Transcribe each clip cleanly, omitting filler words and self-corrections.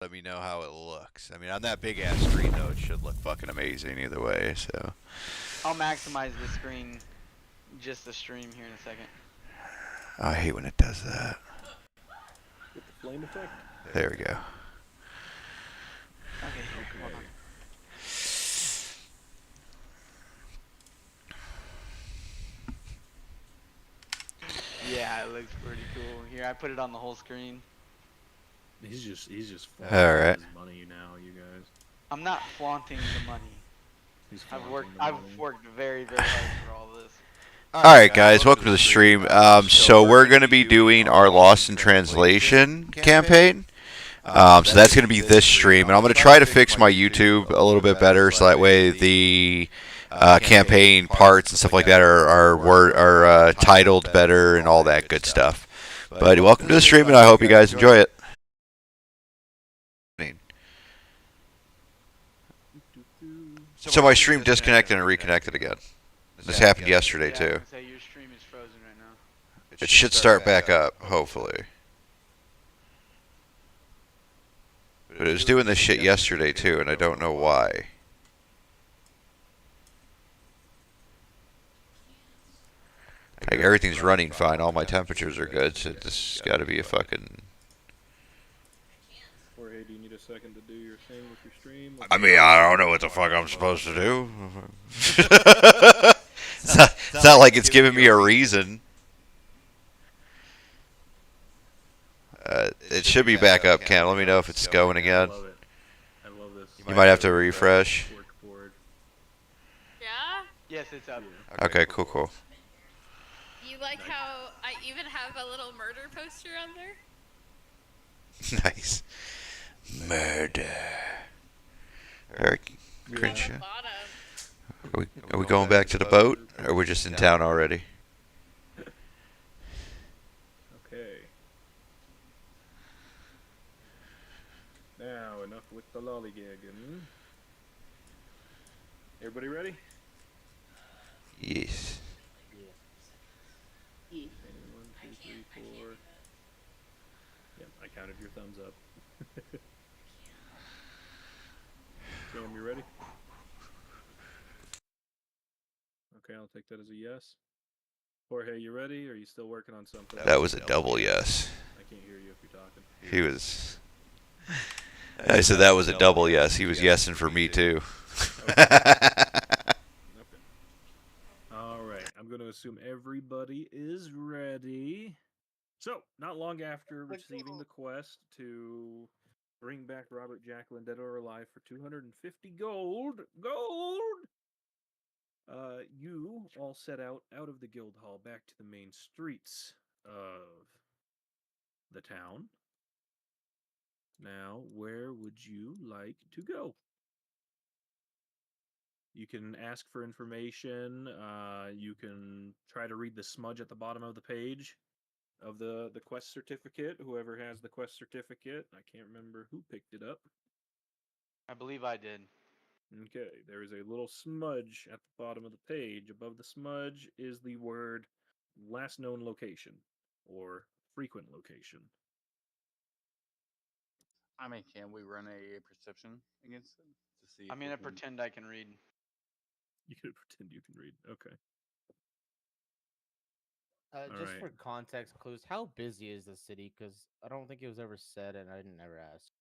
Let me know how it looks. I mean, on that big ass screen though, it should look fucking amazing either way. So I'll maximize the screen, just the stream here in a second. I hate when it does that. With the flame effect. There we go. Okay, hold on. Yeah, it looks pretty cool. Here, I put it on the whole screen. He's just All right. his money now, you guys. I'm not flaunting the money. He's I've flaunting worked very, very hard for all this. Alright guys, welcome to the stream. So we're going to be doing our Lost in Translation campaign. So that's going to be this stream. And I'm going to try to fix my YouTube a little bit better so that way the campaign parts and stuff like that are titled better and all that good stuff. But welcome to the stream and I hope you guys enjoy it. So my stream disconnected and reconnected again. This happened yesterday Yeah, I too. was gonna say, your stream is frozen right now. It should start back up, hopefully. But it was doing this shit yesterday too, and I don't know why. Like everything's running fine, all my temperatures are good, so this has got to be a fucking... Jorge, do you need a second to do your thing with your stream? I mean, I don't know what the fuck I'm supposed to do. It's not like it's giving me a reason. It should be back up, Cam. Let me know if it's going again. I love it. I love this. You might have to refresh. Workboard. Yeah? Yes, it's up. Okay, cool. You like how I even have a little murder poster on there? Nice. Murder. Eric, Yeah. cringe. On the bottom. Are we going back to the boat, or we're just in town already? Okay. Now, enough with the lollygagging. Everybody ready? Yes. Okay, 1, 2, 3, 4. Yep, I counted your thumbs up. Cam, you ready? Okay, I'll take that as a yes. Jorge, you ready? Or are you still working on something? That was a double yes. I can't hear you if you're talking. He was... I said that was a double yes. He was yesing for me too. Okay. Alright, I'm going to assume everybody is ready. So, not long after receiving the quest to bring back Robert Jacqueline dead or alive for 250 gold, you all set out of the guild hall back to the main streets of the town. Now, where would you like to go? You can ask for information. You can try to read the smudge at the bottom of the page of the quest certificate. Whoever has the quest certificate, I can't remember who picked it up. I believe I did. Okay, there is a little smudge at the bottom of the page. Above the smudge is the word last known location or frequent location. I mean, can we run a perception against it to see? I'm gonna pretend I can read. You can pretend you can read. Okay. Just Alright. for context clues, how busy is the city? Because I don't think it was ever said, and I didn't ever ask.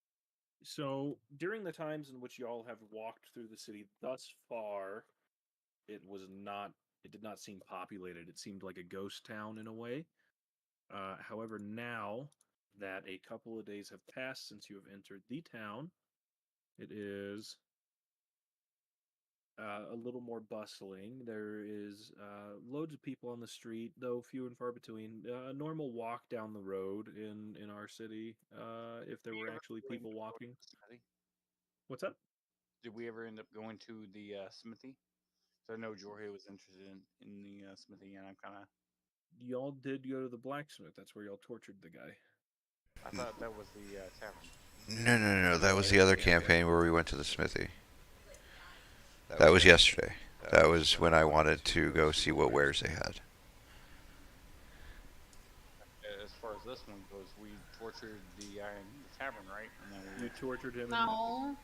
So, during the times in which y'all have walked through the city thus far, it did not seem populated. It seemed like a ghost town in a way. However, now that a couple of days have passed since you have entered the town, it is a little more bustling. There is loads of people on the street, though few and far between. A normal walk down the road in our city, if there were actually people walking. What's up? Did we ever end up going to the smithy? So I know Jorge was interested in the smithy, and I'm kind of. Y'all did go to the blacksmith. That's where y'all tortured the guy. I thought that was the tavern. No. That was the other campaign where we went to the smithy. That was yesterday. That was when I wanted to go see what wares they had. As far as this one goes, we tortured the tavern, right? And then You tortured him. No.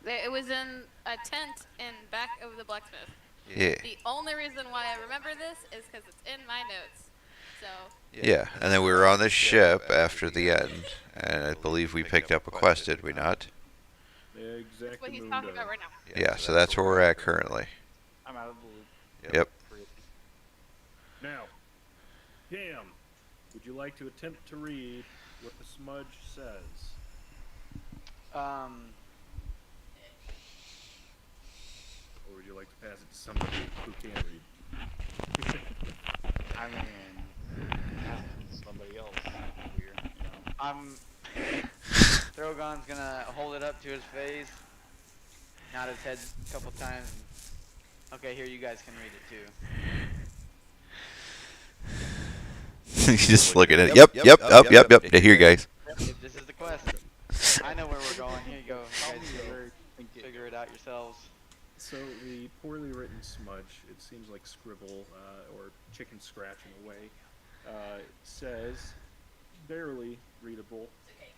It was in a tent in back of the blacksmith. Yeah. The only reason why I remember this is because it's in my notes. So, Yeah, and then we were on this ship after the end, and I believe we picked up a quest, did we not? that's what he's talking about right now. Yeah, so that's where we're at currently. I'm out of the loop. Yep. Now, Cam, would you like to attempt to read what the smudge says? Or would you like to pass it to somebody who can read? I mean, somebody else. Weird, you know. Throgon's gonna hold it up to his face, nod his head a couple times. Okay, here you guys can read it too. You just look at it. Yep. Here, guys. This is the quest. I know where we're going. Here you go. You guys go figure it out yourselves. So the poorly written smudge, it seems like scribble or chicken scratch in a way, says, barely readable,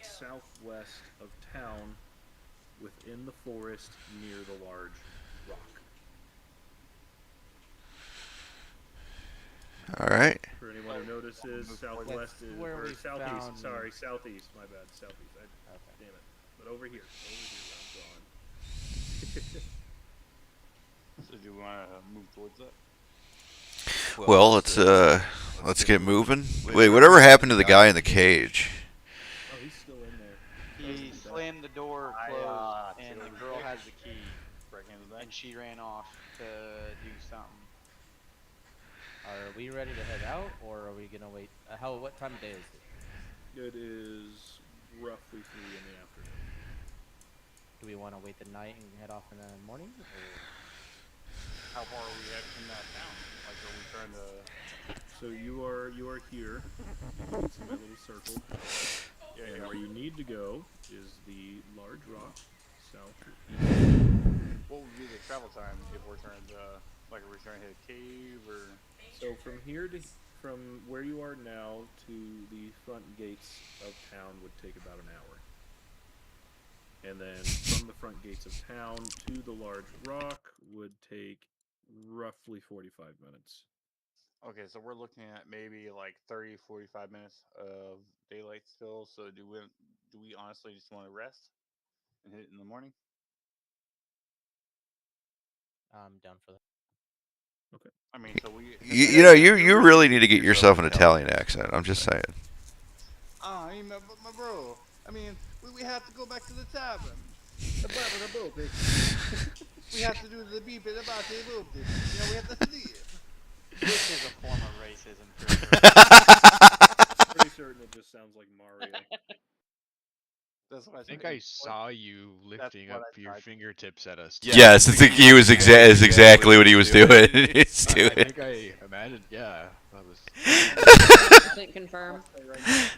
southwest of town, within the forest near the large rock. All right. For anyone who notices, southwest is, where or we southeast, found- sorry, southeast, my bad, southeast, Okay. damn it. But over here I'm drawing. So do we want to move towards that? Well, let's get moving. Wait, whatever happened to the guy in the cage? Oh, he's still in there. He slammed the door I, closed, and so the girl has the key, Break into that. and she ran off to do something. Are we ready to head out, or are we gonna wait? What time of day is it? It is roughly 3 in the afternoon. Do we want to wait the night and head off in the morning? Or... How far are we headed from that town? Like, are we trying to? So you are here. It's in my little circle. And where you need to go is the large rock south. What would be the travel time if we're trying to, like, are we trying to hit a cave or? So from where you are now to the front gates of town would take about an hour. And then from the front gates of town to the large rock would take roughly 45 minutes. Okay, so we're looking at maybe like 30, 45 minutes of daylight still. So do we honestly just want to rest and hit it in the morning? I'm down for that. I mean, so we. You really need to get yourself an Italian accent. I'm just saying. I mean, my bro. I mean, we have to go back to the tavern. We have to do the beep it about the boop. You know, we have to leave. This is a form of racism. For sure. Pretty certain it just sounds like Mario. That's what I I think said. I saw you lifting what up I your tried. fingertips at us. Yes, it's he was is exactly what he was doing. It's I doing. think I imagined. Yeah, that was. 100% confirm.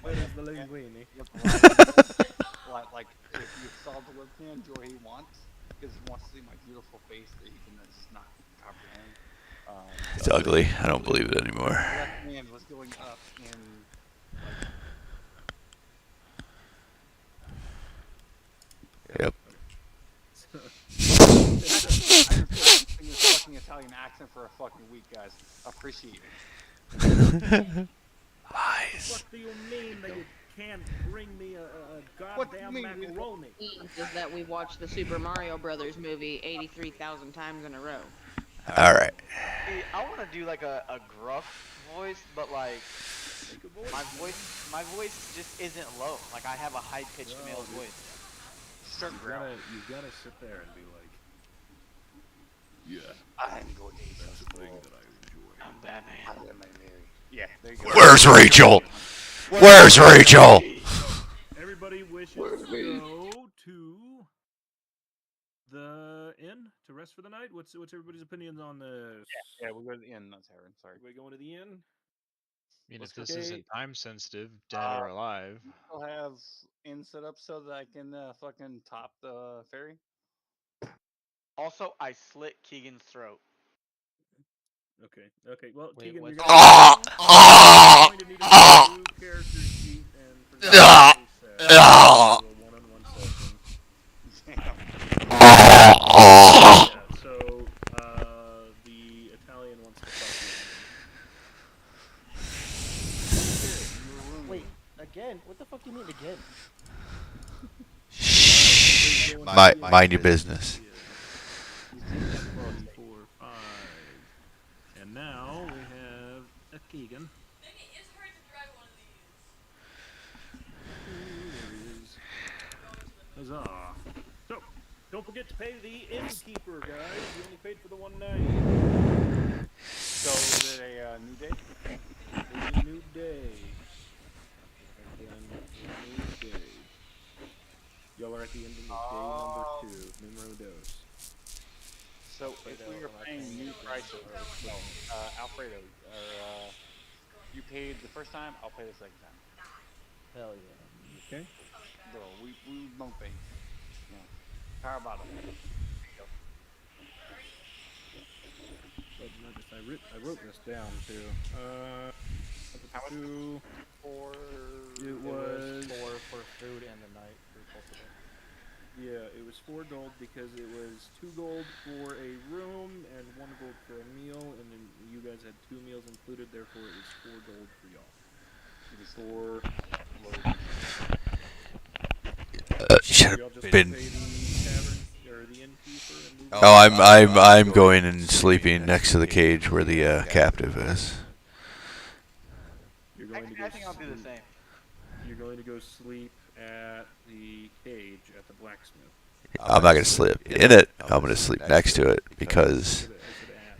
Where is the linguine? Like, if you saw the webcam, Jorge wants, because he wants to see my beautiful face that he can just not comprehend. It's ugly. I don't believe it anymore. Left hand was going up in, like, Yep. I've been practicing this fucking Italian accent for a fucking week, guys. Appreciate it. Lies. What do you mean that you can't bring me a What do you goddamn mean we- macaroni? Is that we watched the Super Mario Brothers movie 83,000 times in a row. All right. See, I want to do like a gruff voice, but like my voice just isn't low. Like I have a high pitched No, male dude. voice. Start growling. You gotta sit there and be like, yeah, I'm going to eat that's this the thing bowl. that I enjoy. I'm Batman. I am a Mary. Yeah, there you go. Where's Rachel? Where's Rachel? Everybody wishes to go to the inn to rest for the night. What's everybody's opinions on this? Yeah, we'll go to the inn, not tavern. Sorry. Everybody going to the inn? I mean, Let's if this go. isn't time sensitive, dead or alive. I'll have inn set up so that I can fucking top the ferry. Also, I slit Keegan's throat. Okay. Well, Wait, Keegan, what's you're Ah! going to need a new character sheet and for that, Ah! we said, we'll Again? What the fuck do you mean again? Shh. Going to the Mind your business. Yeah. 3, 4, 5. And now we have a Keegan. Ooh, there he is. Huzzah. So, don't forget to pay the innkeeper, guys. You only paid for the one night. So is it a new day? It's a new day. Again, a new day. Y'all are at the ending of day number 2, numero dos. So if we were paying new prices, well, Alfredo, or you paid the first time, I'll pay the second time. Hell yeah. Okay. Bro, we won't pay. You know, power bottom. But not just, I wrote this down too. How much? Two. For It was 4 for food and the night for both of us. yeah, it was 4 gold because it was 2 gold for a room and 1 gold for a meal, and then you guys had 2 meals included. Therefore, it was 4 gold for y'all. It was 4. Should Y'all just have been. pay the tavern or the innkeeper and move Oh, I'm going and sleeping next to the cage where the captive is. You're going to go I think I'll do the sleep- same. You're going to go sleep at the cage at the blacksmith. I'm not gonna sleep in it. I'm gonna sleep next to it because I should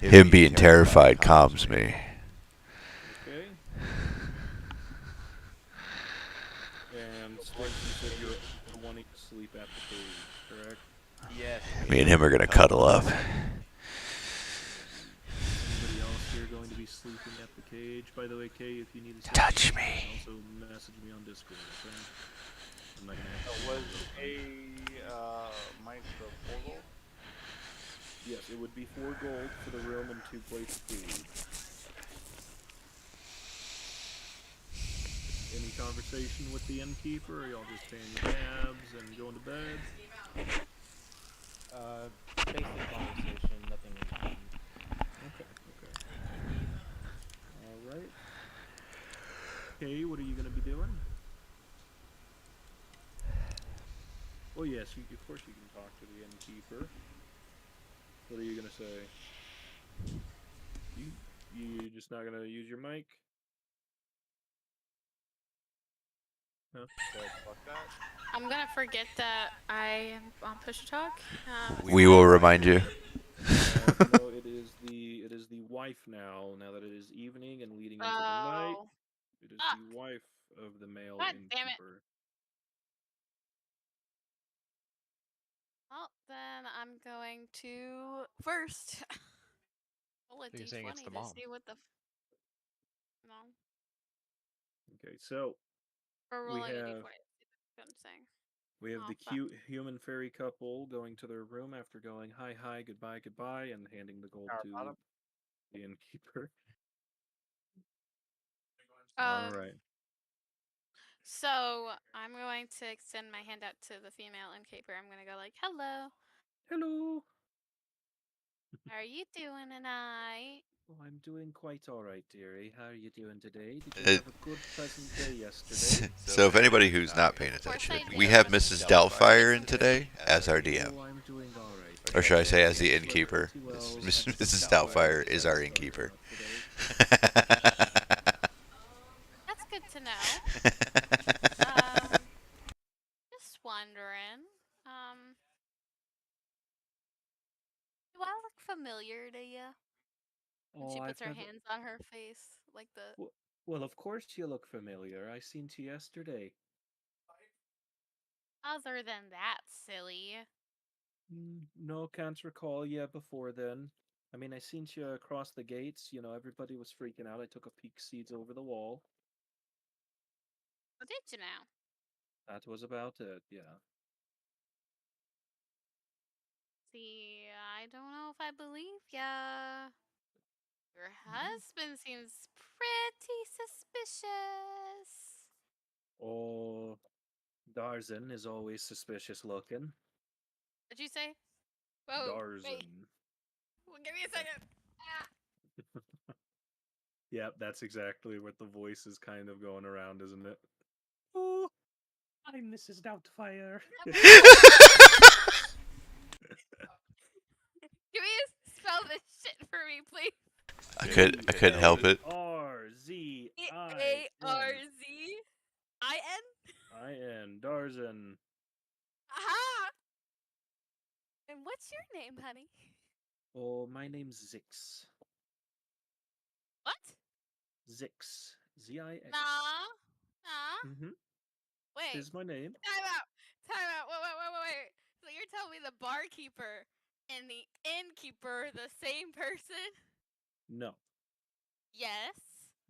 ask. him being terrified calms me. Okay. And Slick, you said you're wanting to sleep at the cage, correct? Yes. Me and him are gonna cuddle up. Anybody else here going to be sleeping at the cage? By the way, Kay, if you need to Touch me. also message me on Discord, okay? I'm not gonna have was mice for 4 gold? Yes, it would be 4 gold for the room and 2 plates of food. Any conversation with the innkeeper, or y'all just paying your tabs and going to bed? Basic conversation, nothing important. Okay. Alright. Okay, what are you gonna be doing? Oh yes, of course you can talk to the innkeeper. What are you gonna say? You just not gonna use your mic? No? So fuck that. I'm gonna forget that I am on push to talk. We will remind you. No, it is the wife now. Now that it is evening and leading into the night, Oh. it is Fuck. the wife of the male God damn it. innkeeper. Well, then I'm going to first roll a You're saying it's d20 the to mom. see what the. No, Okay, so or We rolling a d20. have- That's what I'm saying. we have Oh, the fuck. cute human fairy couple going to their room after going hi, goodbye, and handing the gold Power to bottom. the innkeeper. Um, Alright. So I'm going to extend my hand out to the female innkeeper. I'm gonna go like, "Hello, Hello. how are you doing tonight?" Oh, I'm doing quite alright, dearie. How are you doing today? Did you Uh, have a good, pleasant day yesterday? So if anybody who's not paying Of course attention, I we do. have Mrs. Doubtfire in today as our DM. Oh, I'm doing alright. Or should I say as the innkeeper? Well, Mrs. Doubtfire is our innkeeper. That's good to know. Just wondering. Do I look familiar to you? And she Oh, puts I've her never... hands on her face, like the. Well, of course you look familiar. I seen you yesterday. Other than that, silly. No, can't recall you before then. I mean, I seen you across the gates. You know, everybody was freaking out. I took a peek seeds over the wall. What did you now? That was about it, yeah. See, I don't know if I believe ya. Your husband seems pretty suspicious. Oh, Darzan is always suspicious looking. What'd you say? Whoa, Darzan. wait. Well, give me a second. Ah. Yep, that's exactly what the voice is kind of going around, isn't it? Oh, I'm Mrs. Doubtfire. Can you spell this shit for me, please? I couldn't help it. Darzin. I-N, Darzin. Aha! And what's your name, honey? Oh, my name's Zix. What? Zix. Z-I-X. Nah. Mm-hmm. Wait. Is my name. Time out. Wait. So you're telling me the barkeeper and the innkeeper are the same person? No. Yes.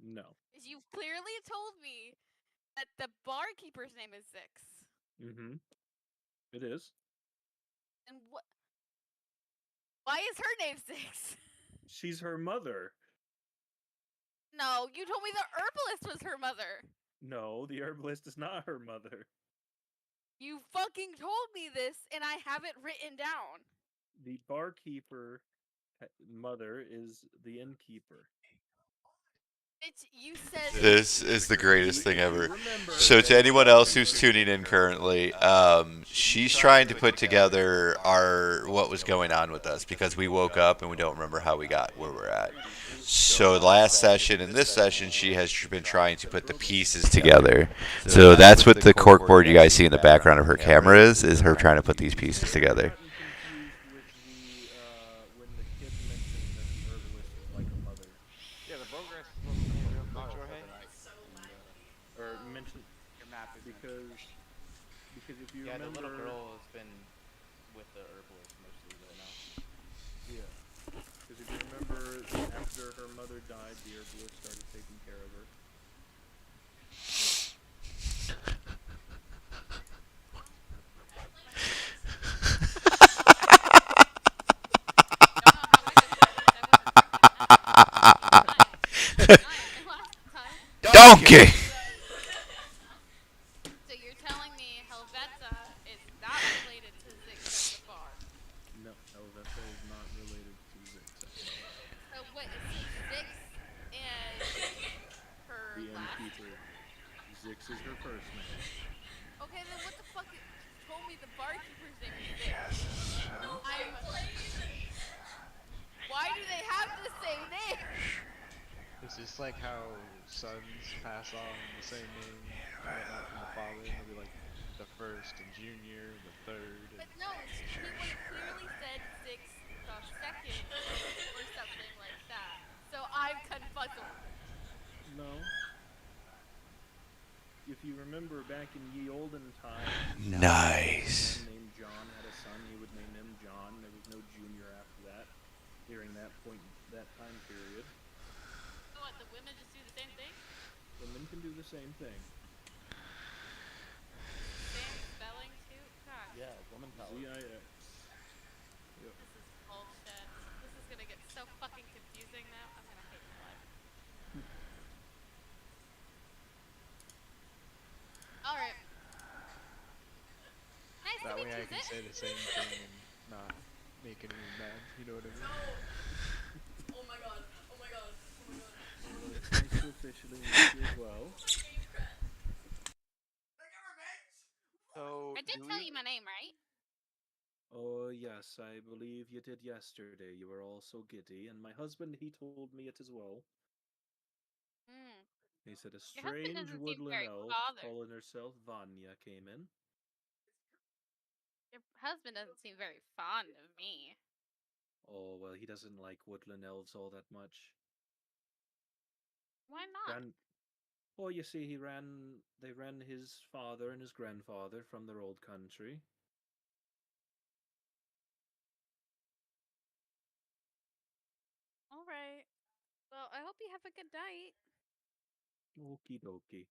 No. 'Cause you've clearly told me that the barkeeper's name is Zix. Mm-hmm. It is. And what? Why is her name Zix? She's her mother. No, you told me the herbalist was her mother. No, the herbalist is not her mother. You fucking told me this, and I have it written down. The barkeeper mother is the innkeeper. Bitch, you said This is the greatest thing ever. Remember, So to anyone else who's tuning in currently, she's trying to put together what was going on with us because we woke up and we don't remember how we got where we're at. So last session and this session, she has been trying to put the pieces together. So that's what the corkboard you guys see in the background of her camera is her trying to put these pieces together. When the kid mentioned that the herbalist is like a mother. Yeah, the Bogart is supposed to be a real model for Jorge? the night. Or mentioned Your map is because if you yeah, remember, the little girl has been with the herbalist mostly right now. yeah, because if you remember, after her mother died, the herbalist started taking care of her. Donkey! So you're telling me Helveta is not related to Zix at the bar? No, Helveta is not related to Zix. So what is Zix and her The last? innkeeper. Zix is her first name. Okay, then what the fuck? You told me the barkeeper's name is Zix. Why do they have the same name? It's just like how sons pass on the same name and whatnot from the father. Maybe like the first and junior, and the third. But no, he would have clearly said Zix the second or something like that. So I'm confuzzled. No. If you remember back in ye olden times, Nice. a man named John had a son. He would name him John. There was no junior after that. During that point, that time period, So what? The women just do the same thing? women can do the same thing. Same spelling too? God, Yeah, woman power. Z-I-X. this is bullshit. This is gonna get so fucking confusing now. I'm gonna hate my life. Alright. Nice That to way meet I you, can Zix. say the same thing and not make anyone mad. You know what I mean? Well, it's nice to officially meet you as well. So I did do tell we- you my name, right? Oh, yes, I believe you did yesterday. You were all so giddy, and my husband, he told me it as well. Hmm. He said a Your husband strange doesn't seem woodland very elf bothered. calling herself Vanya came in. Your husband doesn't seem very fond of me. Oh, well, he doesn't like woodland elves all that much. Why not? Well, you see, they ran his father and his grandfather from their old country. Alright. Well, I hope you have a good night. Okie dokie.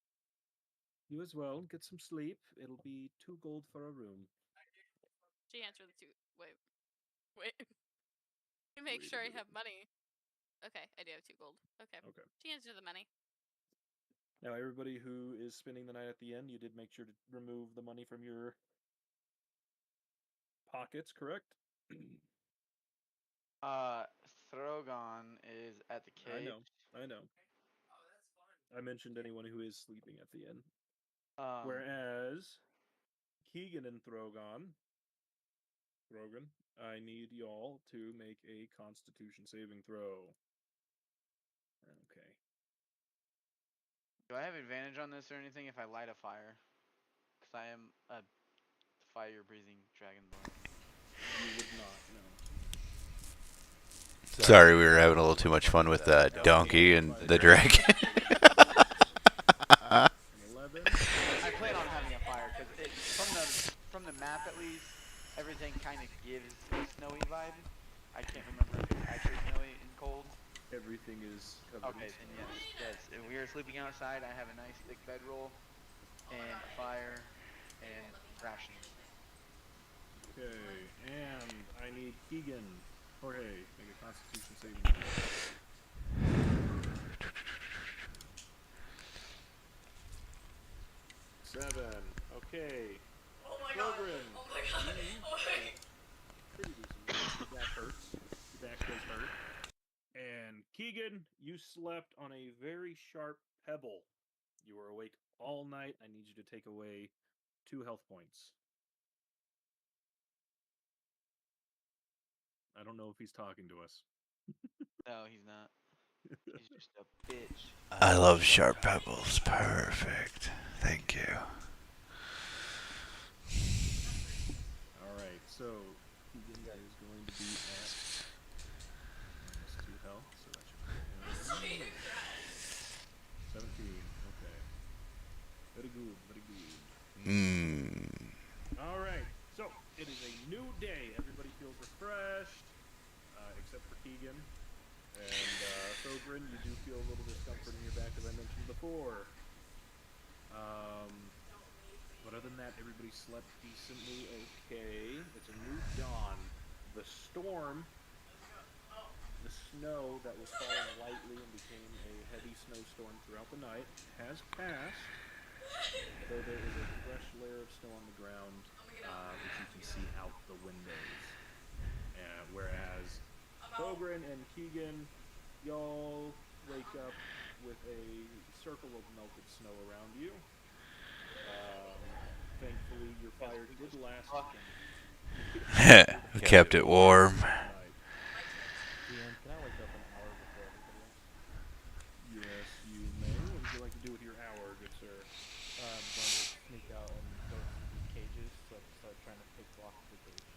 You as well. Get some sleep. It'll be 2 gold for a room. She answered the two. Wait. Let me make sure I have money. Okay, I do have 2 gold. Okay. Okay. She answered the money. Now, everybody who is spending the night at the inn, you did make sure to remove the money from your pockets, correct? Throgon is at the cave. I know. I mentioned anyone who is sleeping at the inn. Whereas Keegan and Throgan, I need y'all to make a Constitution saving throw. Okay. Do I have advantage on this or anything if I light a fire? Because I am a fire-breathing dragonborn. You would not, no. Sorry, we were having a little too much fun with Donkey and the dragon. 11. I plan on having a fire because from the map at least, everything kind of gives a snowy vibe. I can't remember if it's actually snowy and cold. Everything is covered Okay, in then snow. yes. If we are sleeping outside, I have a nice thick bedroll and a fire and rations. Okay, and I need Keegan. Jorge, make a Constitution saving throw. 7. Okay. Oh my Children. god. Oh my god. Oh my. Pretty decent. Your back hurts. Your back does hurt. And Keegan, you slept on a very sharp pebble. You were awake all night. I need you to take away 2 health points. I don't know if he's talking to us. No, he's not. He's just a bitch. I love sharp pebbles. Perfect. Thank you. Alright, so Keegan is going to be at -2 health, so that should be 17. Okay. Very good, very good. Alright, so it is a new day. Everybody feels refreshed, except for Keegan. And Thogrin, you do feel a little discomfort in your back, as I mentioned before. But other than that, everybody slept decently okay. It's a new dawn. The storm, the snow that was falling lightly and became a heavy snowstorm throughout the night, has passed. Though there is a fresh layer of snow on the ground, which you can see out the windows. Whereas Thogrin and Keegan, y'all wake up with a circle of melted snow around you. Thankfully, your fire did last. Kept it warm. Ian, can I wake up an hour before everybody else? Yes, you may. What would you like to do with your hour, good sir? I'm going to sneak out and go through the cages so I can start trying to pick lock the cage.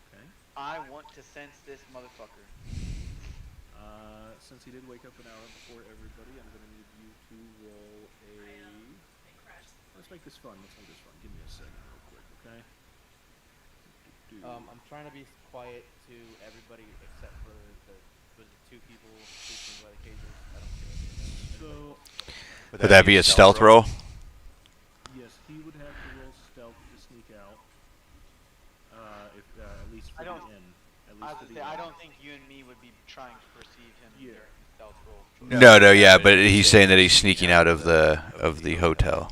Okay. I want to sense this motherfucker. Since he did wake up an hour before everybody, I'm going to need you to roll a... Let's make this fun. Give me a second real quick, okay? I'm trying to be quiet to everybody except for the 2 people sleeping by the cages. I don't care. So, Would that be a stealth roll? yes, he would have to roll stealth to sneak out. At least for I don't- the inn. I don't think you and me would be trying to perceive him Yeah. during the stealth roll. No, yeah, but he's saying that he's sneaking out of the hotel.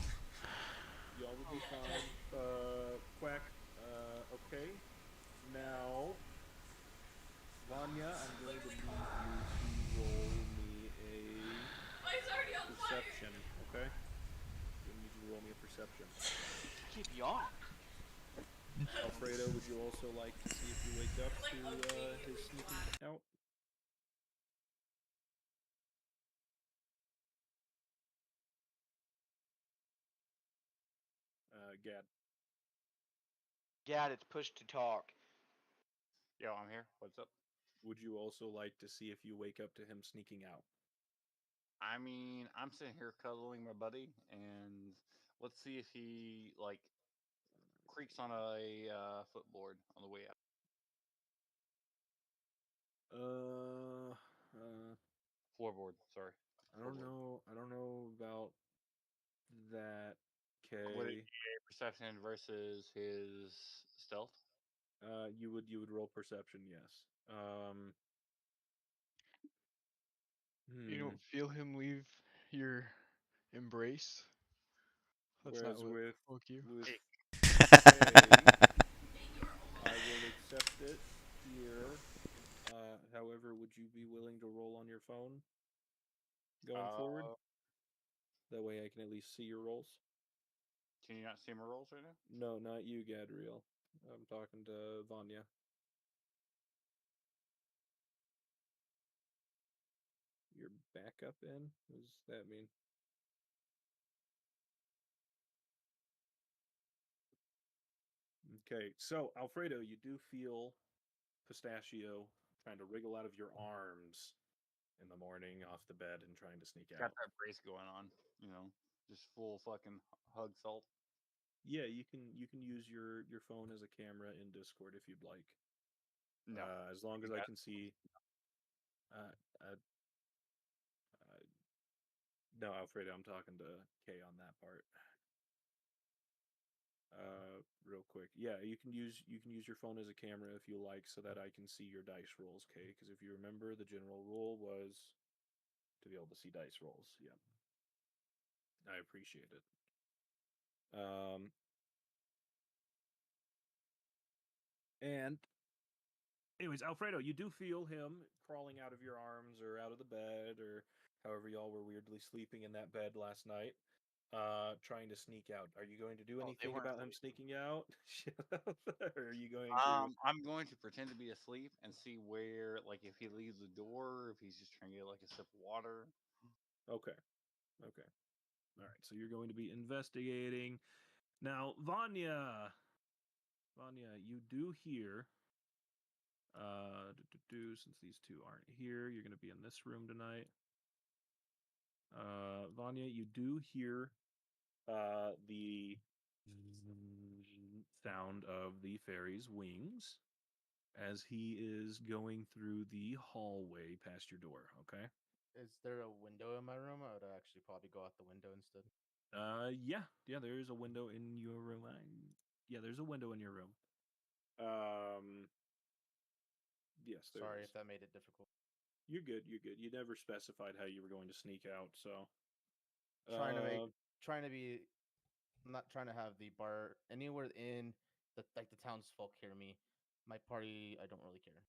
Y'all would be fine. Quack, okay. Now, Vanya, I'm going to need you to roll me a perception, okay? I'm going to need you to roll me a perception. Keep yawning. Alfredo, would you also like to see if you wake up to his sneaking out? Gad. Gad, it's push to talk. Yo, I'm here. What's up? Would you also like to see if you wake up to him sneaking out? I mean, I'm sitting here cuddling my buddy, and let's see if he like creaks on a footboard on the way out. Floorboard. Sorry. I don't Floorboard. know. I don't know about that. Would it Okay. be a perception versus his stealth? You would roll perception, yes. You don't feel him leave your embrace. That's Whereas not what with woke you. K, Hey. I will accept it here. However, would you be willing to roll on your phone going forward? That way I can at least see your rolls. Can you not see my rolls right now? No, not you, Gadriel. I'm talking to Vanya. Your backup in? What does that mean? Okay, so Alfredo, you do feel Pistachio trying to wriggle out of your arms in the morning off the bed and trying to sneak Got out. that brace going on, just full fucking hug salt. Yeah, you can use your phone as a camera in Discord if you'd like. No, As long as I can see. Uh, uh, no, Alfredo, I'm talking to Kay on that part. Real quick, yeah, you can use your phone as a camera if you like, so that I can see your dice rolls, Kay. Because if you remember, the general rule was to be able to see dice rolls. Yeah, I appreciate it. And anyways, Alfredo, you do feel him crawling out of your arms or out of the bed or however y'all were weirdly sleeping in that bed last night, trying to sneak out. Are you going to do they anything weren't about him sneaking out? Or are you going to? I'm going to pretend to be asleep and see where, like, if he leaves the door, if he's just trying to get like a sip of water. Okay. All right. So you're going to be investigating. Now, Vanya, you do hear. Since these two aren't here, you're going to be in this room tonight. Vanya, you do hear the sound of the fairy's wings as he is going through the hallway past your door. Okay. Is there a window in my room? I would actually probably go out the window instead. Yeah, there is a window in your room. Yeah, there's a window in your room. Yes, there Sorry is. if that made it difficult. You're good. You never specified how you were going to sneak out, so Trying to uh, I'm not trying to have the bar anywhere in the townsfolk hear me. My party, I don't really care.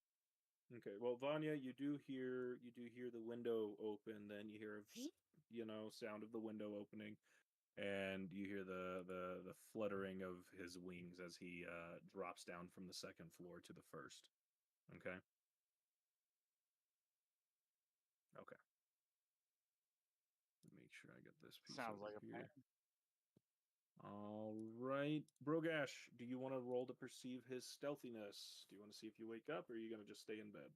okay. Well, Vanya, you do hear the window open, then you hear a sound of the window opening, and you hear the fluttering of his wings as he drops down from the second floor to the first. Okay. Okay. Make sure I get this piece Sounds over like a here. plan. All right, Brogash, do you want to roll to perceive his stealthiness? Do you want to see if you wake up, or are you going to just stay in bed?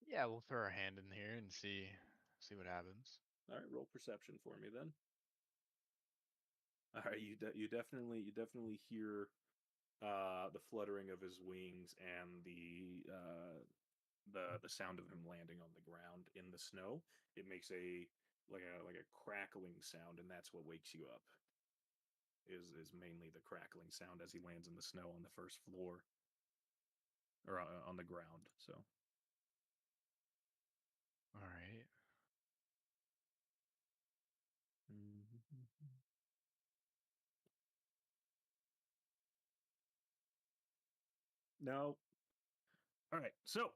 Yeah, we'll throw our hand in here and see what happens. All right, roll perception for me then. All right, you definitely hear the fluttering of his wings and the sound of him landing on the ground in the snow. It makes a crackling sound, and that's what wakes you up. Is mainly the crackling sound as he lands in the snow on the first floor or on the ground. So All right. no. All right. So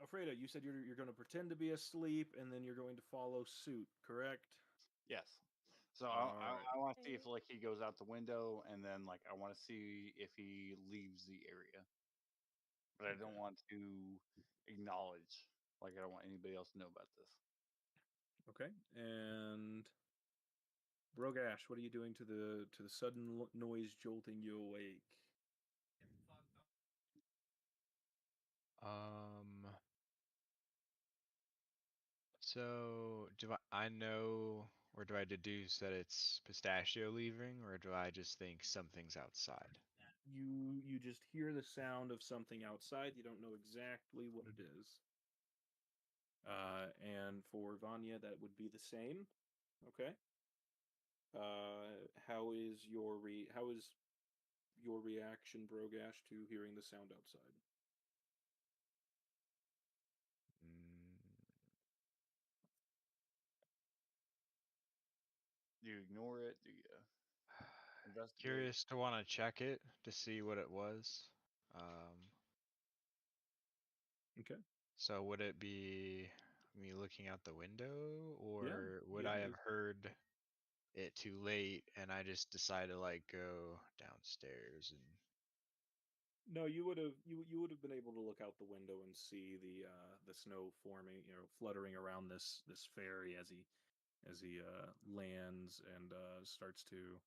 Alfredo, you said you're going to pretend to be asleep, and then you're going to follow suit, correct? Yes. So All I right. want to see if like he goes out the window, and then like I want to see if he leaves the area, but I don't Okay. want to acknowledge. Like I don't want anybody else to know about this. Okay. And Brogash, what are you doing to the sudden noise jolting you awake? So do I know, or do I deduce that it's Pistachio leaving, or do I just think something's outside? You just hear the sound of something outside. You don't know exactly what it is. And for Vanya, that would be the same. Okay. How is your reaction, Brogash, to hearing the sound outside? Mm, Do you ignore it? Do you investigate? Curious to want to check it to see what it was. Um, Okay. so would it be me looking out the window, or would I have heard it too late and I just decided to like go downstairs and No, you would have you would have been able to look out the window and see the snow forming, fluttering around this fairy as he lands and starts to.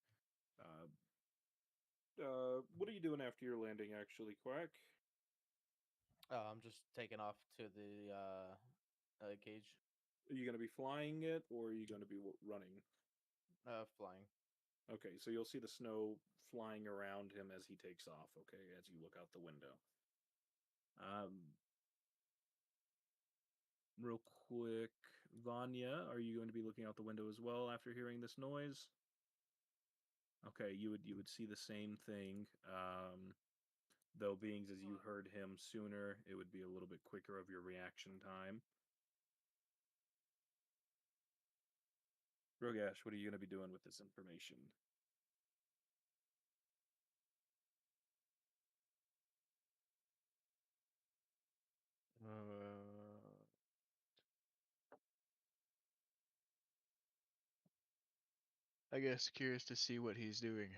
What are you doing after your landing, actually, Quack? I'm just taking off to the cage. Are you going to be flying it, or are you going to be running? Flying. Okay, so you'll see the snow flying around him as he takes off. Okay, as you look out the window. Real quick, Vanya, are you going to be looking out the window as well after hearing this noise? Okay, you would see the same thing. Though being as you heard him sooner, it would be a little bit quicker of your reaction time. Rogash, what are you going to be doing with this information? I guess curious to see what he's doing.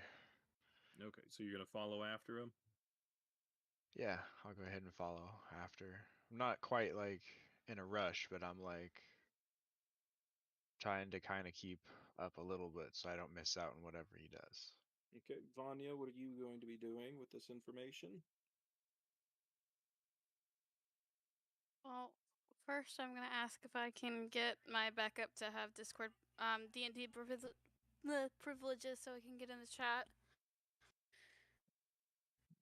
Okay, so you're going to follow after him? Yeah, I'll go ahead and follow after. I'm not quite like in a rush, but I'm like trying to kind of keep up a little bit so I don't miss out on whatever he does. Okay, Vanya, what are you going to be doing with this information? Well, first I'm gonna ask if I can get my backup to have Discord D&D privileges so I can get in the chat.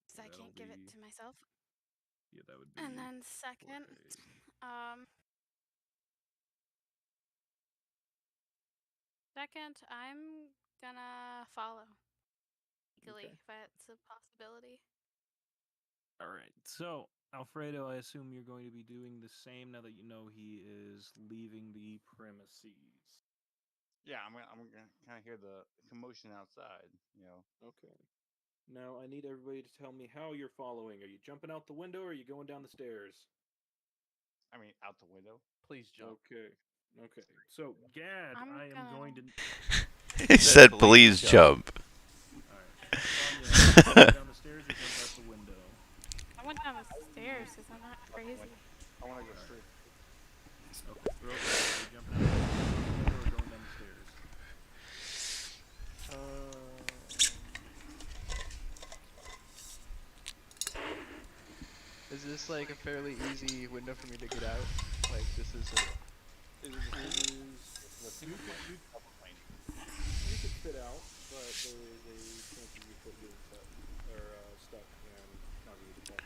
Because I can't give it to myself. Yeah, that would be. And then second, I'm gonna follow legally if that's a possibility. All right. So, Alfredo, I assume you're going to be doing the same now that you know he is leaving the premises. Yeah, I'm gonna kind of hear the commotion outside. Okay. Now, I need everybody to tell me how you're following. Are you jumping out the window or are you going down the stairs? I mean, out the window. Please jump. Okay. Okay. So, Gad, I am going to. He said, "Please jump." All right. Vanya, down the stairs or jump out the window? I went down the stairs. Isn't that crazy? I want to go straight. Okay. Are you jumping out the window or going down the stairs? Is this like a fairly easy window for me to get out? Like this is a... You could fit out, but there is a chance of your foot getting stuck and causing you to fall.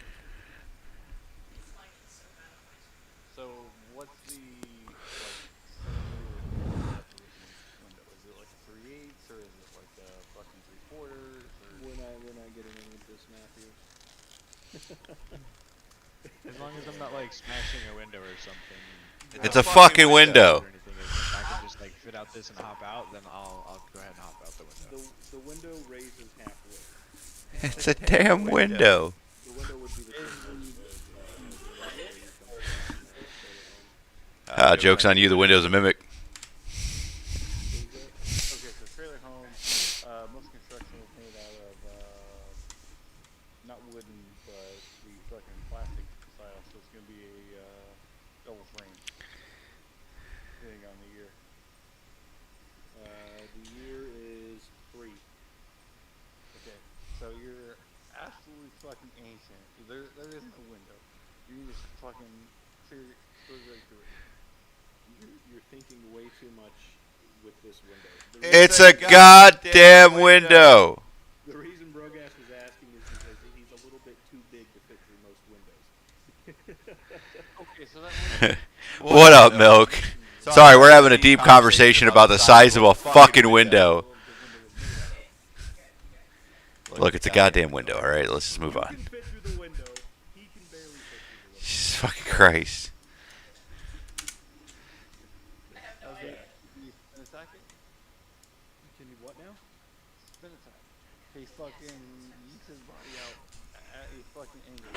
So, what's the centimeter window? Is it like 3/8 or is it like a fucking 3/4? We're not getting into this, Matthew. As long as I'm not like smashing a window or something. It's a fucking window. Or anything, if I can just like fit out this and hop out, then I'll go ahead and hop out the window. The window raises halfway. It's a damn window. The window would be the Joke's on you. The window's a mimic. Okay, so trailer home. Most construction is made out of not wooden, but the fucking plastic style. So it's gonna be a double frame. Depending on the year. The year is 3. Okay, so you're absolutely fucking ancient. There is no window. You just fucking clear right through it. You're thinking way too much with this window. It's a goddamn window. The reason Brogash was asking is because he's a little bit too big to fit through most windows. Okay, so that What up, Milk? Sorry, we're having a deep conversation about the size of a fucking window. Look, it's a goddamn window. All right, let's just move on. He can fit through the window. He can barely fit through the window. Jesus fucking Christ. Can you what now? spin attack. He fucking yeets his body out at a fucking angle.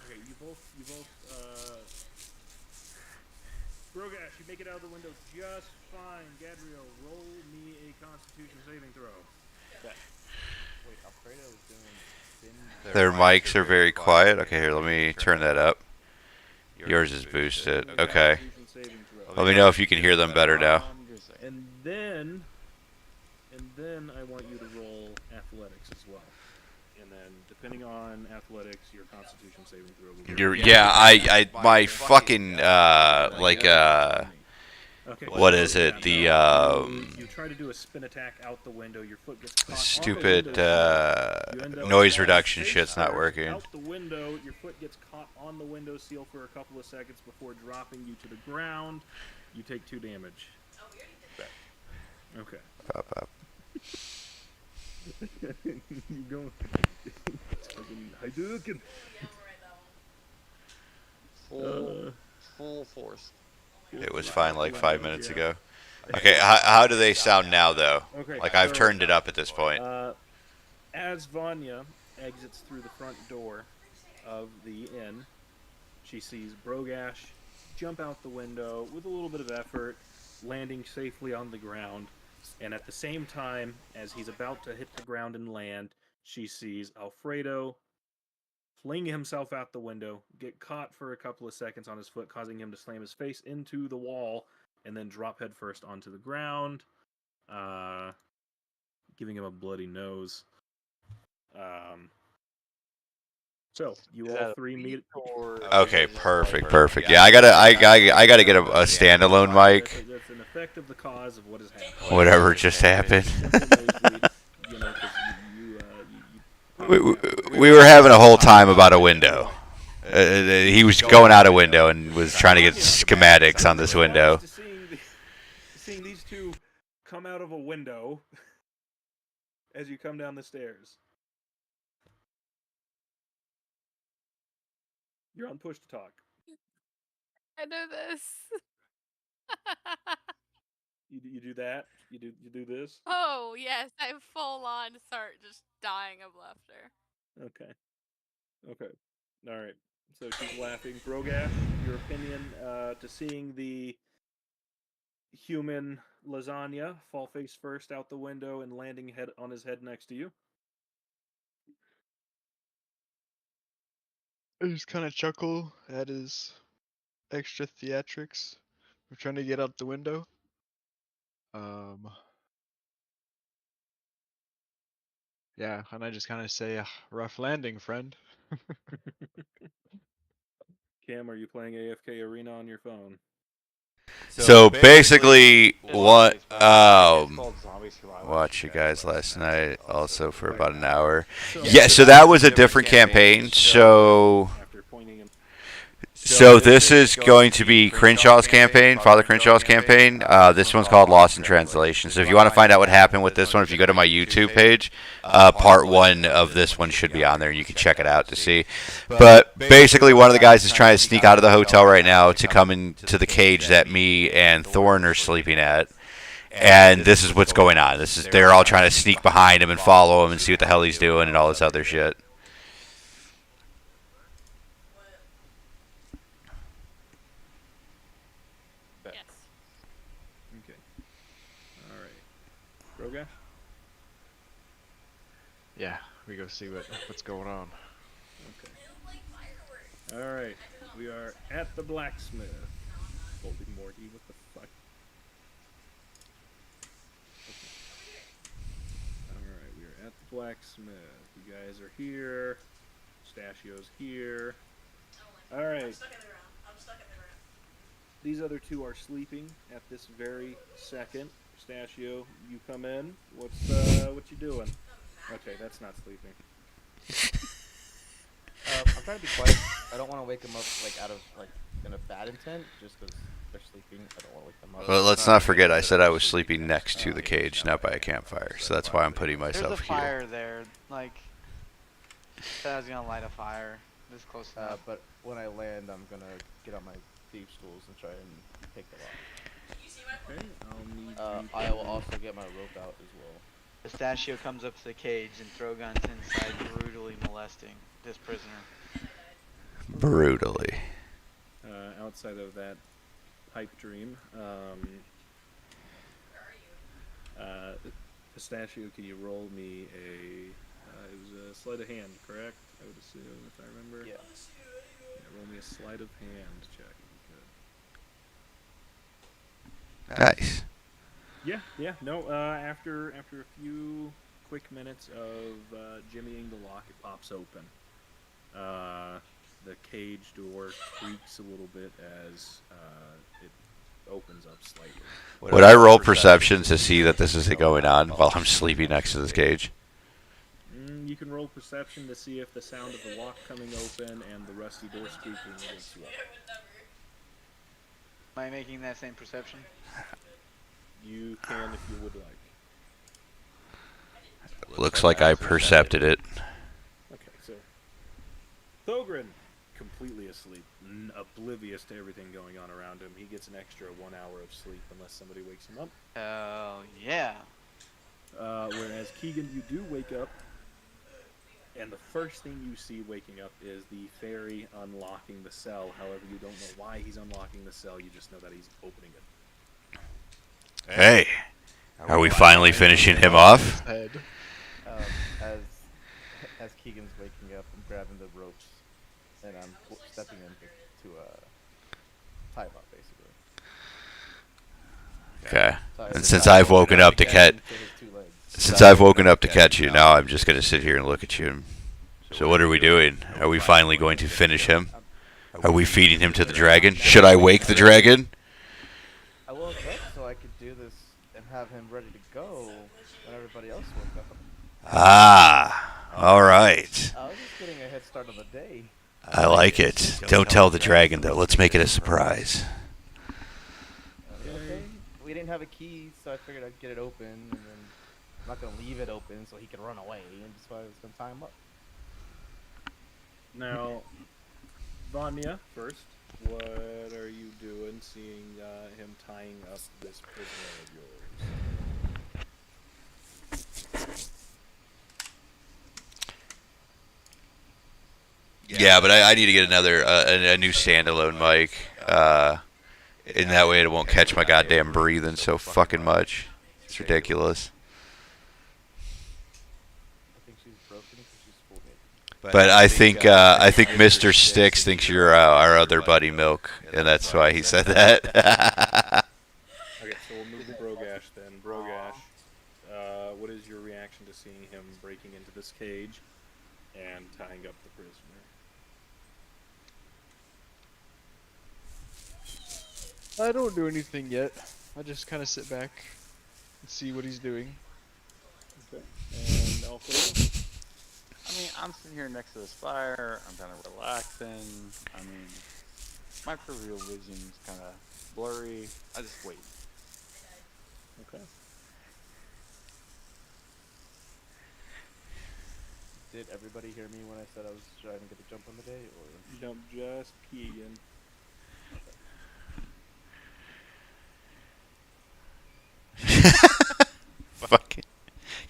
Okay, you both Grogash, you make it out of the window just fine. Gadriel, roll me a Constitution saving throw. Wait, Alfredo was doing spin. Their mics are very quiet. Okay, here, let me turn that up. Yours is boosted. Okay. Constitution saving throw. Let me know if you can hear them better now. And then I want you to roll athletics as well. And then, depending on athletics, your Constitution saving throw will be. My fucking, Okay. what is it? The, You try to do a spin attack out the window. Your foot gets caught on the stupid, window. You end up noise falling reduction face shit's not first working. Out the window, your foot gets caught on the window seal for a couple of seconds before dropping you to the ground. You take 2 damage. Okay. You go. Hadouken. Full force. It was fine like 5 minutes ago. Okay, how do they sound now, though? Okay, Like, I've so, turned it up at this point. As Vanya exits through the front door of the inn, she sees Brogash jump out the window with a little bit of effort, landing safely on the ground. And at the same time, as he's about to hit the ground and land, she sees Alfredo fling himself out the window, get caught for a couple of seconds on his foot, causing him to slam his face into the wall, and then drop headfirst onto the ground, giving him a bloody nose. So you all 3 meet. Okay, perfect. Yeah, I gotta get a standalone mic. That's an effect of the cause of what has happened. Whatever just happened. You know, 'cause We were having a whole time about a window. He was going out a window and was trying to get schematics on this window. Seeing these two come out of a window as you come down the stairs. You're on push to talk. I know this. You do that. You do this. Oh yes, I full on start just dying of laughter. Okay. All right. So she's laughing. Brogash, your opinion to seeing the human lasagna fall face first out the window and landing head on his head next to you. I just kind of chuckle at his extra theatrics of trying to get out the window. Yeah, and I just kind of say, rough landing, friend. Cam, are you playing AFK Arena on your phone? So basically, what watched you guys last night also for about an hour. Yeah, so that was a different campaign. So After pointing him. this is going to be Crenshaw's campaign, Father Crenshaw's campaign. This one's called Lost in Translation. So if you want to find out what happened with this one, if you go to my YouTube page, part 1 of this one should be on there. You can check it out to see. But basically, one of the guys is trying to sneak out of the hotel right now to come into the cage that me and Thorn are sleeping at. And this is what's going on. They're all trying to sneak behind him and follow him and see what the hell he's doing and all this other shit. Yes. Okay. All right. Brogash? Yeah, we go see what's going on. Okay. All right. We are at the blacksmith. Holy Morty, what the fuck? Okay. All right, we are at the blacksmith. You guys are here. Stachio's here. All right. I'm stuck in the ground. These other two are sleeping at this very second. Stachio, you come in. What you doing? Okay, that's not sleeping. I'm trying to be quiet. I don't want to wake them up out of in a bad intent, just because they're sleeping. I don't want to wake them up. Well, let's not forget, I said I was sleeping next to the cage, not by a campfire. So that's why I'm putting There's myself a here. fire there. Like, said I was gonna light a fire. This close enough. But when I land, I'm gonna get on my thieves' tools and try and take the lock. Okay, I'll need you I will also get my rope out as well. Pistachio comes up to the cage and Throgun's inside brutally molesting this prisoner. Brutally. outside of that pipe dream. Pistachio, can you roll me a? It was a sleight of hand, correct? I would assume, if I remember. Yeah. Yeah, roll me a sleight of hand check. If you could. Nice. Yeah. No. After a few quick minutes of jimmying the lock, it pops open. The cage door creaks a little bit as it opens up slightly. Would I roll perception to see that this isn't going on while I'm sleeping next to this cage? You can roll perception to see if the sound of the lock coming open and the rusty door squeaking wakes you up. Am I making that same perception? You can if you would like. Looks like I percepted it. Okay, so Thogren, completely asleep, oblivious to everything going on around him. He gets an extra 1 hour of sleep unless somebody wakes him up. Oh, yeah. Whereas Keegan, you do wake up, and the first thing you see waking up is the fairy unlocking the cell. However, you don't know why he's unlocking the cell, you just know that he's opening it. Hey, are we finally finishing him off? Head. As Keegan's waking up, I'm grabbing the ropes, and I'm stepping in to tie him up, basically. Okay. So And since I've woken up to catch, to his 2 legs. since I've woken up to catch you, now I'm just gonna sit here and look at you. So what are we doing? Are we finally going to finish him? Are we feeding him to the dragon? Should I wake the dragon? I woke up so I could do this and have him ready to go when everybody else woke up. Ah, all right. I was just getting a head start on the day. I like it. Don't tell the dragon though. Let's make it a surprise. Okay. We didn't have a key, so I figured I'd get it open, and then I'm not gonna leave it open so he can run away, and that's why I was gonna tie him up. Now, Vanya, first, what are you doing seeing him tying up this prisoner of yours? Yeah, but I need to get another a new standalone mic, and that way it won't catch my goddamn breathing so fucking much. It's ridiculous. I think she's broken because she's full naked. But I think Mr. Sticks thinks you're our other buddy Milk, and that's why he said that. Okay, so we'll move to Brogash then. Brogash, what is your reaction to seeing him breaking into this cage and tying up the prisoner? I don't do anything yet. I just kind of sit back and see what he's doing. Okay. And Alfredo? I mean, I'm sitting here next to this fire. I'm kind of relaxing. I mean, my peripheral vision's kind of blurry. I just wait. Okay. Did everybody hear me when I said I was trying to get a jump on the day, or? No, just Keegan. Fucking.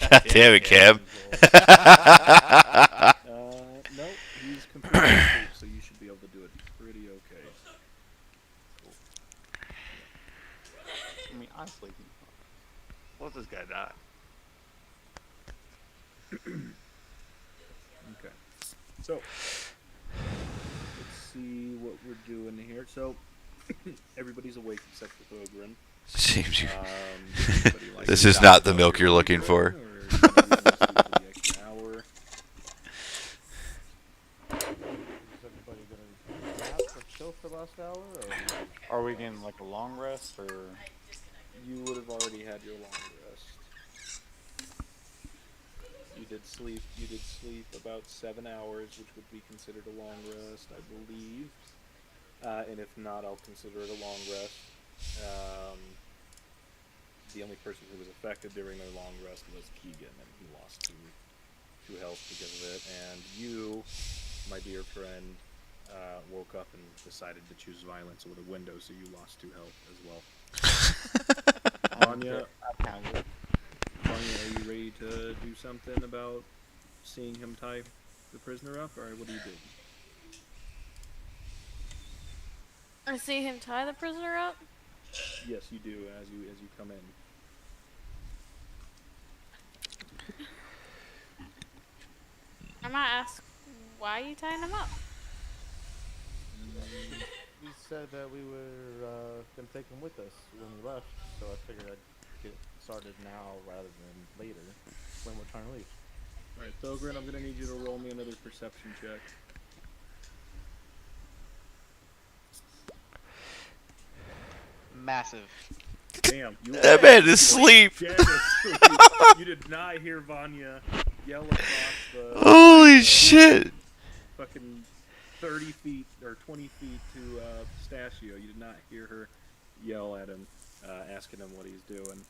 God damn it, Cam. No, he's completely asleep, so you should be able to do it pretty okay. I mean, I'm sleeping. Let this guy die. Okay. So, let's see what we're doing here. So, everybody's awake except for Thogren. Seems you. Anybody like This to is stop not the while milk you're looking sleeping, for. or you wanna do this for the extra hour? Is everybody gonna nap or chill for the last hour, or? Are we getting like a long rest, or? You would have already had your long rest. You did sleep about 7 hours, which would be considered a long rest, I believe. And if not, I'll consider it a long rest. The only person who was affected during their long rest was Keegan, and he lost two health because of it. And you, my dear friend, woke up and decided to choose violence over the window, so you lost 2 health as well. Anya, Anya, are you ready to do something about seeing him tie the prisoner up, or what do you do? I see him tie the prisoner up. Yes, you do as you come in. I might ask, why are you tying him up? We said that we were gonna take him with us when we left, so I figured I'd get started now rather than later when we're trying to leave. All right, Thogren, I'm gonna need you to roll me another perception check. Massive. Damn, you That man is asleep. dead asleep. You did not hear Vanya yell across the Holy shit! fucking 30 feet or 20 feet to Pistachio. You did not hear her yell at him, asking him what he's doing.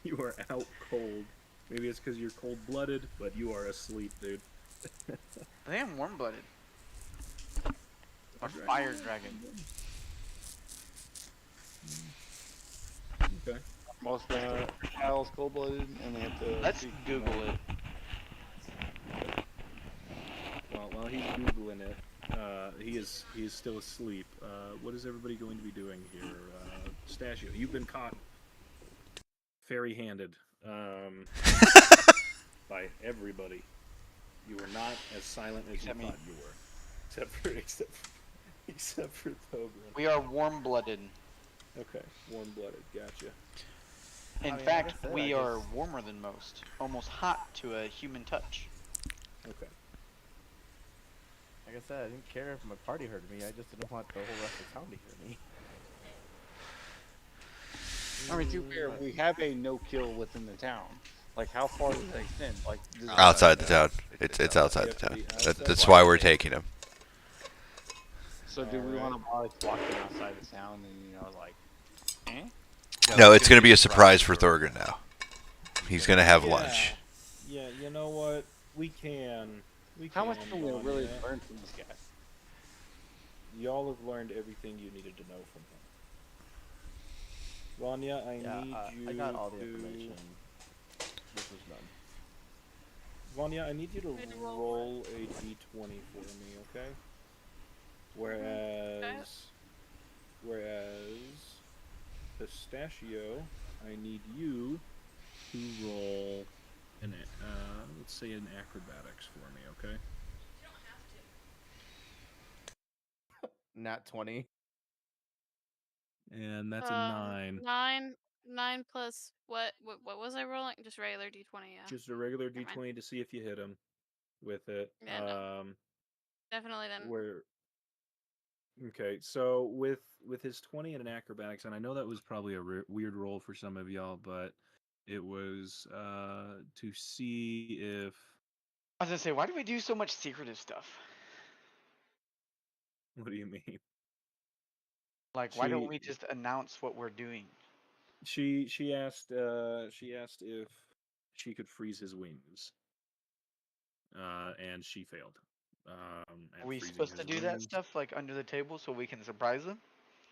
You are out cold. Maybe it's because you're cold-blooded, but you are asleep, dude. I am warm-blooded. Or fire dragon. Okay. Most Kyle's cold-blooded, and they have to. Let's Google it. Well, while he's googling it, he is still asleep. What is everybody going to be doing here? Pistachio, you've been caught fairy-handed by everybody. You were not as silent as Except you me. thought you were, except for Thogren. We are warm-blooded. Okay, warm-blooded. Gotcha. In I mean, fact, like I said, we I are just- warmer than most. Almost hot to a human touch. Okay. Like I said, I didn't care if my party heard me. I just didn't want the whole rest of town to hear me. I mean, to be fair, we have a no-kill within the town. Like, how far does that extend? Like, does it- Outside the town. It's outside the town. That's why we're taking him. So do we want to walk him outside the town and like, eh? No, it's gonna be a surprise for Thorgren now. He's gonna have lunch. Yeah, you know what? We can. How much can we Vanya. really learn from this guy? Y'all have learned everything you needed to know from him. Vanya, I need you I got all the to... information. This was done. Vanya, I need you to Good roll. roll a d20 for me, okay? Whereas Pistachio, I need you to roll an let's say an acrobatics for me, okay? Nat 20. And that's a 9. 9 plus what was I rolling? Just regular d20, yeah. Just a regular Never mind. d20 to see if you hit him with it. Yeah, no. Definitely then. Where Okay, so with his 20 and an acrobatics, and I know that was probably a weird roll for some of y'all, but it was to see if I was gonna say, why do we do so much secretive stuff? what do you mean? Like, why don't She- we just announce what we're doing? She asked if she could freeze his wings, and she failed. At Are we freezing supposed to his do that wings. stuff like under the table so we can surprise them?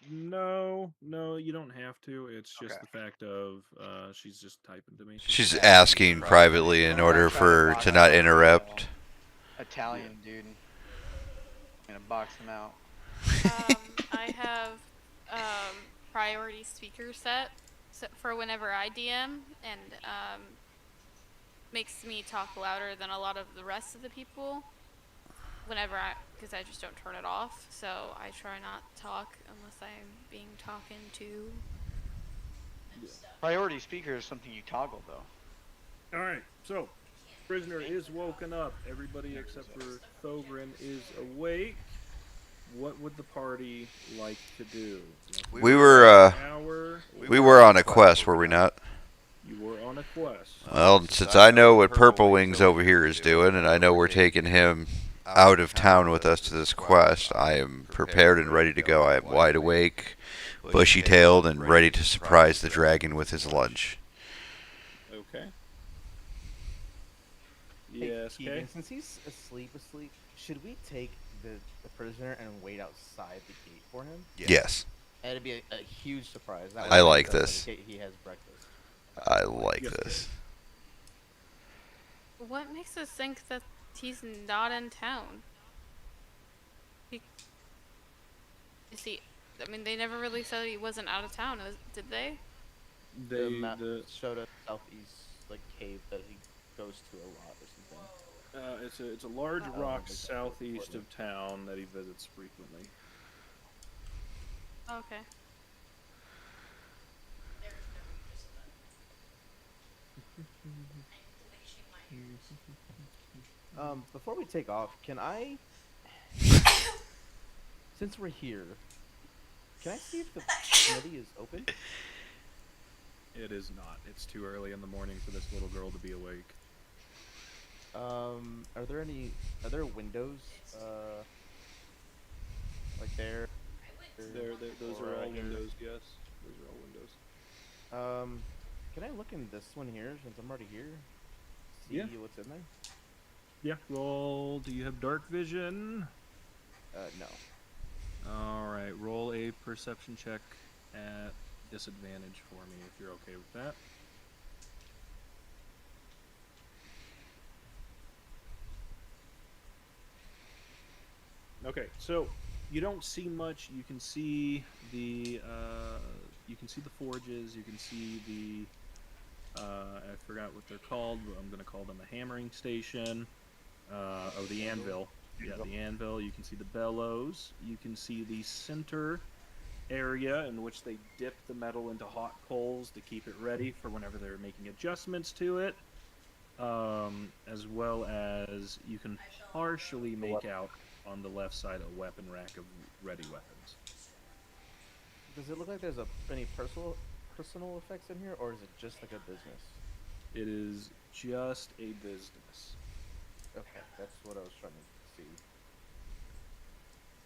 No, you don't have to. It's just Okay. the fact of she's just typing to me. She's asking privately in order for to not interrupt. Italian dude. I'm gonna box him out. I have priority speaker set for whenever I DM, and makes me talk louder than a lot of the rest of the people. Because I just don't turn it off, so I try not to talk unless I'm being talking to. Priority speaker is something you toggle though. All right, so prisoner is woken up. Everybody except for Thogren is awake. What would the party like to do? We were We on a quest, were we not? You were on a quest. Well, since I know what Purple Wings over here is doing, and I know we're taking him out of town with us to this quest, I am prepared and ready to go. I am wide awake, bushy-tailed, and ready to surprise the dragon with his lunch. Okay. Hey, Yes, Keegan, okay. since he's asleep, should we take the prisoner and wait outside the gate for him? Yes, And it'd be a huge surprise. That I way like he doesn't this. indicate He has breakfast. I like Yes, this. What makes us think that he's not in town? You see, I mean, they never really said he wasn't out of town, did they? The map showed us southeast like cave that he goes to a lot or something. It's a large Oh. rock Like, southeast of town that he visits frequently. Okay. Before we take off, can I, since we're here, can I see if the smithy is open? It is not. It's too early in the morning for this little girl to be awake. Are there windows, like there? Those are all windows, yes. Those are all windows. Can I look in this one here since I'm already here? See Yeah. what's in there? Yeah, roll. Do you have dark vision? No. Alright, roll a perception check at disadvantage for me if you're okay with that. Okay, so you don't see much. You can see the forges. You can see the I forgot what they're called, but I'm gonna call them a hammering station. The anvil. Yeah, the anvil. You can see the bellows. You can see the center area in which they dip the metal into hot coals to keep it ready for whenever they're making adjustments to it. As well as you can partially make out on the left side a weapon rack of ready weapons. Does it look like there's any personal effects in here, or is it just like a business? It is just a business. Okay, that's what I was trying to see.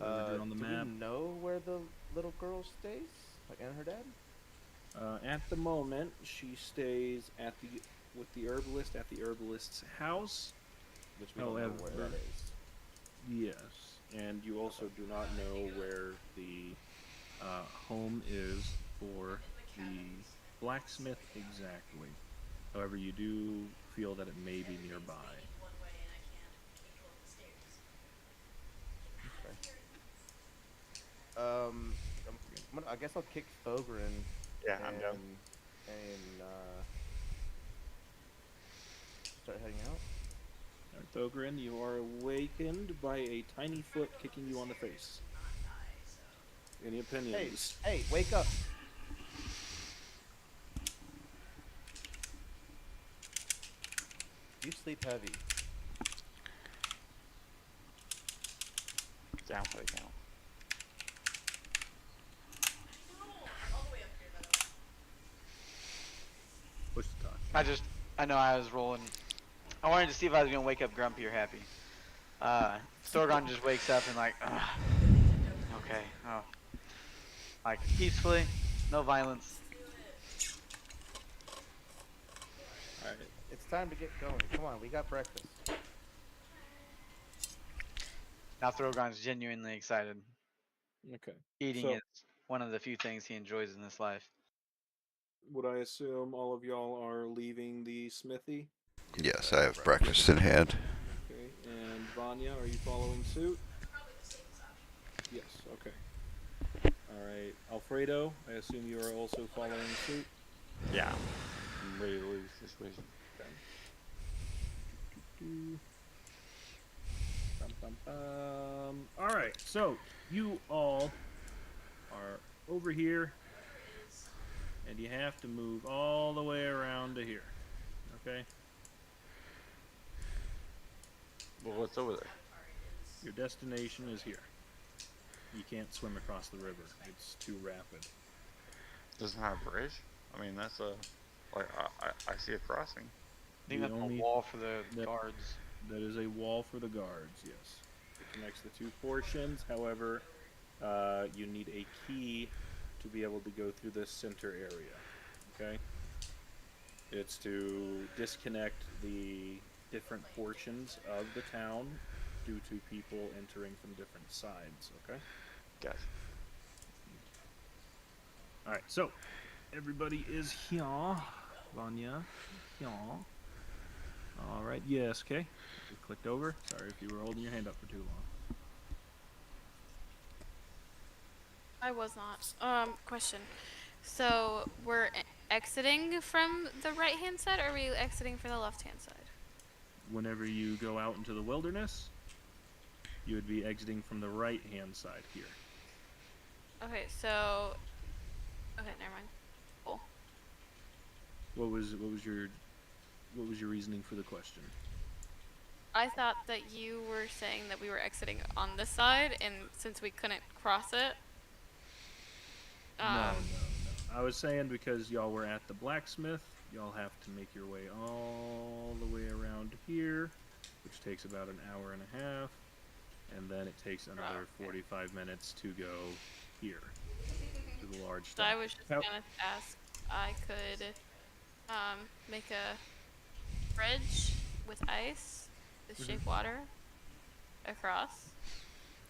Over on the do map. we know where the little girl stays? Like, and her dad? At the moment, she stays with the herbalist at the herbalist's house. Which we don't know where that However- is. Yes, and you also do not know where the home is for the blacksmith exactly. However, you do feel that it may be nearby. I guess I'll kick Thogren. Yeah, I'm down. And start heading out. Thogren, you are awakened by a tiny foot kicking you on the face. Any opinions? Hey, wake up! You sleep heavy. Down for the count. Push the talk. I know I was rolling. I wanted to see if I was gonna wake up grumpy or happy. Thorgon just wakes up and like, ugh. Okay, oh. Like, peacefully, no violence. Alright. It's time to get going. Come on, we got breakfast. Now Thorgon's genuinely excited. Okay. Eating So- is one of the few things he enjoys in this life. Would I assume all of y'all are leaving the smithy? Yes, I have breakfast in hand. Okay. And Vanya, are you following suit? Yes. Okay. All right. Alfredo, I assume you are also following suit. Yeah. I'm ready to lose this week. All right. So you all are over here, and you have to move all the way around to here. Okay. Well, what's over there? Your destination is here. You can't swim across the river. It's too rapid. Doesn't have a bridge? I mean, that's a... Like, I see a crossing. I think The that's only- a wall for the that- guards. That is a wall for the guards, yes. It connects the two portions. However, you need a key to be able to go through this center area. Okay? It's to disconnect the different portions of the town due to people entering from different sides. Okay? Gotcha. Alright, so everybody is here. Vanya, here. Alright, yes, okay. You clicked over. Sorry if you were holding your hand up for too long. I was not. Question. So we're exiting from the right hand side, or are we exiting from the left hand side? Whenever you go out into the wilderness, you would be exiting from the right hand side here. Okay, so. Okay, never mind. Cool. What was your reasoning for the question? I thought that you were saying that we were exiting on this side, and since we couldn't cross it. No. I was saying because y'all were at the blacksmith, y'all have to make your way all the way around here, which takes about an hour and a half, and then it takes another 45 minutes to go here to the large So stone. I was just gonna ask, I could make a bridge with ice to shake water across.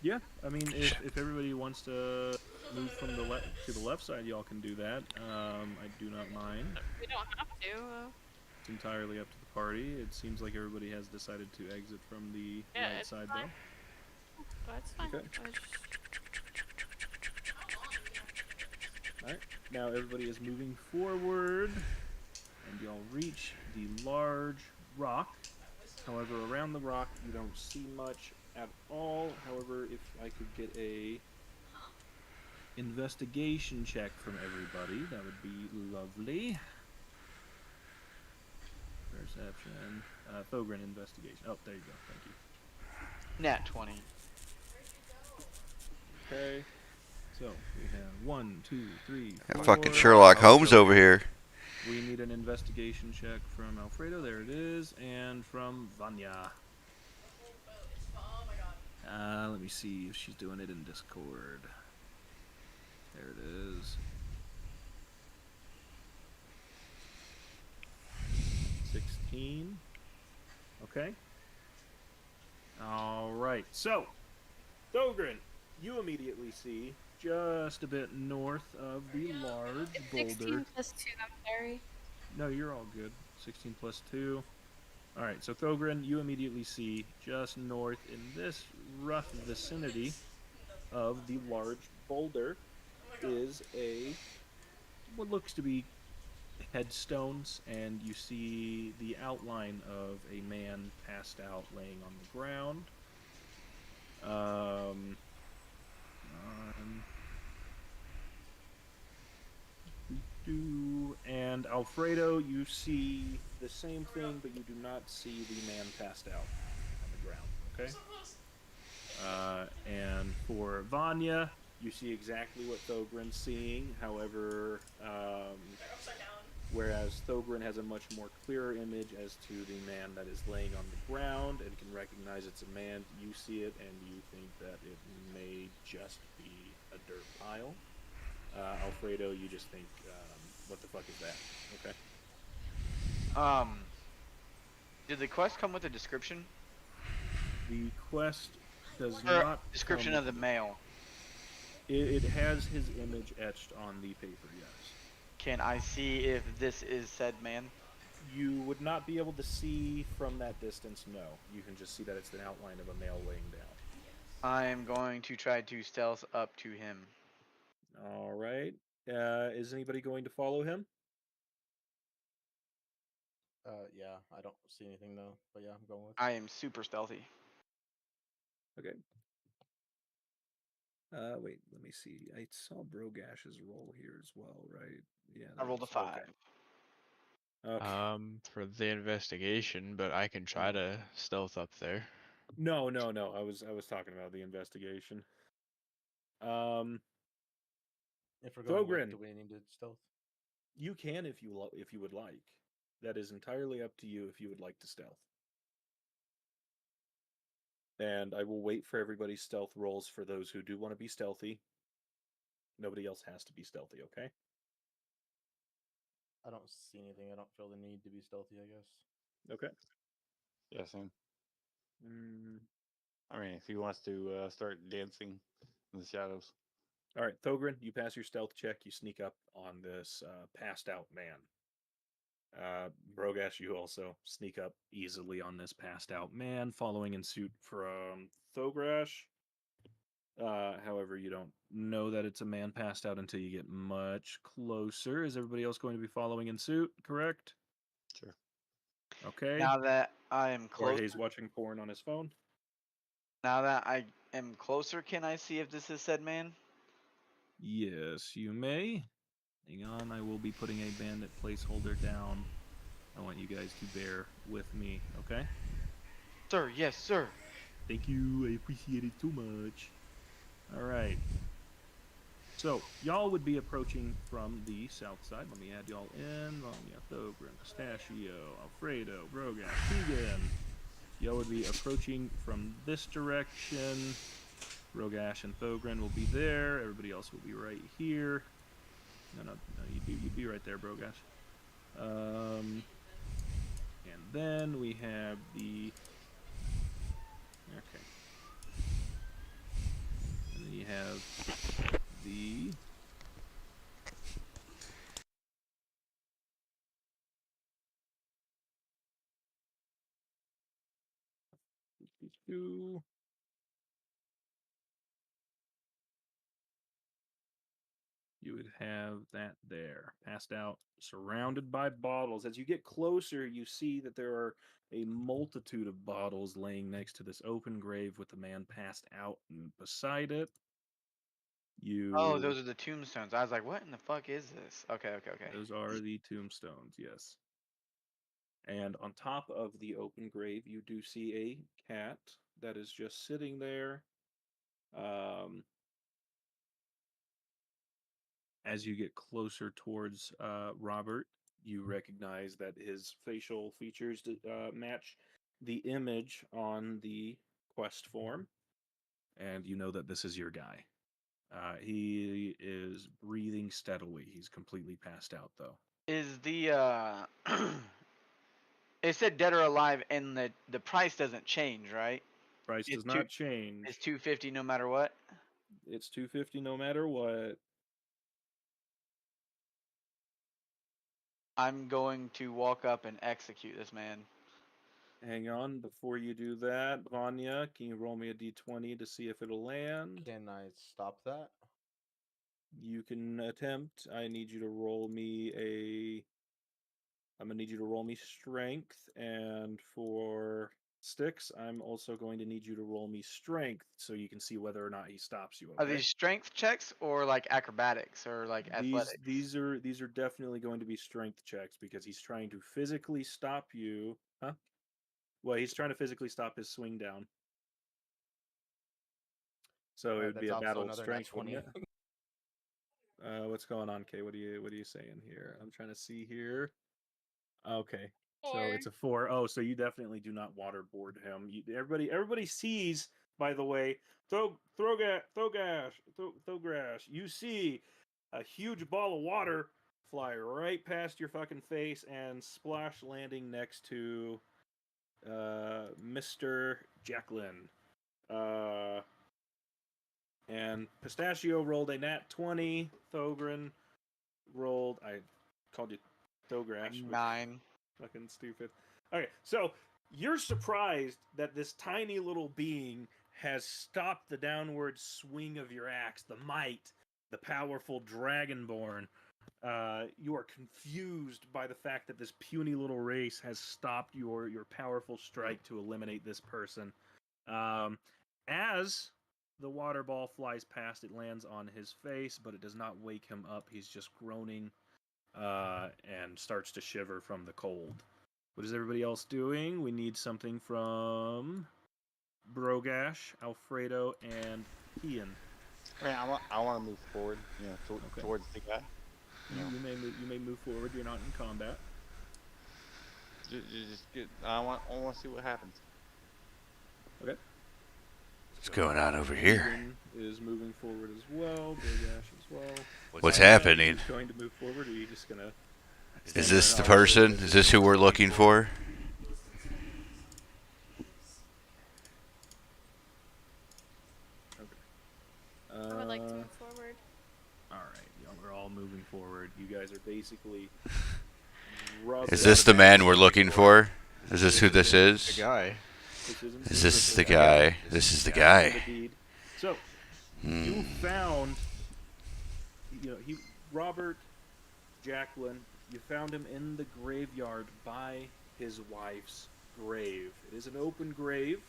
Yeah, I mean, if everybody wants to move from the left to the left side, y'all can do that. I do not mind. We don't have to. It's entirely up to the party. It seems like everybody has decided to exit from the Yeah, right it's side, fine. That's fine. Okay. Alright, now everybody is moving forward, and y'all reach the large rock. However, around the rock, you don't see much at all. However, if I could get a investigation check from everybody, that would be lovely. Perception. Thogren investigation. Oh, there you go. Thank you. Nat 20. Okay. So we have 1, 2, 3, 4. Fucking Sherlock Holmes over here. We need an investigation check from Alfredo. There it is, and from Vanya. Let me see if she's doing it in Discord. There it is. 16. Okay. All right. So, Thogren, you immediately see just a bit north of the large boulder. 16 plus 2, I'm sorry. No, you're all good. 16 plus 2. Alright, so Thogren, you immediately see just north in this rough vicinity of the large boulder is what looks to be headstones, and you see the outline of a man passed out laying on the ground. And Alfredo, you see the same thing, but you do not see the man passed out on the ground. Okay. And for Vanya, you see exactly what Thogren's seeing. However, whereas Thogren has a much more clearer image as to the man that is laying on the ground and can recognize it's a man, you see it and you think that it may just be a dirt pile. Alfredo, you just think, what the fuck is that? Okay. Did the quest come with a description? The quest does Or not description come- of the male. It has his image etched on the paper, yes. Can I see if this is said man? You would not be able to see from that distance, no. You can just see that it's an outline of a male laying down. I am going to try to stealth up to him. Alright. Is anybody going to follow him? Yeah, I don't see anything though, but yeah, I'm going with. I am super stealthy. Okay. Wait, let me see. I saw Brogash's roll here as well, right? Yeah. I rolled a 5. Okay. For the investigation, but I can try to stealth up there. No. I was talking about the investigation. If we're going Thogren. with, do we need to stealth? You can if you would like. That is entirely up to you if you would like to stealth. And I will wait for everybody's stealth rolls for those who do want to be stealthy. Nobody else has to be stealthy, okay? I don't see anything. I don't feel the need to be stealthy, I guess. Okay. Yeah, same. Mm. I mean, if he wants to start dancing in the shadows. All right, Thogren, you pass your stealth check. You sneak up on this passed out man. Brogash, you also sneak up easily on this passed out man, following in suit from Thogrash. However, you don't know that it's a man passed out until you get much closer. Is everybody else going to be following in suit? Correct. Sure. Okay. Now that I am close, Jorge's watching porn on his phone. now that I am closer, can I see if this is said man? Yes, you may. Hang on, I will be putting a bandit placeholder down. I want you guys to bear with me, okay? Sir, yes, sir. Thank you, I appreciate it so much. Alright. So, y'all would be approaching from the south side. Let me add y'all in. Vanya, Thogren, Pistachio, Alfredo, Brogan, Keegan. Y'all would be approaching from this direction. Rogash and Thogren will be there. Everybody else will be right here. No, you'd be right there, Brogash. And then we have the... Okay. And then you have the... Two. You would have that there, passed out, surrounded by bottles. As you get closer, you see that there are a multitude of bottles laying next to this open grave with the man passed out and beside it. Oh, those are the tombstones. I was like, what in the fuck is this? Okay. Those are the tombstones, yes. And on top of the open grave, you do see a cat that is just sitting there. As you get closer towards Robert, you recognize that his facial features match the image on the quest form, and you know that this is your guy. He is breathing steadily. He's completely passed out, though. Is the it said dead or alive, and the price doesn't change, right? Price does not change. It's $250 no matter what. It's $250 no matter what. I'm going to walk up and execute this man. Hang on, before you do that, Vanya, can you roll me a d20 to see if it'll land? Can I stop that? You can attempt. I need you to roll me I'm gonna need you to roll me strength, and for Sticks, I'm also going to need you to roll me strength so you can see whether or not he stops you. Are Okay? these strength checks or like acrobatics or like athletics? These are definitely going to be strength checks because he's trying to physically stop you. Huh? Well, he's trying to physically stop his swing down. So it would be a battle of strength, wouldn't it? What's going on, Kay? What are you saying here? I'm trying to see here. Okay, so it's a 4. Oh, so you definitely do not waterboard him. Everybody sees, by the way, Thogash. You see a huge ball of water fly right past your fucking face and splash landing next to Mr. Jacqueline. And Pistachio rolled a nat 20. Thogren rolled... I called you Thogrash. 9. Fucking stupid. Okay, so you're surprised that this tiny little being has stopped the downward swing of your axe, the might, the powerful Dragonborn. You are confused by the fact that this puny little race has stopped your powerful strike to eliminate this person. As the water ball flies past, it lands on his face, but it does not wake him up. He's just groaning and starts to shiver from the cold. What is everybody else doing? We need something from Brogash, Alfredo, and Ian. I mean, I want to move forward, towards the guy. You may move forward. You're not in combat. I want to see what happens. Okay. What's going on over here? Ian is moving forward as well. Brogash as well. What's happening? Are you going to move forward, or are you just gonna? Is this the person? Is this who we're looking for? Okay. I would like to move forward. All right, y'all are all moving forward. You guys are basically. Is this the man we're looking for? Is this who this is? The guy. Is this the guy? This is the guy. So, You found, Robert Jacqueline, you found him in the graveyard by his wife's grave. It is an open grave.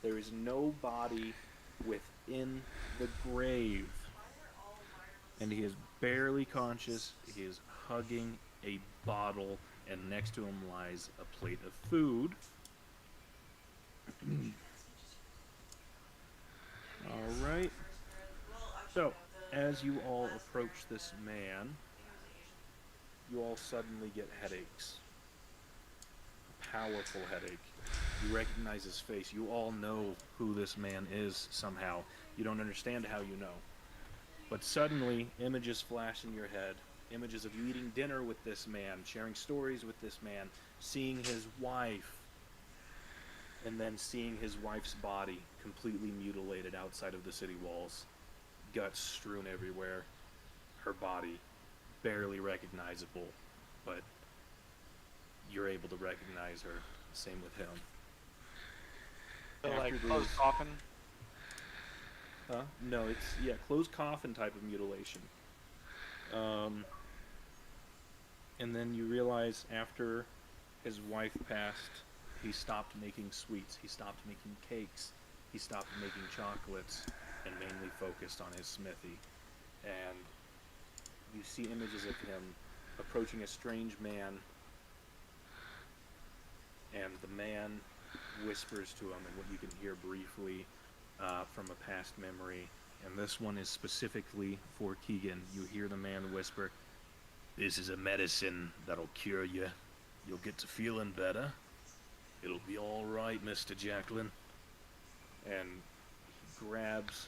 There is no body within the grave. And he is barely conscious. He is hugging a bottle, and next to him lies a plate of food. Alright. So, as you all approach this man, you all suddenly get headaches. A powerful headache. You recognize his face. You all know who this man is somehow. You don't understand how you know. But suddenly, images flash in your head. Images of you eating dinner with this man, sharing stories with this man, seeing his wife, and then seeing his wife's body completely mutilated outside of the city walls. Guts strewn everywhere. Her body barely recognizable, but you're able to recognize her. Same with him. So like After closed these- coffin. Huh? No, it's closed coffin type of mutilation. And then you realize after his wife passed, he stopped making sweets, he stopped making cakes, he stopped making chocolates, and mainly focused on his smithy. And you see images of him approaching a strange man, and the man whispers to him, and what you can hear briefly from a past memory, and this one is specifically for Keegan. You hear the man whisper, "This is a medicine that'll cure you. You'll get to feeling better. It'll be all right, Mr. Jacqueline." And he grabs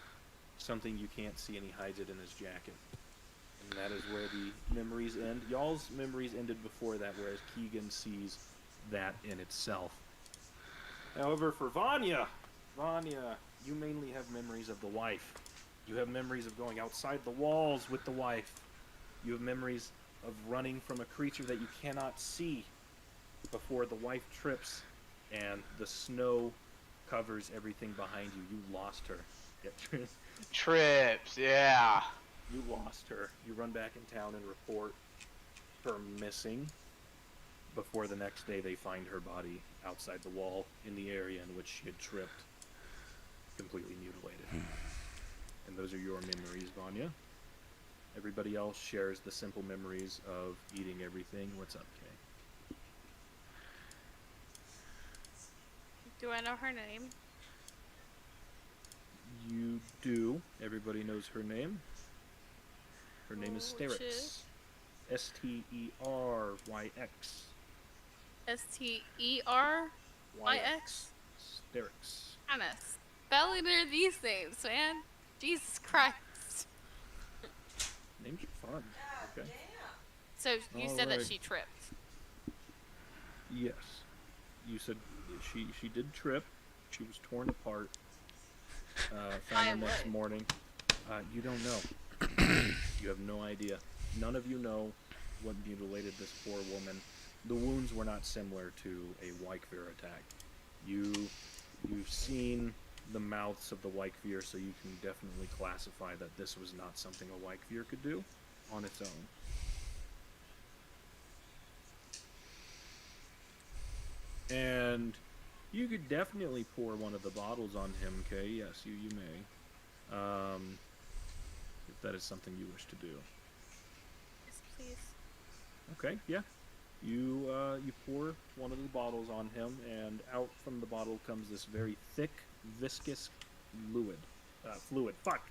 something you can't see, and he hides it in his jacket. And that is where the memories end. Y'all's memories ended before that, whereas Keegan sees that in itself. However, for Vanya, you mainly have memories of the wife. You have memories of going outside the walls with the wife. You have memories of running from a creature that you cannot see before the wife trips and the snow covers everything behind you. You lost her. Trips, yeah. You lost her. You run back in town and report her missing before the next day they find her body outside the wall in the area in which she had tripped, completely mutilated. And those are your memories, Vanya. Everybody else shares the simple memories of eating everything. What's up, Kay? Do I know her name? You do. Everybody knows her name. Her name is Which Sterix. is? Steryx. Steryx? Sterix. I'm a spelling are these names, man. Jesus Christ. Names are fun. Okay. So you said that Alright. she tripped. Yes. You said she did trip. She was torn apart. Found her next morning. You don't know. You have no idea. None of you know what mutilated this poor woman. The wounds were not similar to a Wykeveer attack. You've seen the mouths of the Wykeveer, so you can definitely classify that this was not something a Wykeveer could do on its own. And you could definitely pour one of the bottles on him, Kay. Yes, you may. If that is something you wish to do. Yes, please. Okay, yeah. You pour one of the bottles on him, and out from the bottle comes this very thick, viscous fluid. Fuck!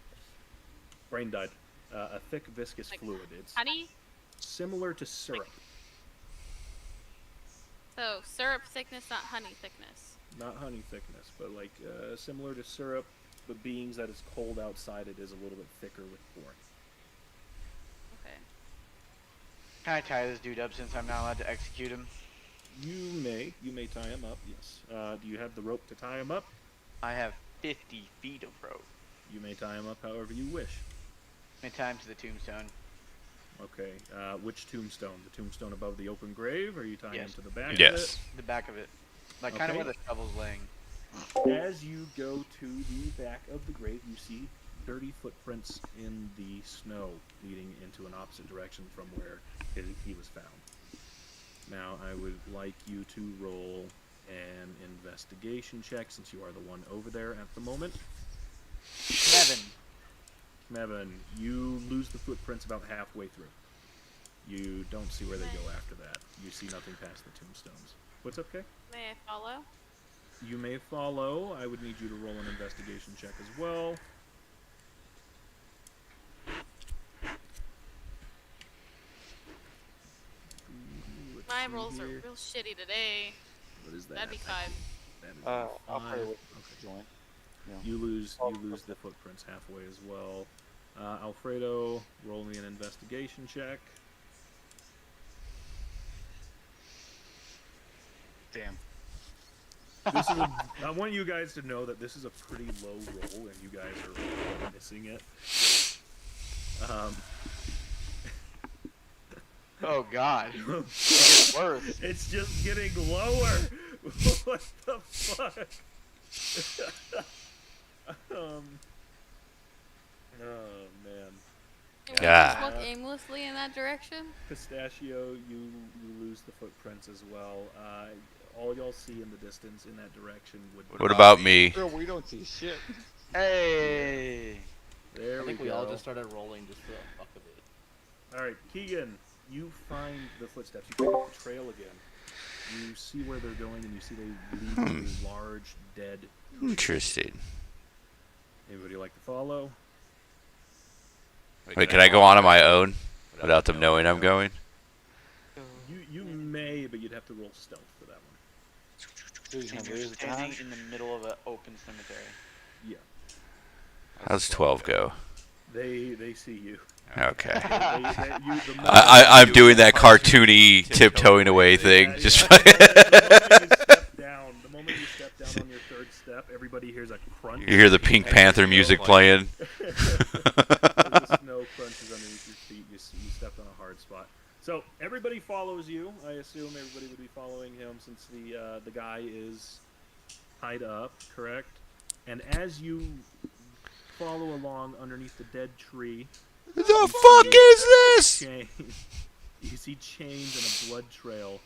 Brain died. A thick, viscous Like fluid. It's Honey? similar to syrup. So syrup thickness, not honey thickness. Not honey thickness, but like similar to syrup, but being that it's cold outside, it is a little bit thicker with pouring. Okay. Can I tie this dude up since I'm not allowed to execute him? You may tie him up. Yes. Do you have the rope to tie him up? I have 50 feet of rope. You may tie him up however you wish. I tie him to the tombstone. Okay. Which tombstone? The tombstone above the open grave? Or are you tying him Yes. to the back? Yes. The back of it. Like kind of Okay. where the shovel's laying. As you go to the back of the grave, you see dirty footprints in the snow leading into an opposite direction from where he was found. Now, I would like you to roll an investigation check since you are the one over there at the moment. Mevin, you lose the footprints about halfway through. You don't see where they go after that. You see nothing past the tombstones. What's up, Kay? May I follow? You may follow. I would need you to roll an investigation check as well. Let's My see rolls are here. real shitty today. What is that? That'd be 5. That is I'll a probably 5. wait Okay. to join. Yeah. You lose the footprints halfway as well. Alfredo, roll me an investigation check. Damn. This is I want you guys to know that this is a pretty low roll, and you guys are missing it. Oh God. It's worse. It's just getting lower. What the fuck? Oh man. Can we Yeah. just look aimlessly in that direction? Pistachio, you lose the footprints as well. All y'all see in the distance in that direction would. What about me? Girl, we don't see shit. Hey. There I think we we go. all just started rolling just for the fuck of it. All right, Keegan, you find the footsteps. You pick up the trail again. You see where they're going, and you see they lead to a large dead. Interesting. Anybody like to follow? Wait, can I go on my own without them knowing I'm going? You may, but you'd have to roll stealth for that one. Dude, And there's you're the standing time. in the middle of an open cemetery. Yeah, How's 12 go? they see you. Okay. The moment I'm doing that cartoony tiptoeing away thing. Yeah, Just the moment you step down on your third step, everybody hears a crunch. you hear the Pink Panther music playing. The snow crunches underneath your feet. You stepped on a hard spot. So everybody follows you. I assume everybody would be following him since the guy is tied up, correct? And as you follow along underneath the dead tree, The fuck is this? you see chains and a blood trail,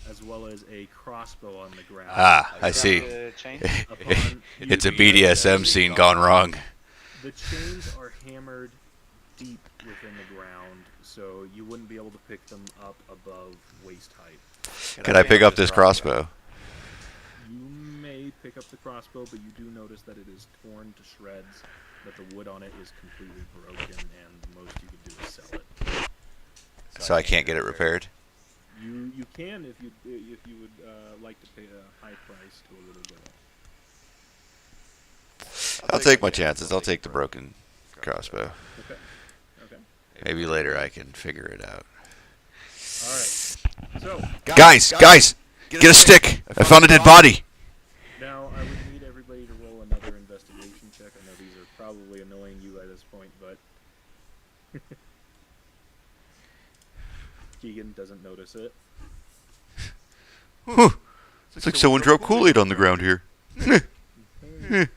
as well as a crossbow on the ground. Ah, I see. The chain? Upon you It's a being- BDSM scene gone wrong. The chains are hammered deep within the ground, so you wouldn't be able to pick them up above waist height. Can I pick up this crossbow? You may pick up the crossbow, but you do notice that it is torn to shreds, that the wood on it is completely broken, and the most you could do is sell it. So I can't get it repaired? You can if you would like to pay a high price to a little girl. I'll take my chances. I'll take the broken crossbow. Okay. Okay. Maybe later I can figure it out. All right. So Guys! Get a stick! I found a dead body! now I would need everybody to roll another investigation check. I know these are probably annoying you at this point, but Keegan doesn't notice it. Whew. It's like someone dropped Kool-Aid on the ground here. And for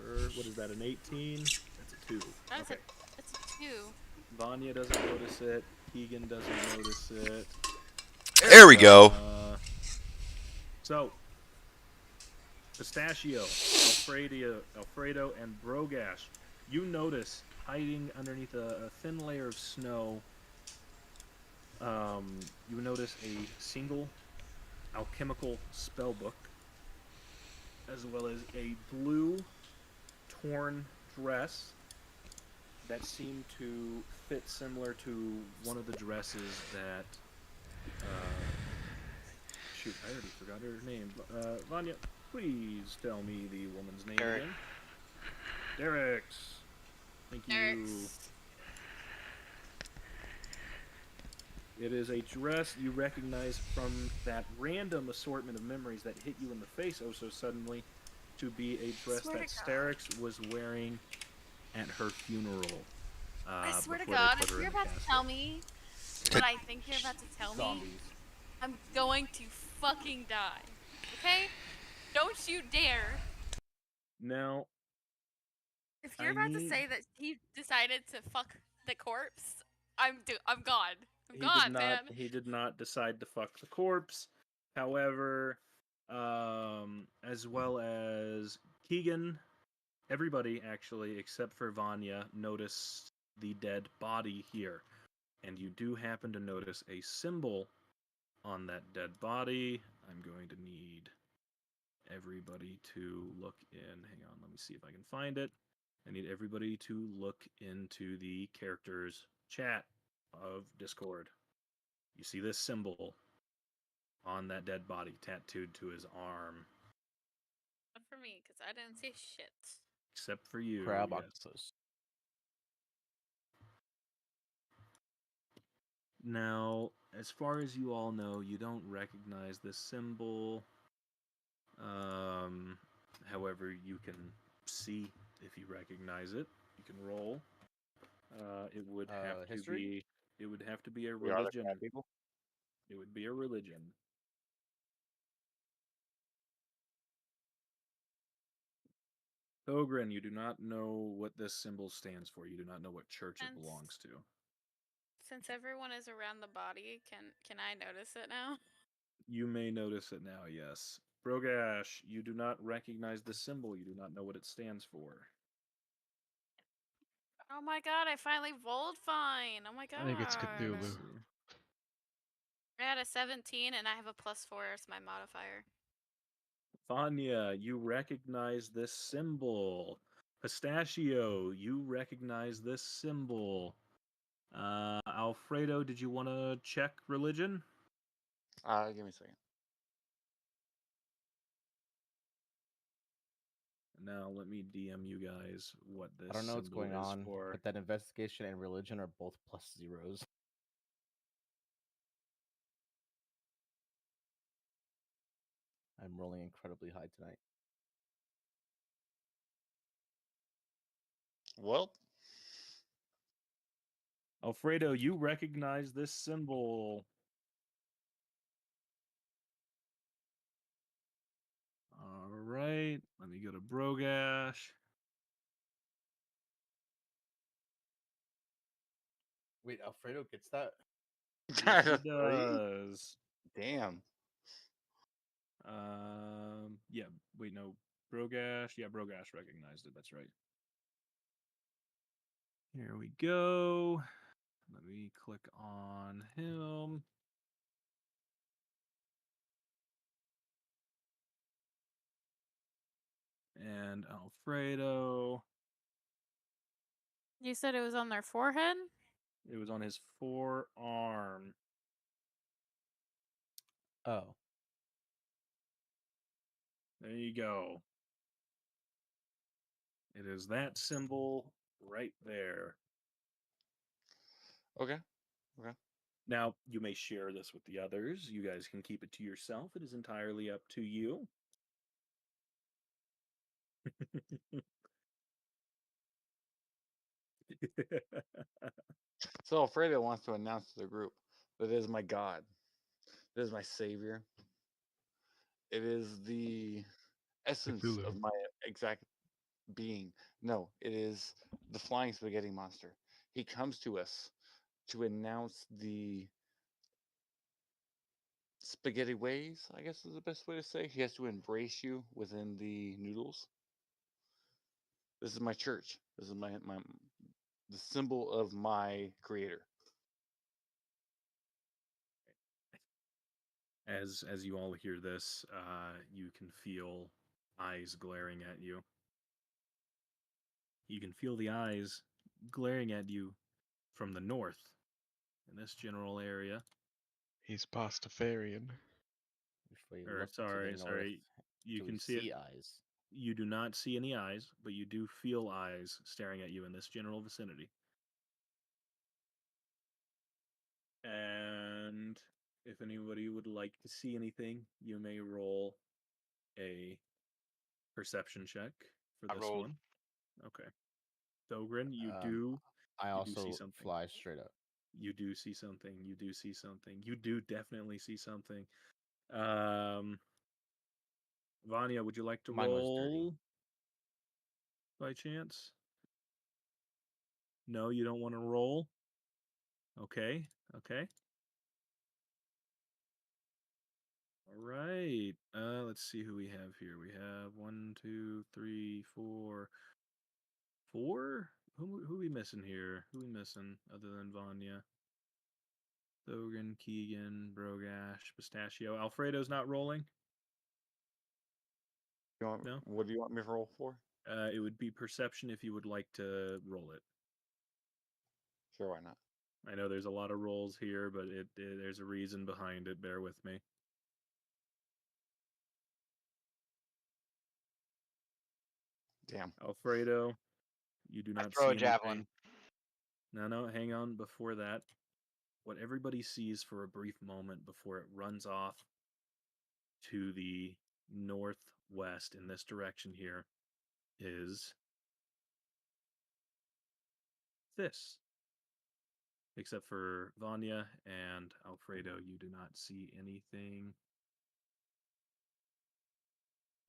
her, what is that, an 18? That's a 2. That's Okay. That's a 2. Vanya doesn't notice it. Keegan doesn't notice it. There we go. So, Pistachio, Alfredo, and Brogash, you notice hiding underneath a thin layer of snow. You notice a single alchemical spell book, as well as a blue torn dress that seemed to fit similar to one of the dresses that. Shoot, I already forgot her name. Vanya, please tell me the woman's name Derek. again. Derek's. Thank you. Eric's. It is a dress you recognize from that random assortment of memories that hit you in the face oh so suddenly to be a dress Swear that to God. Sterix was wearing at her funeral. I swear to before they God, put if her in you're the about to casket. tell me what I think you're about to tell me, Zombies. I'm going to fucking die. Okay? Don't you dare. Now, you're I about to need- say that he decided to fuck the corpse, I'm gone. I'm he gone, did not. man. He did not decide to fuck the corpse. However, as well as Keegan, everybody actually except for Vanya noticed the dead body here, and you do happen to notice a symbol on that dead body. I'm going to need everybody to look in. Hang on, let me see if I can find it. I need everybody to look into the characters chat of Discord. You see this symbol on that dead body tattooed to his arm, Not for me, because I didn't see shit. except for you. Crab yes. octopus. Now, as far as you all know, you don't recognize this symbol. However, you can see if you recognize it. You can roll. It would have to History? be. It would have to be a We are the religion. crab people. It would be a religion. Ogren, you do not know what this symbol stands for. You do not know what church it And belongs to. Since everyone is around the body, can I notice it now? You may notice it now, yes. Brogash, you do not recognize the symbol. You do not know what it stands for. Oh my god, I finally rolled fine. Oh my god. I think it's Let's Cthulhu. see. I had a 17 and I have a +4 as my modifier. Vanya, you recognize this symbol. Pistachio, you recognize this symbol. Alfredo, did you want to check religion? Give me a second. Now let me DM you guys what this I don't know what's symbol going is on, for. but that investigation and religion are both +0s. I'm rolling incredibly high tonight. Well, Alfredo, you recognize this symbol. All right, let me go to Brogash. Wait, Alfredo gets that? Yes, he Really? does. Damn. Yeah. Wait, no. Brogash. Yeah, Brogash recognized it. That's right. Here we go. Let me click on him. And Alfredo. You said it was on their forehead? It was on his forearm. Oh. There you go. It is that symbol right there. Okay. Now, you may share this with the others. You guys can keep it to yourself. It is entirely up to you. So Alfredo wants to announce to the group that it is my God. It is my Savior. It is the essence Cthulhu. of my exact being. No, it is the flying spaghetti monster. He comes to us to announce the spaghetti ways, I guess is the best way to say. He has to embrace you within the noodles. This is my church. This is my the symbol of my creator. As you all hear this, you can feel eyes glaring at you. You can feel the eyes glaring at you from the north in this general area. He's Pastafarian. If we Or look to the sorry, north, you do can we see see it. eyes? You do not see any eyes, but you do feel eyes staring at you in this general vicinity. And if anybody would like to see anything, you may roll a perception check for I this rolled. one. Okay. Dogrin, you Um, do I you do see also something. fly straight up. You do see something. You do see something. You do definitely see something. Um Vanya, would you like to Mine was dirty. roll by chance? No, you don't want to roll. Okay. Okay. All right. Let's see who we have here. We have 1, 2, 3, 4. 4? Who we missing here? Who we missing other than Vanya? Thogan, Keegan, Brogash, Pistachio. Alfredo's not rolling? You want, No? What do you want me to roll for? It would be perception if you would like to roll it. Sure, why not? I know there's a lot of rolls here, but there's a reason behind it. Bear with me. Damn. Alfredo, you do I not throw see a javelin. anything. No, hang on. Before that, what everybody sees for a brief moment before it runs off to the northwest in this direction here is this. Except for Vanya and Alfredo, you do not see anything.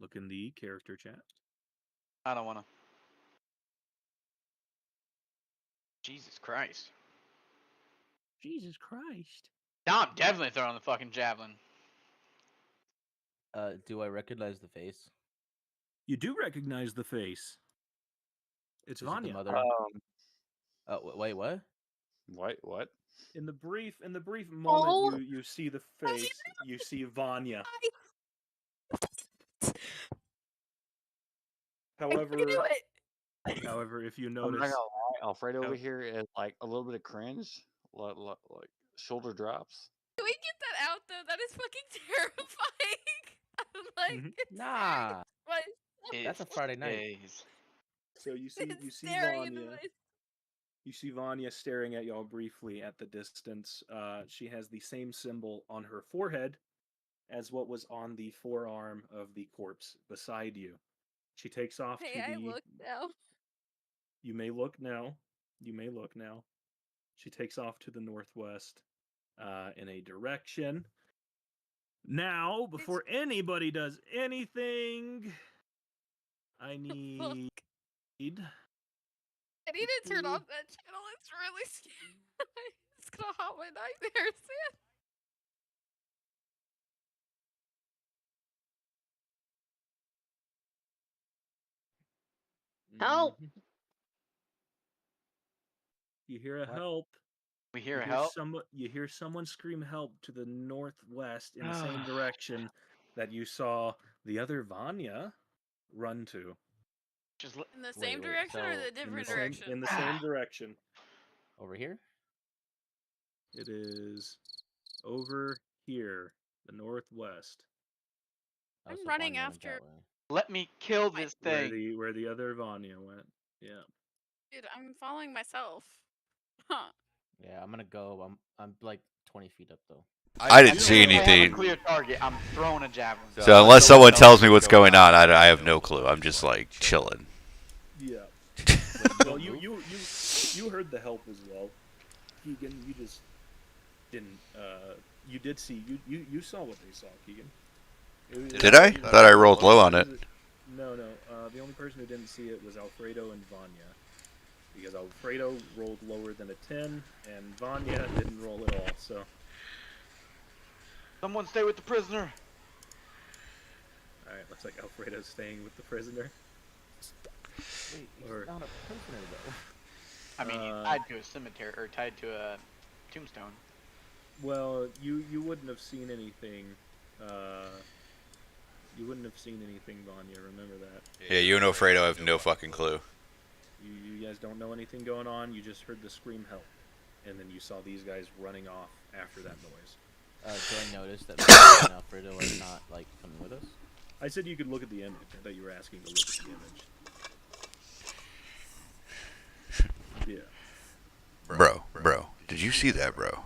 Look in the character chat. I don't want to. Jesus Christ. Jesus Christ. Now I'm definitely throwing the fucking javelin. Do I recognize the face? You do recognize the face. It's Is it the Vanya. mother? Wait, what? What? In the brief moment Oh. you see the face, you see Vanya. However, do it. however, if you I'm not notice, gonna lie, Alfredo over Oh. here is like a little bit of cringe, like shoulder drops. Can we get that out though? That is fucking terrifying. I'm like, Mhm. it's Nah, staring that's a Friday night. Days. so you see it's you see staring into Vanya. my. You see Vanya staring at y'all briefly at the distance. She has the same symbol on her forehead as what was on the forearm of the corpse beside you. She takes off Hey, to I the. look now. You may look now. You may look now. She takes off to the northwest in a direction. Now, before anybody does anything, I need. I need to turn off that channel. It's really scary. It's gonna haunt my nightmares, man. Help! Mhm. You hear a What? help. We hear help. You hear someone scream help to the northwest in the same direction that you saw the other Vanya run to. Just In the Wait, same wait, direction or so the In the different same direction? in the same direction. Over here? It is over here, the northwest, Oh, I'm so running Vanya went after- that way. let me kill this thing. where the other Vanya went. Yeah. Dude, I'm following myself. Huh. Yeah, I'm gonna go. I'm like 20 feet up though. I didn't As see soon as I have a anything. clear target, I'm throwing a javelin. So unless someone tells me what's going on, I have no clue. I'm just like chilling. Yeah. Wait, Well, you you heard the help as well. Keegan, you just didn't. You did see. You saw what they saw, Keegan. Did I? Thought I rolled low on it. No. The only person who didn't see it was Alfredo and Vanya. Because Alfredo rolled lower than a 10, and Vanya didn't roll at all, so. Someone stay with the prisoner. Alright, looks like Alfredo's staying with the prisoner. Wait, he's Or- not a prisoner though. I mean, he's tied to a cemetery or tied to a tombstone. Well, you wouldn't have seen anything. You wouldn't have seen anything, Vanya, remember that. Yeah, you and Alfredo have no fucking clue. You guys don't know anything going on, you just heard the scream help. And then you saw these guys running off after that noise. Do I notice that Vanya and Alfredo are not like coming with us? I said you could look at the image. I thought you were asking to look at the image. Yeah. Bro, did you see that, bro?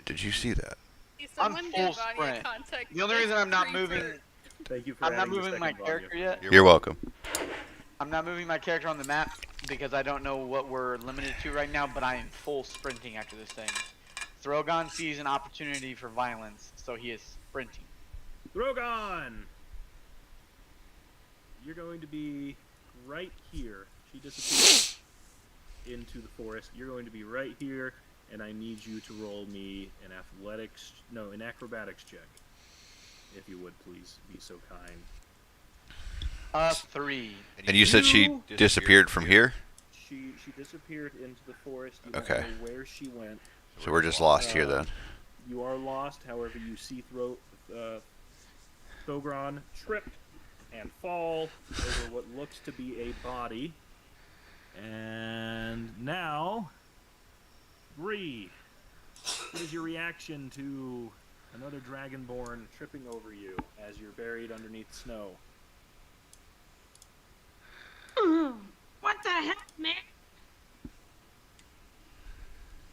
Did you see that? Hey, I'm someone full give Vanya sprint. contact The only this reason I'm not creeper. moving, Thank you for I'm not adding the moving my second Vanya. character yet. You're welcome. I'm not moving my character on the map because I don't know what we're limited to right now, but I am full sprinting after this thing. Throgon sees an opportunity for violence, so he is sprinting. Drogon! You're going to be right here. She disappeared. into the forest. You're going to be right here, and I need you to roll me an acrobatics check. If you would please be so kind. 3. And you said she You disappeared from here? She disappeared into the forest. You Okay. don't know where she went. So we're just lost here then. You are lost. However, you see Thogron trip and fall over what looks to be a body. And now, Bree, what is your reaction to another Dragonborn tripping over you as you're buried underneath snow? What the heck, man?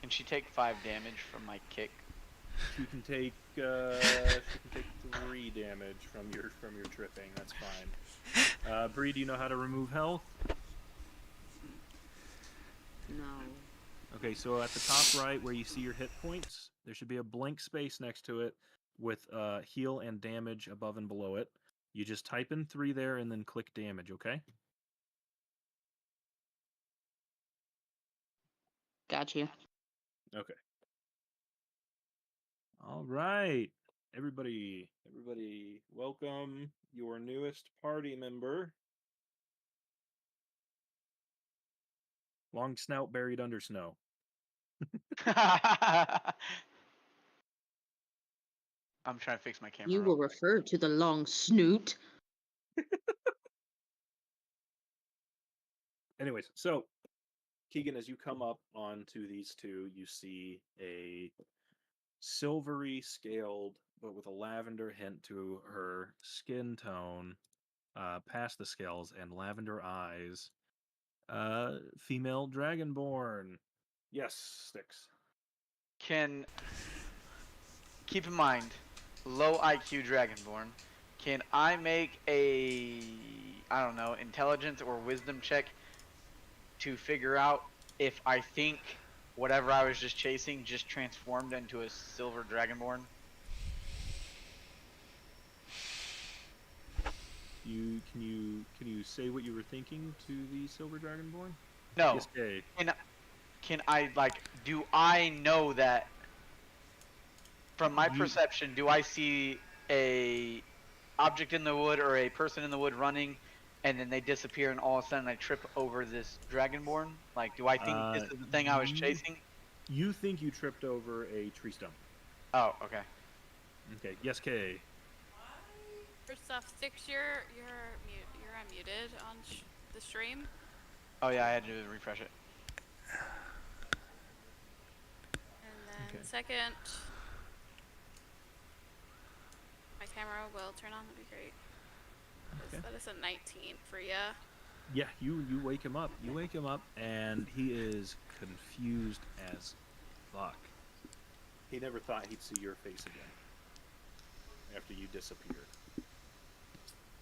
Can she take 5 damage from my kick? She can take 3 damage from your tripping. That's fine. Bree, do you know how to remove health? No. Okay, so at the top right where you see your hit points, there should be a blank space next to it with heal and damage above and below it. You just type in 3 there and then click damage, okay? Gotcha. Okay. All right. Everybody, welcome your newest party member. Long snout buried under snow. I'm trying to fix my camera. You real will quick. refer to the long snoot. Anyways, so Keegan, as you come up onto these two, you see a silvery scaled, but with a lavender hint to her skin tone, past the scales and lavender eyes. Female dragonborn. Yes, Sticks. Can keep in mind, low IQ Dragonborn. Can I make a, I don't know, intelligence or wisdom check to figure out if I think whatever I was just chasing just transformed into a silver Dragonborn? Can you say what you were thinking to the silver dragonborn? No. Yes, Kay. Can I, like, do I know that, from my perception, do I see a object in the wood or a person in the wood running, and then they disappear, and all of a sudden I trip over this Dragonborn? Like, do I think this is the thing I was chasing? You think you tripped over a tree stump. Oh, okay. Okay, yes, Kay. First off, Six, you're unmuted on the stream. Oh yeah, I had to refresh it. And then Okay. second, my camera will turn on. That'd be great. 'Cause Okay. that is a 19 for ya. Yeah, you wake him up. You wake him up, and he is confused as fuck. He never thought he'd see your face again after you disappeared.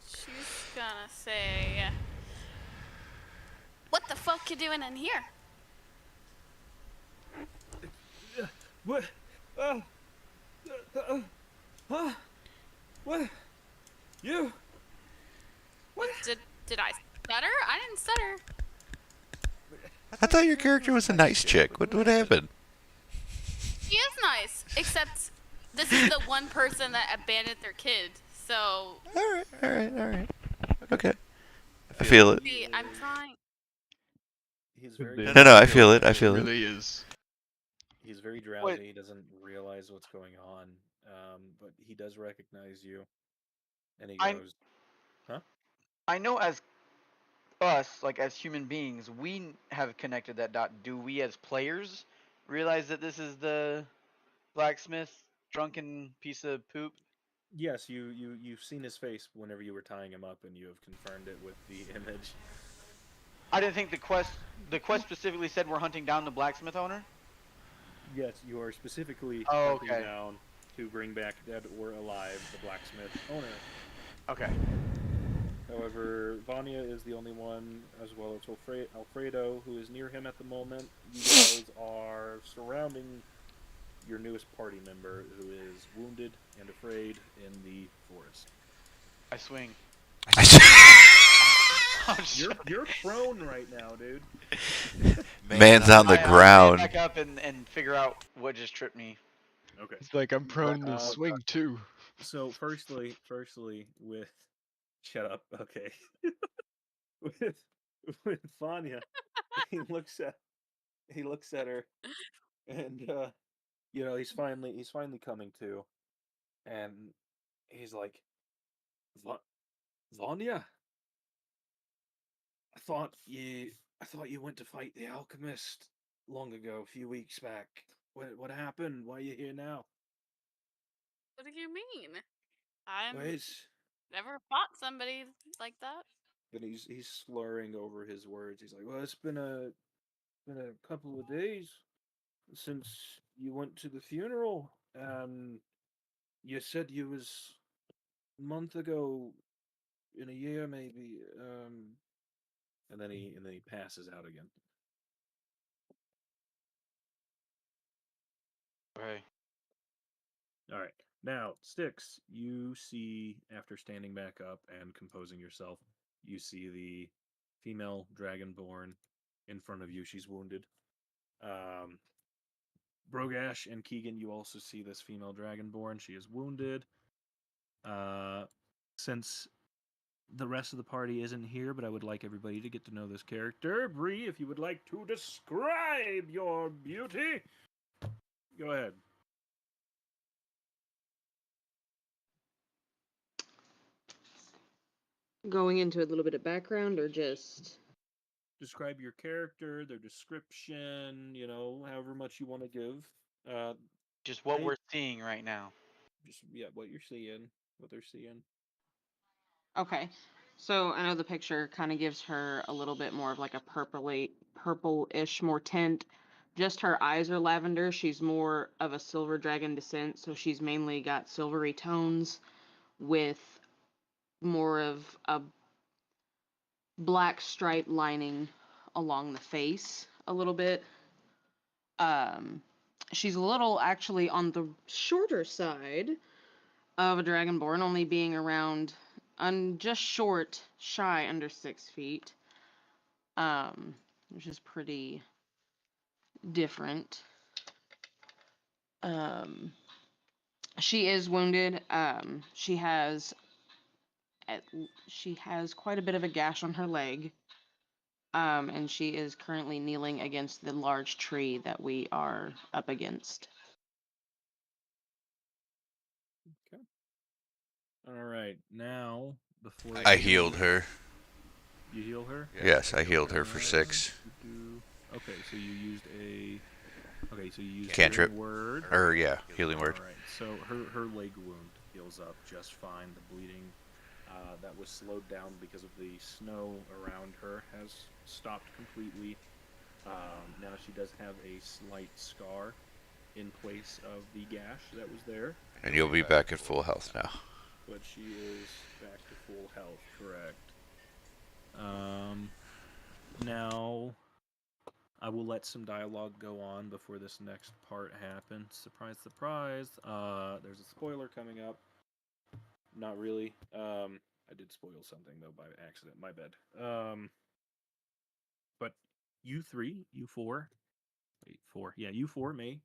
She's gonna say, "What the fuck you doing in here?" What? What? You? What did I stutter? I didn't stutter. I thought your character was a nice chick. What happened? She is nice, except this is the one person that abandoned their kid. So All right. Okay. I feel it. see, I'm trying. He's very No, I feel it. I It feel it. really is. He's very drowsy. He doesn't realize what's going on, but he does recognize you, and he goes, I know as us, like as human beings, we have connected that dot. Do we as players realize that this is the blacksmith drunken piece of poop? "Yes, you've seen his face whenever you were tying him up, and you have confirmed it with the image." I didn't think the quest specifically said we're hunting down the blacksmith owner. Yes, you are specifically Oh, hunting okay. down to bring back dead or alive the blacksmith owner. Okay. However, Vanya is the only one, as well as Alfredo, who is near him at the moment. You guys are surrounding your newest party member, who is wounded and afraid in the forest. I swing. You're prone right now, dude. Man's on the I'll ground. stand back up and figure out what just tripped me. Okay. It's like I'm prone to Uh, swing too. So firstly, with shut up. Okay. with Vanya, he looks at her, and he's finally coming to, and he's like, Vanya, I thought you went to fight the alchemist long ago, a few weeks back. What happened? Why are you here now? What do you mean? I'm Wait. never fought somebody like that. Then he's slurring over his words. He's like, well, it's been a couple of days since you went to the funeral, and you said you was a month ago, in a year maybe. And then he passes out again. Okay. All right. Now, Styx, you see, after standing back up and composing yourself, you see the female dragonborn in front of you. She's wounded. Brogash and Keegan, you also see this female dragonborn. She is wounded. Since the rest of the party isn't here, but I would like everybody to get to know this character. Bree, if you would like to describe your beauty, go ahead. Going into a little bit of background or just. Describe your character, their description, however much you want to give. Just what Hey. we're seeing right now. Just what you're seeing, what they're seeing. Okay. So I know the picture kind of gives her a little bit more of like a purple-ish more tint. Just her eyes are lavender. She's more of a silver dragon descent, so she's mainly got silvery tones with more of a black stripe lining along the face a little bit. She's a little actually on the shorter side of a dragonborn, only being around just short, shy under 6 feet, which is pretty different. She is wounded. She has quite a bit of a gash on her leg. And she is currently kneeling against the large tree that we are up against. Okay. All right. Now, before I healed her. You heal her? Yes, I healed her for 6. Okay, so you used Cantrip. Healing Word. Healing word. All right. So her leg wound heals up just fine. The bleeding that was slowed down because of the snow around her has stopped completely. Now she does have a slight scar in place of the gash that was there. And you'll be back at full health now. But she is back to full health, correct. Now, I will let some dialogue go on before this next part happens. Surprise, surprise. There's a spoiler coming up. Not really. I did spoil something, though, by accident. My bad. But you four may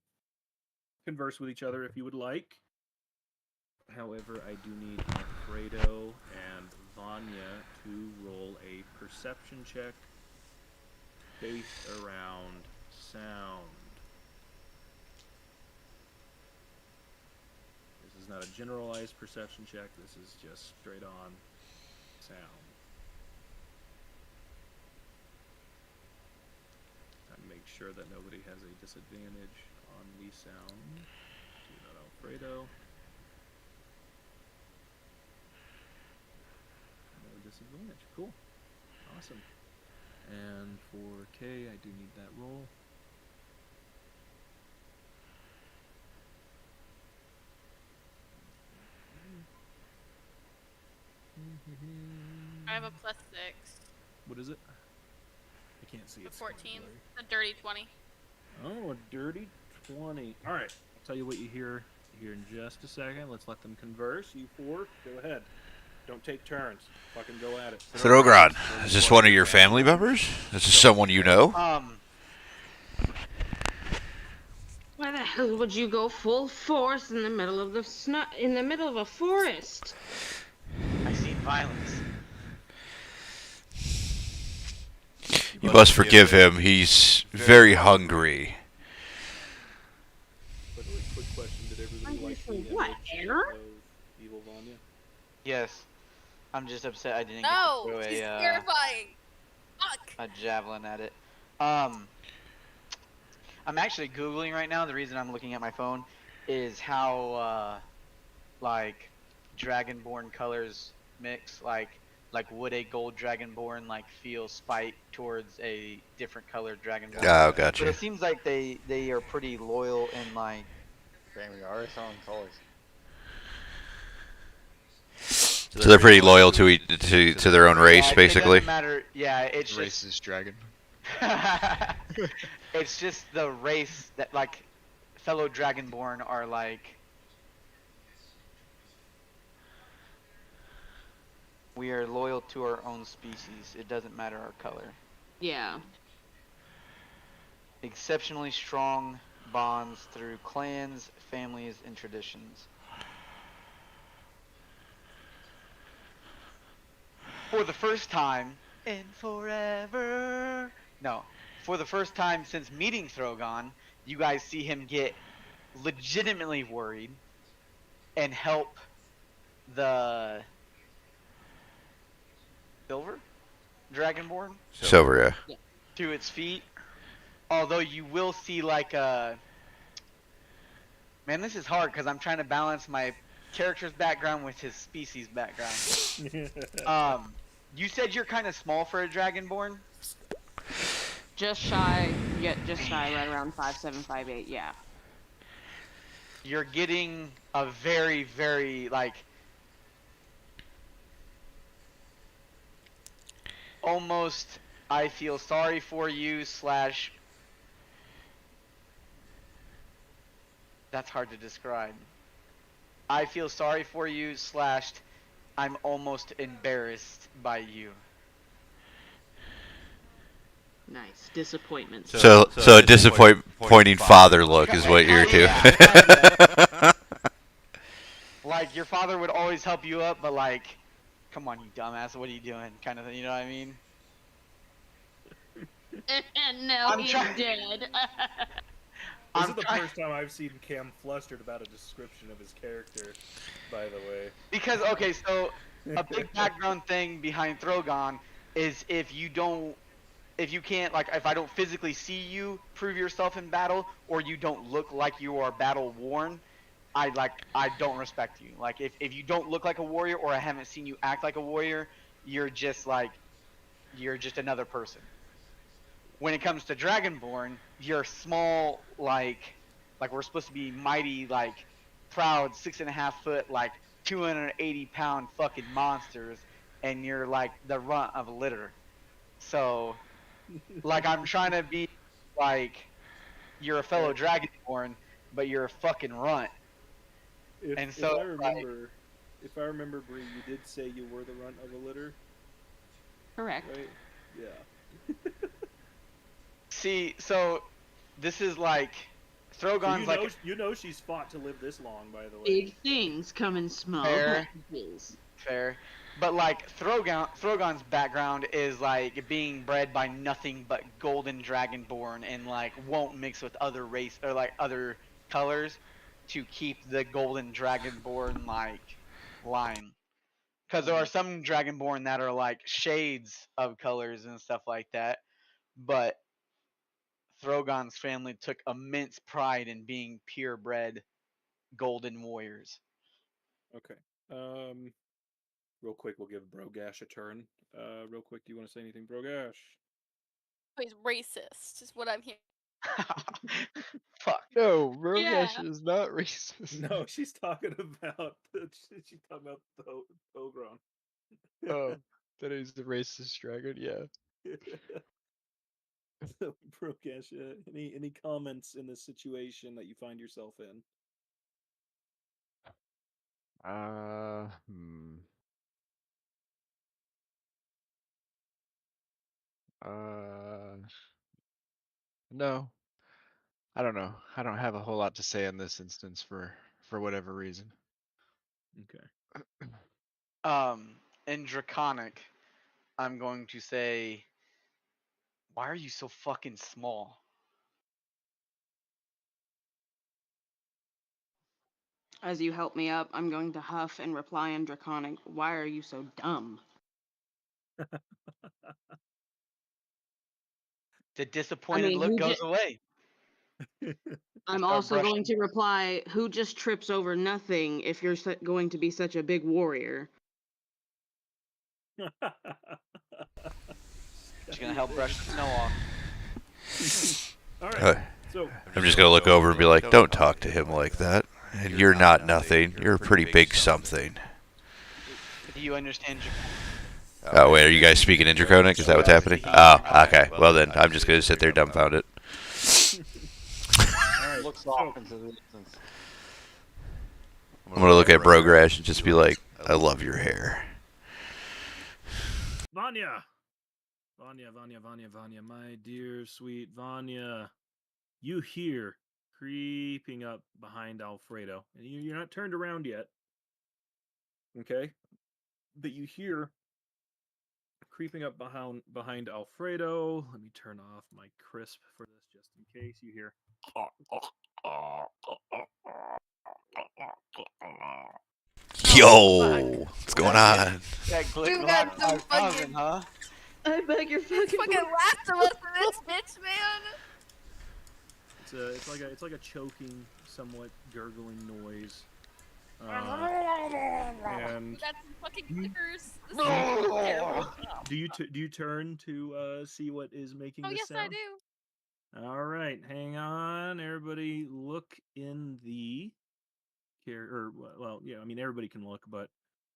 converse with each other if you would like. However, I do need Alfredo and Vanya to roll a perception check based around sound. This is not a generalized perception check. This is just straight on sound. And make sure that nobody has a disadvantage on the sound. Do that, Alfredo. No disadvantage. Cool. Awesome. And for K, I do need that roll. I have a +6. What is it? I can't see it. A 14. A dirty 20. Oh, a dirty 20. All right. I'll tell you what you hear here in just a second. Let's let them converse. You four, go ahead. Don't take turns. Fucking go at it. Throgron, is this one of your family members? Is this someone you know? Why the hell would you go full force in the middle of the in the middle of a forest? I seen violence. You must forgive him. He's very hungry. By the way, quick question: did everybody like for the what, image Anna? of Evil Vanya? Yes. I'm just upset I didn't No, get to she's throw terrifying. Fuck. a javelin at it. I'm actually Googling right now. The reason I'm looking at my phone is how, like, Dragonborn colors mix. Like, would a gold Dragonborn, like, feel spite towards a different colored Dragonborn? Oh, But gotcha. it seems like they are pretty loyal and, like... Family are songs always. So they're pretty loyal to their own race, Yeah, basically. It doesn't matter. Yeah, it's just... Racist dragon. It's just the race that, like, fellow Dragonborn are like... We are loyal to our own species. It doesn't matter our color. Yeah. Exceptionally strong bonds through clans, families, and traditions. For the first time in forever. No. For the first time since meeting Throgon, you guys see him get legitimately worried and help the Silver Dragonborn Silver, yeah. to its feet. Although you will see like a... Man, this is hard because I'm trying to balance my character's background with his species background. You said you're kind of small for a Dragonborn? Just shy, right around 5'7", 5'8", yeah. You're getting a very, very, like... Almost, I feel sorry for you / That's hard to describe. I feel sorry for you / I'm almost embarrassed by you. Nice. Disappointment. So a disappointing father look is what you're to. Yeah, like, your father would always help you up, but like, come on, you dumbass, what are you doing? Kind of thing, you know what I mean? No, I'm he's trying- dead. This is the first time I've seen Cam flustered about a description of his character, by the way. Because, okay, so a big background thing behind Throgon is if you can't, like, if I don't physically see you prove yourself in battle, or you don't look like you are battle worn, I don't respect you. Like, if you don't look like a warrior, or I haven't seen you act like a warrior, you're just another person. When it comes to Dragonborn, you're small, like we're supposed to be mighty, like, proud 6.5 foot, like 280-pound fucking monsters, and you're like the runt of a litter. So, like, I'm trying to be like, you're a fellow Dragonborn, but you're a fucking runt. And so, if I remember, Bree, you did say you were the runt of a litter, Correct. right? Yeah. See, so this is like Throgon's So like you know she's fought to live this long, by the way. Big things come in small Fair. packages. fair, but like Throgon's background is like being bred by nothing but golden dragonborn and like won't mix with other race or like other colors to keep the golden dragonborn like line. Because there are some dragonborn that are like shades of colors and stuff like that, but Throgon's family took immense pride in being purebred golden warriors. Okay. Real quick, we'll give Brogash a turn. Real quick, do you want to say anything, Brogash? He's racist, is what I'm hearing. Fuck. No, Rogash Yeah. is not racist. No, she's talking about Ogron. Oh, that is the racist dragon. Yeah. Brogash, any comments in this situation that you find yourself in? Hmm. No. I don't know. I don't have a whole lot to say in this instance for whatever reason. Okay. In Draconic, I'm going to say, why are you so fucking small? As you help me up, I'm going to huff and reply in Draconic. Why are you so dumb? The disappointed mean, look who goes ju- away. I'm start also brushing. going to reply, who just trips over nothing if you're going to be such a big warrior? She's gonna help brush the snow off. All right. Uh, So I'm just gonna look over and be like, "Don't talk to him like that. And you're not nothing. You're a pretty big something." Do you understand Draconic? Oh wait, are you guys speaking in Draconic? Is that what's happening? Oh, okay. Well then, I'm just gonna sit there dumbfounded. all right. Looks So off into the distance. I'm gonna look at Brogrash and just be like, "I love your hair." Vanya, Vanya, my dear sweet Vanya, you hear creeping up behind Alfredo, and you're not turned around yet. Okay, but you hear creeping up behind Alfredo. Let me turn off my crisp for this just in case you hear. Yo, what's going on? That You Glick got Glock some 5000, fucking- huh? I beg your It's fucking Last of Us in this bitch, man. It's like a choking, somewhat gurgling noise. You And got some fucking clickers. This is terrible. do you turn to see what is making Oh this yes, sound? I do. All right, hang on. Everybody, look in the well, yeah. I mean, everybody can look, but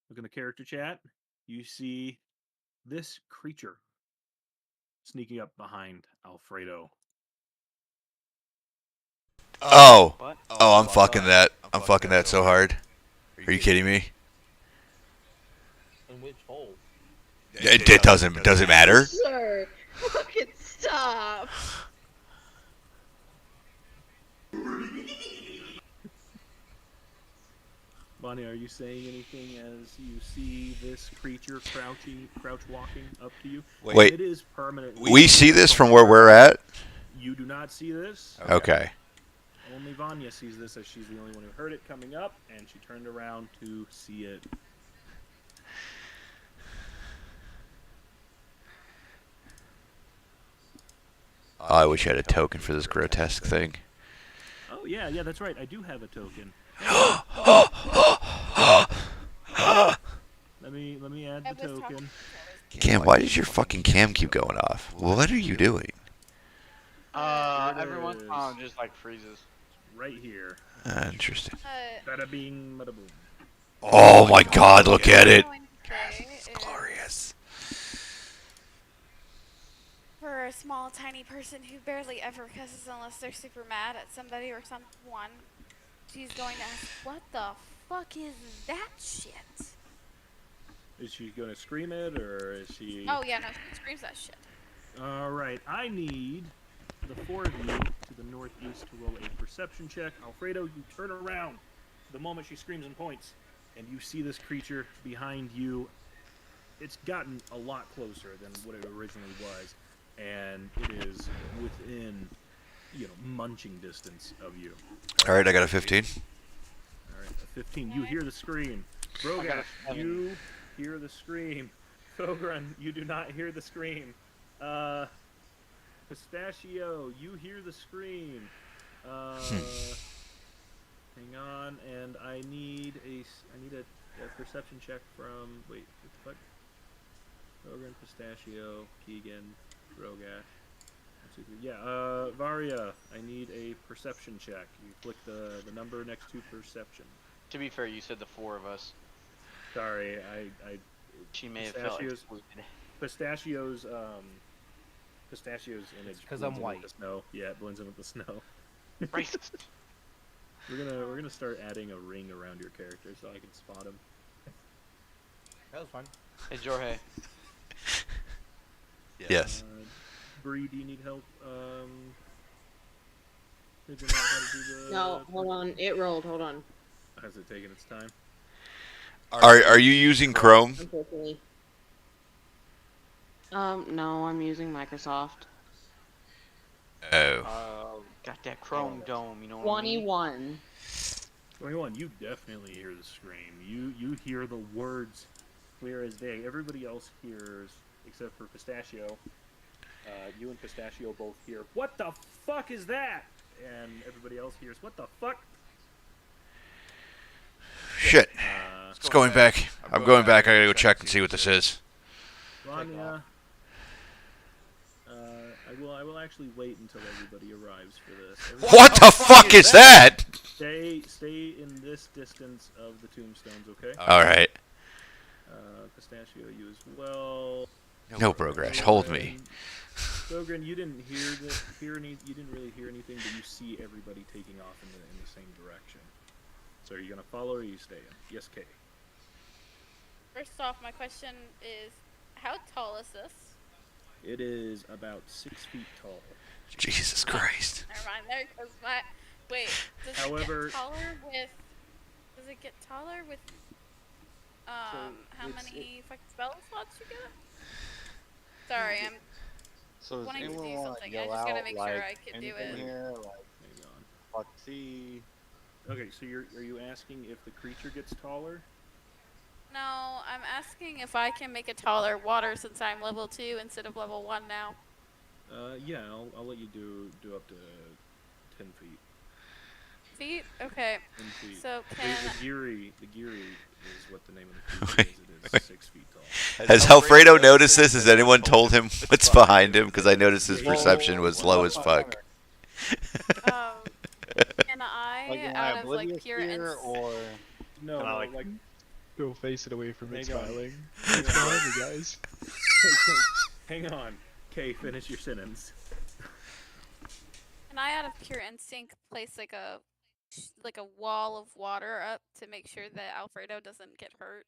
look in the character chat. You see this creature sneaking up behind Alfredo. Oh, What? oh, I'm fucking that. I'm fucking that so hard. Are you kidding me? In which hole? It doesn't matter. Sir, fucking stop. Bonnie, are you saying anything as you see this creature crouch walking up to you? Wait, It is permanent. we see this from where we're at? You do not see this. Okay. Only Vanya sees this, as she's the only one who heard it coming up, and she turned around to see it. Oh, I wish I had a token for this grotesque thing. Oh yeah, that's right. I do have a token. Let me add the token. Cam, why does your fucking cam keep going off? What are you doing? Every once in a while it just like freezes. Right here. Interesting. Bada bing, bada boom. Oh my god, look at it. It's Glorious. For a small, tiny person who barely ever cusses unless they're super mad at somebody or someone, she's going to ask, "What the fuck is that shit?" Is she gonna scream it, or is she? Oh yeah, no, she screams that shit. All right, I need the four of you to the northeast to roll a perception check. Alfredo, you turn around the moment she screams and points, and you see this creature behind you. It's gotten a lot closer than what it originally was, and it is within, munching distance of you. All right, I got a 15. All right, a 15. You hear the scream. I got Brogash, a 7. you hear the scream. Kogran, you do not hear the scream. Pistachio, you hear the scream. Hang on, and I need a perception check from. Wait, what the fuck? Kogran, Pistachio, Keegan, Brogash. Yeah, Varia, I need a perception check. You click the number next to perception. To be fair, you said the 4 of us. Sorry, I She may have felt Pistachios. excluded. Pistachio's image. 'cause blends I'm in white. with the snow. Yeah, it blends in with the snow. Racist. We're gonna start adding a ring around your character so I can spot him. That was fun. Hey, Jorge. Yes. Bree, do you need help? Figuring out how to do the. No, hold on. It rolled. Hold on. Has it taken its time? Are you using Chrome? Unfortunately. No, I'm using Microsoft. Oh. Got that Chrome dome, you know what I mean? 21. 21. You definitely hear the scream. You hear the words clear as day. Everybody else hears, except for Pistachio. You and Pistachio both hear, "What the fuck is that?" And everybody else hears, "What the fuck?" Shit. Uh, It's going back. I'm going back. I gotta go check and see what this is. Vanya, I will actually wait until everybody arrives for this. What the fuck is that? Stay in this distance of the tombstones, okay? Alright. Pistachio, you as well. No progress. Hold me. Sogren, you didn't you didn't really hear anything, but you see everybody taking off in the same direction. So are you gonna follow or are you staying? Yes, Kay. First off, my question is, how tall is this? It is about 6 feet tall. Jesus Christ. Never mind. There goes my. Wait. Does However- it get taller with? Does it get taller with? How many fucking spell slots you get? Sorry, I'm So does wanting to anyone do wanna something. I yell just gotta out, make like, sure I can do anything it. here, like Hang on. fuck see? Okay, so are you asking if the creature gets taller? No, I'm asking if I can make it taller water since I'm level 2 instead of level 1 now. Yeah, I'll let you do up to 10 feet. Feet? Okay. 10 feet. So can The Giri is what the name of the creature is. It is 6 feet tall. Has Alfredo noticed this? Has anyone told him what's behind him? Because I noticed his perception was low as fuck. can I Like in out my of like oblivious pure sphere, or No, Can I, no, like- like Go face it away from it, Hang on. smiling. Hang What's on. behind me, guys? hang on. Kay, finish your sentence. Can I out of pure instinct place like a wall of water up to make sure that Alfredo doesn't get hurt?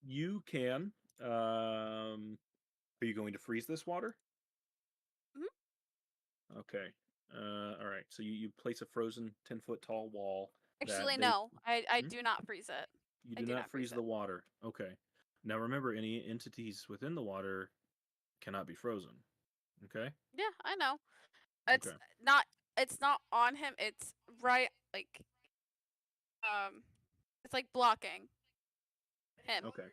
You can. Are you going to freeze this water? Mhm. Okay. All right. So you place a frozen 10-foot tall wall. that Actually, they- no. I Hmm? do not freeze it. You I do do not not freeze freeze the it. water. Okay. Now remember, any entities within the water cannot be frozen. Okay. Yeah, I know. It's Okay. not. It's not on him. It's right like. It's like blocking him. Okay.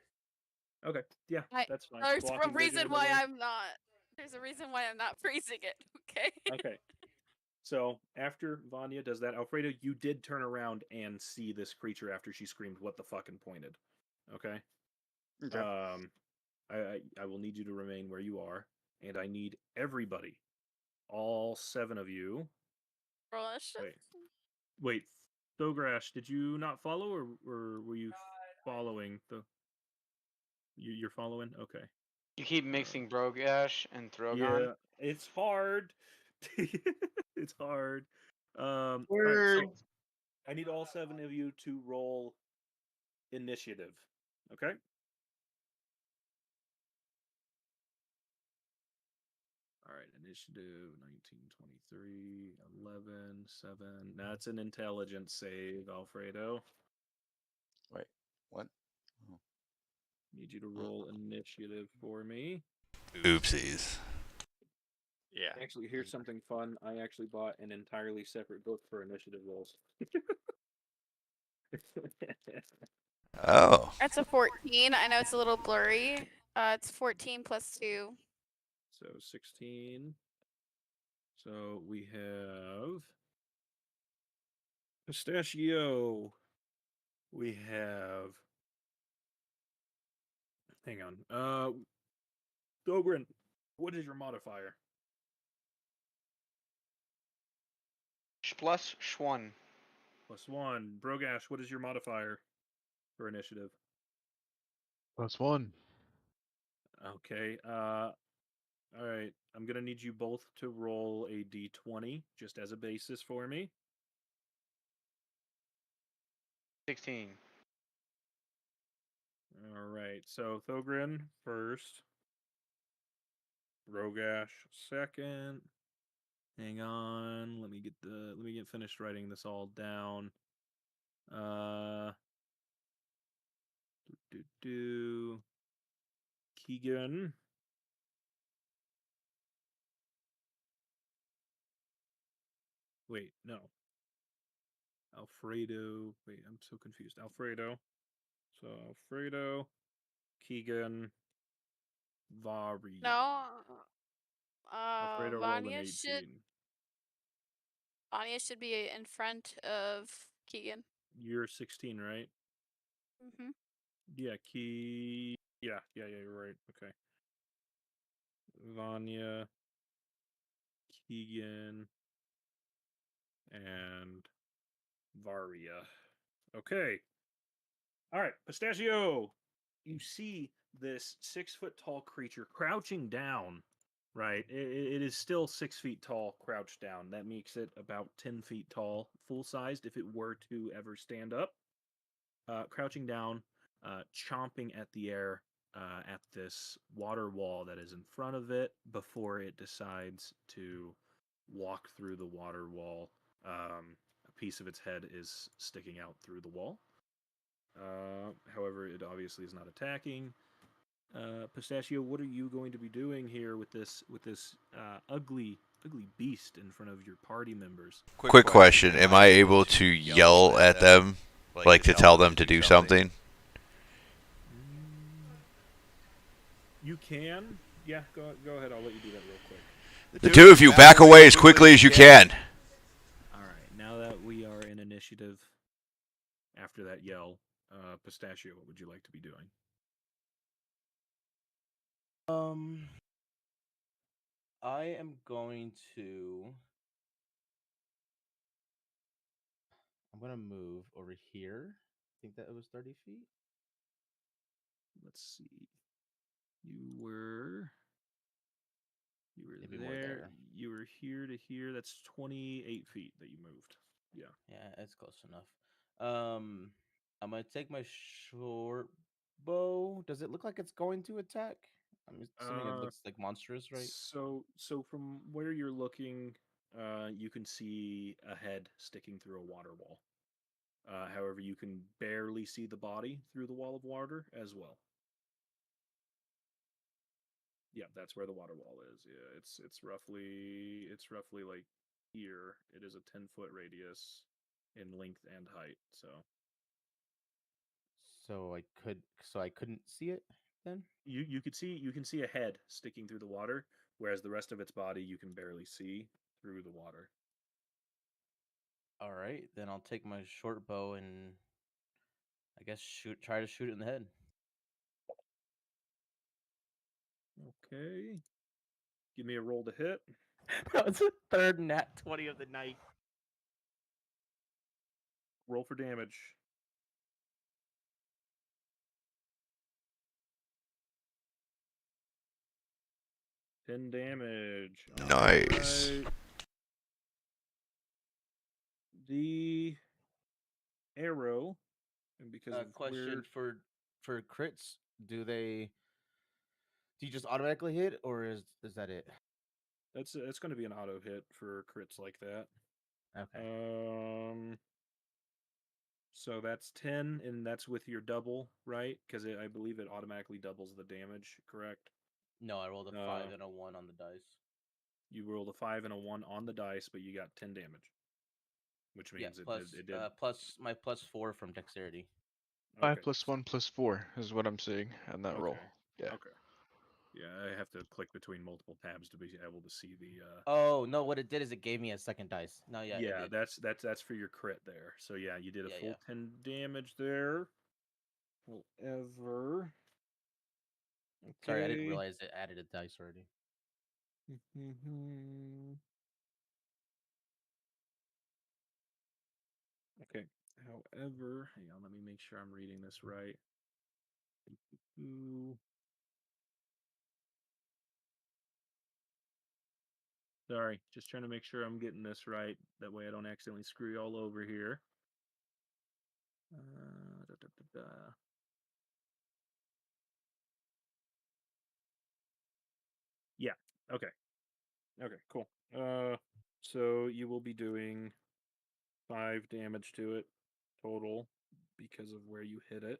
Okay. Yeah, I- that's fine. There's a Blocking goes reason into the why way. I'm not. There's a reason why I'm not freezing it. Okay. Okay. So after Vanya does that, Alfredo, you did turn around and see this creature after she screamed "What the fuck" and pointed. Okay. okay. I will need you to remain where you are, and I need everybody, all 7 of you. Roll initiative. Wait, Thogrash, did you not follow, or were you following the? You're following? Okay. You keep mixing Brogash and Throgon. Yeah, it's hard. It's hard. All right, so Words. I need all 7 of you to roll initiative. Okay. All right, initiative 19, 23, 11, 7. That's an intelligence save, Alfredo. Wait, what? Need you to roll initiative for me. Oopsies. Yeah. Actually, here's something fun. I actually bought an entirely separate book for initiative rolls. Oh. That's a 14. I know it's a little blurry. It's 14 plus 2. So 16. So we have Pistachio. We have. Hang on. Dogrin, what is your modifier? Plus Schwan. +1. Brogash, what is your modifier for initiative? +1. Okay. All right. I'm gonna need you both to roll a d20 just as a basis for me. 16. All right. So Thogrin first. Rogash second. Hang on. Let me get finished writing this all down. Do Keegan. Wait, no. Alfredo. Wait, I'm so confused. Alfredo. So Alfredo, Keegan, Vari. No. Alfredo rolled an 18. Vanya should be in front of Keegan. You're 16, right? Mm-hmm. Yeah, Yeah, you're right. Okay. Vanya, Keegan, and Varia. Okay. All right, Pistachio. You see this 6 foot tall creature crouching down. Right. It is still 6 feet tall, crouched down. That makes it about 10 feet tall, full sized, if it were to ever stand up. Crouching down, chomping at the air at this water wall that is in front of it before it decides to walk through the water wall. A piece of its head is sticking out through the wall. However, it obviously is not attacking. Pistachio, what are you going to be doing here with this ugly beast in front of your party members? Quick question: am I able to yell at them, like to tell them to do something? You can. Yeah, go ahead. I'll let you do that real quick. The two of you back away as quickly as you can. All right. Now that we are in initiative, after that yell, Pistachio, what would you like to be doing? I am going to. I'm gonna move over here. I think that it was 30 feet. Let's see. You were Maybe more there. there. You were here to here. That's 28 feet that you moved. Yeah. Yeah, it's close enough. I'm gonna take my short bow. Does it look like it's going to attack? I'm assuming it looks like monstrous, right? So from where you're looking, you can see a head sticking through a water wall. However, you can barely see the body through the wall of water as well. Yeah, that's where the water wall is. Yeah, it's roughly like here. It is a 10-foot radius in length and height. So So I couldn't see it then. you can see a head sticking through the water, whereas the rest of its body you can barely see through the water. All right, then I'll take my short bow and I guess try to shoot it in the head. Okay. Give me a roll to hit. That was a third nat 20 of the night. Roll for damage. Ten damage. Nice. Alright. The arrow, and because of Question where for crits, do you just automatically hit or is that it? it's going to be an auto hit for crits like that. Okay. So that's 10, and that's with your double, right? Because I believe it automatically doubles the damage, correct? No, I rolled a 5 and a 1 on the dice. You rolled a 5 and a 1 on the dice, but you got 10 damage, which means it did. Plus my +4 from dexterity. 5 + 1 + 4 is what I'm seeing on that roll. Yeah. Okay. Yeah, I have to click between multiple tabs to be able to see the. Oh no! What it did is it gave me a second dice. No, yeah. Yeah, it did. that's for your crit there. So yeah, you did a full Yeah. 10 damage there. However. Okay. Sorry, I didn't realize it added a dice already. Okay. However, hang on, let me make sure I'm reading this right. Sorry, just trying to make sure I'm getting this right. That way I don't accidentally screw you all over here. Yeah. Okay. Okay, cool. So you will be doing 5 damage to it total because of where you hit it.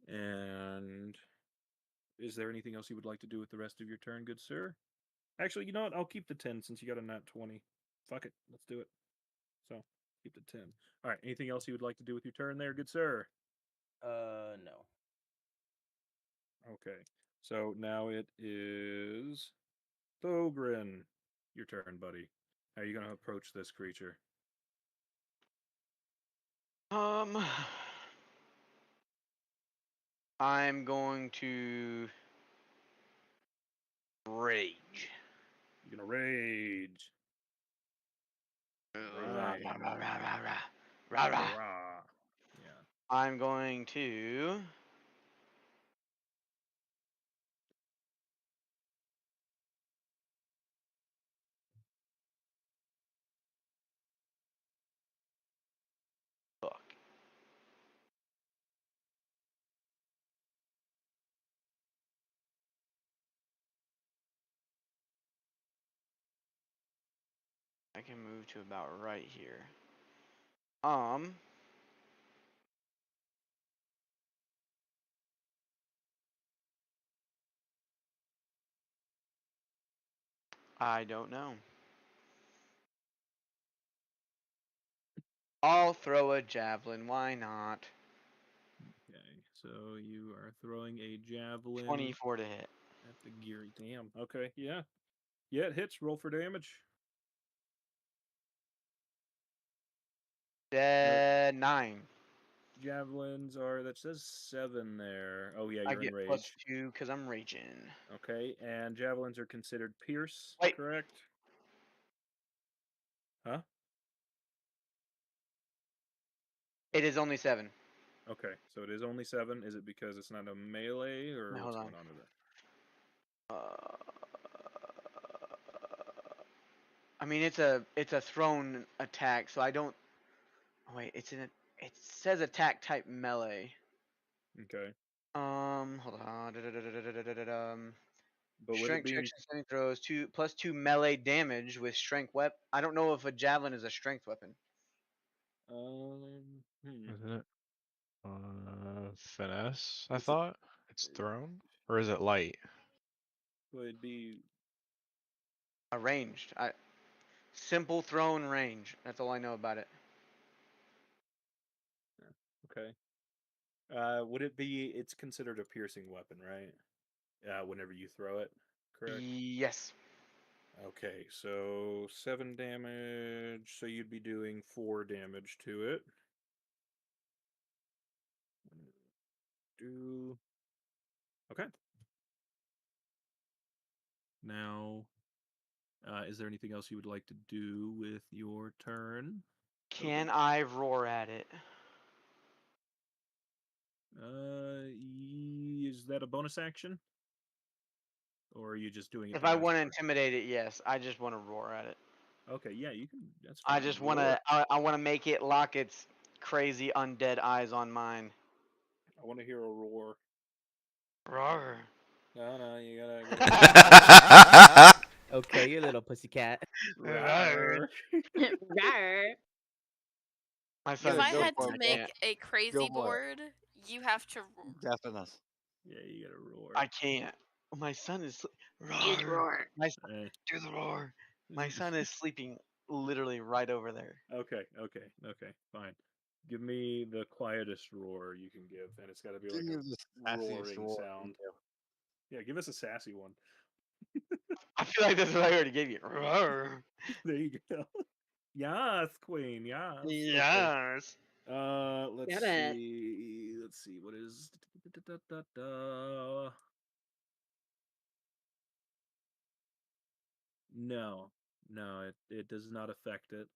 And is there anything else you would like to do with the rest of your turn, good sir? Actually, you know what? I'll keep the 10 since you got a nat 20. Fuck it. Let's do it. So, keep the 10. All right. Anything else you would like to do with your turn there, good sir? No. Okay. So now it is Thogrin. Your turn, buddy. How are you going to approach this creature? I'm going to rage. You're going to rage. Rah, Right. rah, rah, rah, rah, rah. Rah, rah. Rah. Yeah. I'm going to fuck. I can move to about right here. I don't know. I'll throw a javelin. Why not? Okay. So you are throwing a javelin 24 to hit. at the Geary. Damn. Okay. Yeah. Yeah, it hits. Roll for damage. 9. Javelins are, that says 7 there. Oh, yeah, I you're get plus enraged. 2 because I'm raging. Okay. And javelins are considered pierce, Wait. correct? Huh? It is only 7. Okay. So it is only 7. Is it because it's not a melee or Now, what's hold on. going on with that? I mean it's a thrown attack, so I don't. Oh, wait, it says attack type melee. Okay. Hold on. But with it Strength being checks and saving throws +2 melee damage with strength weapon. I don't know if a javelin is a strength weapon. Isn't it? Finesse, I It's thought. It's thrown? Or is it light? would be A ranged. Simple thrown range. That's all I know about it. okay. Would it be? It's considered a piercing weapon, right? Whenever you throw it, correct? Yes. Okay, so 7 damage. So you'd be doing 4 damage to it. Do okay. Now, is there anything else you would like to do with your turn? Can I roar at it? Is that a bonus action? Or are you just doing it? If I want to intimidate it, yes. I just want to roar at it. Okay, yeah, you can. That's fine. I just want roar. to. I want to make it lock its crazy undead eyes on mine. I want to hear a roar. Roar. No, you gotta. Okay, you little pussycat. Roar. My son If is I so had to far make can't. a crazy Go for it. board, you have to roar. Definitely. Yeah, you gotta roar. I can't. My son is roar. My son, Eh, do the roar. My son is sleeping literally right over there. okay, fine. Give me the quietest roar you can give, and it's got to be Give like me a the sassiest roaring roar you sound. do. Yeah, give us a sassy one. I feel like that's what I already gave you. Roar. There you go. Yes, queen. Yes. Okay. Yes. Let's Get it. see. Let's see. What is? No, it does not affect it.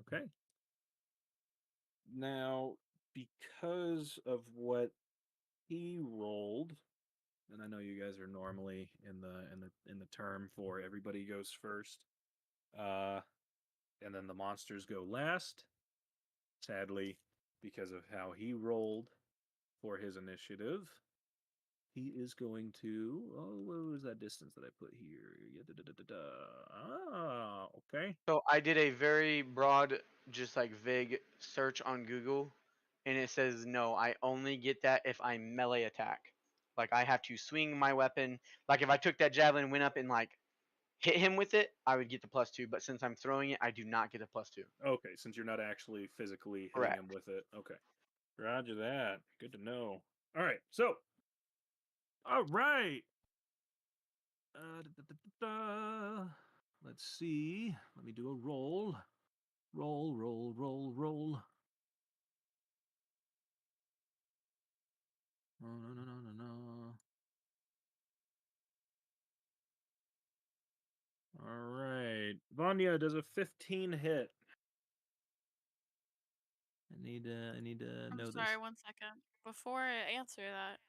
Okay. Now, because of what he rolled, and I know you guys are normally in the term for everybody goes first, uh, and then the monsters go last. Sadly, because of how he rolled for his initiative, he is going to. Oh, what was that distance that I put here? Yeah, okay. So I did a very broad, just like vague search on Google, and it says no. I only get that if I melee attack. Like I have to swing my weapon. Like if I took that javelin, and went up and like hit him with it, I would get the +2. But since I'm throwing it, I do not get a +2. Okay, since you're not actually physically hitting him Correct. with it. Okay. Roger that. Good to know. All right. So, all right. Let's see. Let me do a roll. Roll, roll, roll, roll. Oh, no, no, no, no, no. All right. Vanya does a 15 hit. I need to know I'm sorry, this. 1 second. Before I answer that,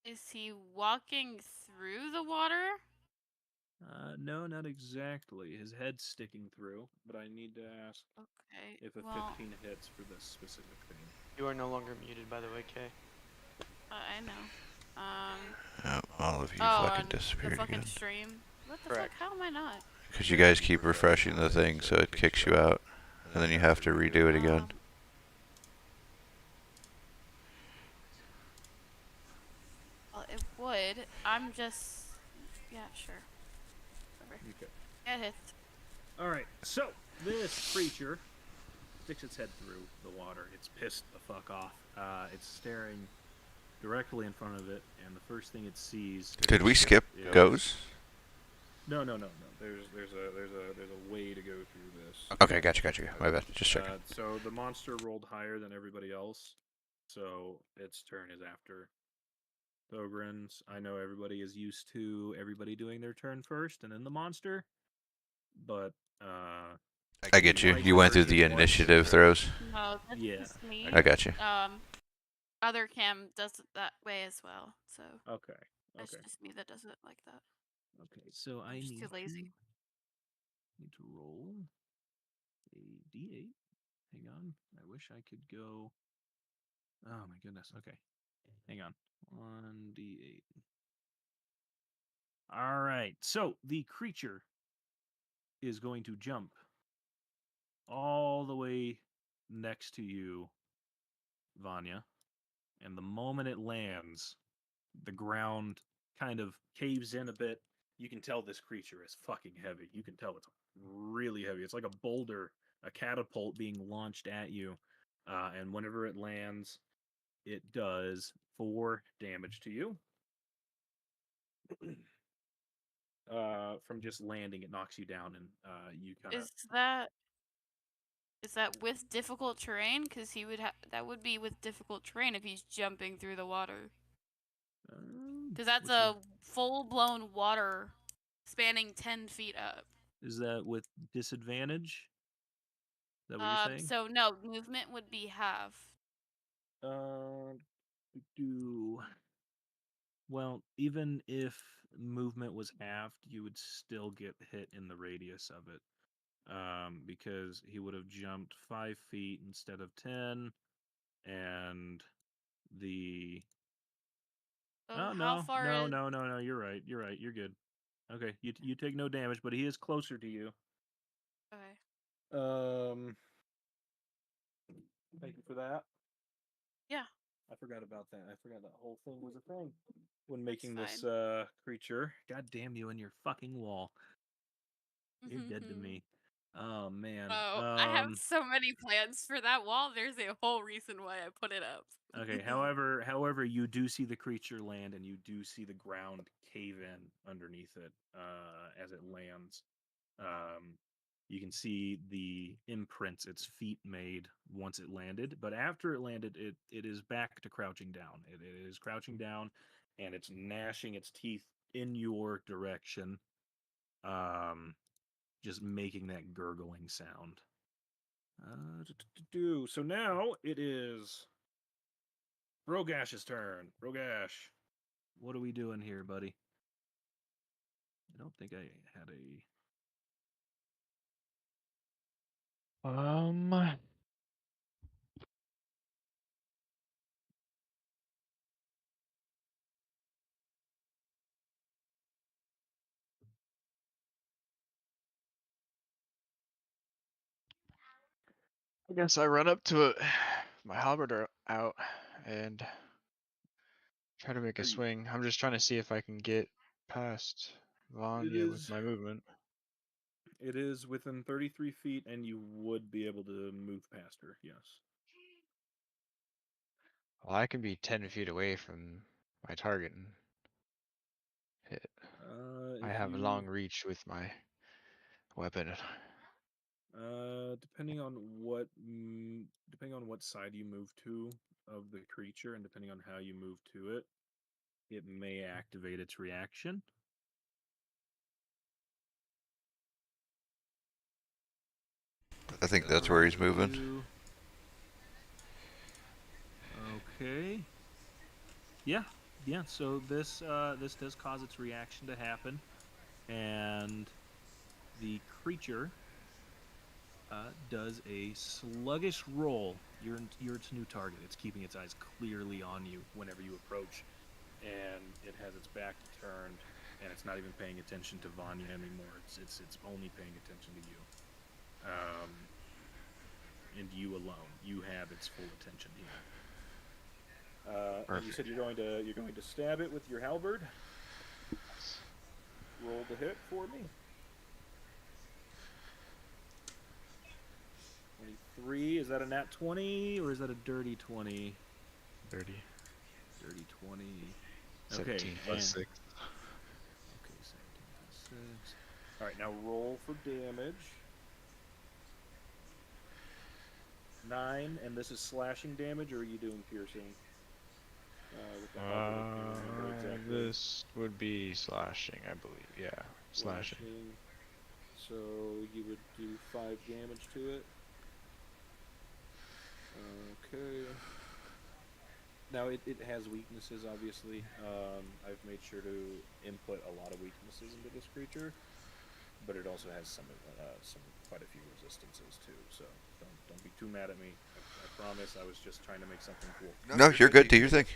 is he walking through the water? No, not exactly. His head's sticking through, but I need to ask Okay. if a Well, 15 hits for this specific thing. You are no longer muted, by the way, Kay. I know. Oh, all of you Oh, fucking on the disappeared fucking again. stream. What the Correct. fuck? How am I not? Because you guys keep refreshing the thing, so it kicks you out, and then you have to redo it again. Well, it would. I'm just. Yeah, sure. Whatever. Okay. It hits. All right. So this creature sticks its head through the water. It's pissed the fuck off. It's staring directly in front of it, and the first thing it sees. Did we skip is- goes? No. There's a way to go through this. Okay, gotcha. My bad. Just checking. So the monster rolled higher than everybody else, so its turn is after Thogren's. I know everybody is used to everybody doing their turn first and then the monster, but I get you. You went through the initiative throws. No, that's Yeah, just me. I got you. Other cam does it that way as well, so Okay. it's just me that does it like that. Okay. So I I'm just need too lazy. to roll a d8. Hang on. I wish I could go. Oh my goodness. Okay. Hang on. 1d8. All right. So the creature is going to jump all the way next to you, Vanya. And the moment it lands, the ground kind of caves in a bit. You can tell this creature is fucking heavy. You can tell it's really heavy. It's like a boulder, a catapult being launched at you. And whenever it lands, it does 4 damage to you. From just landing, it knocks you down, and you kind of. Is that with difficult terrain? Because he would that would be with difficult terrain if he's jumping through the water. Because that's a full-blown water spanning 10 feet up. Is that with disadvantage? Is that what you're saying? So no, movement would be half. Well, even if movement was halved, you would still get hit in the radius of it. Because he would have jumped 5 feet instead of 10, and the. So Oh how far is... no! You're right. You're good. Okay, you take no damage, but he is closer to you. Okay. Thank you for that. Yeah. I forgot about that. I forgot that whole thing was a thing when making That's this creature. God damn you and your fucking wall. You're dead to me. Oh man. Oh, I have so many plans for that wall. There's a whole reason why I put it up. Okay. However, you do see the creature land, and you do see the ground cave in underneath it as it lands. You can see the imprints its feet made once it landed, but after it landed, it is back to crouching down. It is crouching down, and it's gnashing its teeth in your direction, just making that gurgling sound. So now it is Rogash's turn. Rogash, what are we doing here, buddy? I don't think I had a. I guess I run up to it, my halberd out, and try to make a Are you- swing. I'm just trying to see if I can get past Vanya with is my movement. it is within 33 feet, and you would be able to move past her. Yes. Well, I can be 10 feet away from my target and hit. I If have a you long reach with my weapon. depending on what side you move to of the creature, and depending on how you move to it, it may activate its reaction. I think that's where he's moving. You- Okay. Yeah, yeah. So this does cause its reaction to happen, and the creature does a sluggish roll. You're its new target. It's keeping its eyes clearly on you whenever you approach, and it has its back turned, and it's not even paying attention to Vanya anymore. It's only paying attention to you, and you alone. You have its full attention here. And you said you're going to stab it with your halberd. Roll the hit for me. 23. Is that a nat 20 or is that a dirty 20? Dirty. Dirty 20. 17 okay, plus 6. Okay, 17 plus 6. All right, now roll for damage. 9, and this is slashing damage, or are you doing piercing? With the halberd, I can't remember exactly. This would be slashing, I believe. Yeah, slashing. So you would do 5 damage to it. Okay. Now it has weaknesses, obviously. I've made sure to input a lot of weaknesses into this creature, but it also has some quite a few resistances too. So don't be too mad at me. I promise. I was just trying to make something cool. No, you're good. Do your thing.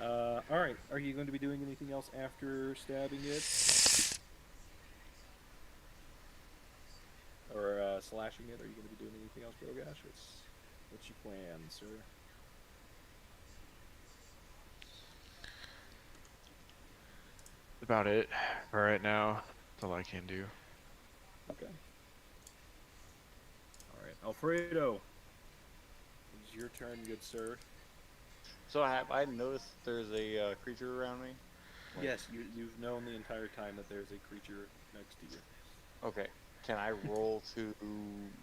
All right. Are you going to be doing anything else after stabbing it, or slashing it? Are you going to be doing anything else, Rogash? What's your plan, sir? About it for right now. That's all I can do. Okay. All right, Alfredo. It's your turn, good sir. So have I noticed there's a creature around me? Like- Yes, you've known the entire time that there's a creature next to you. Okay. Can I roll to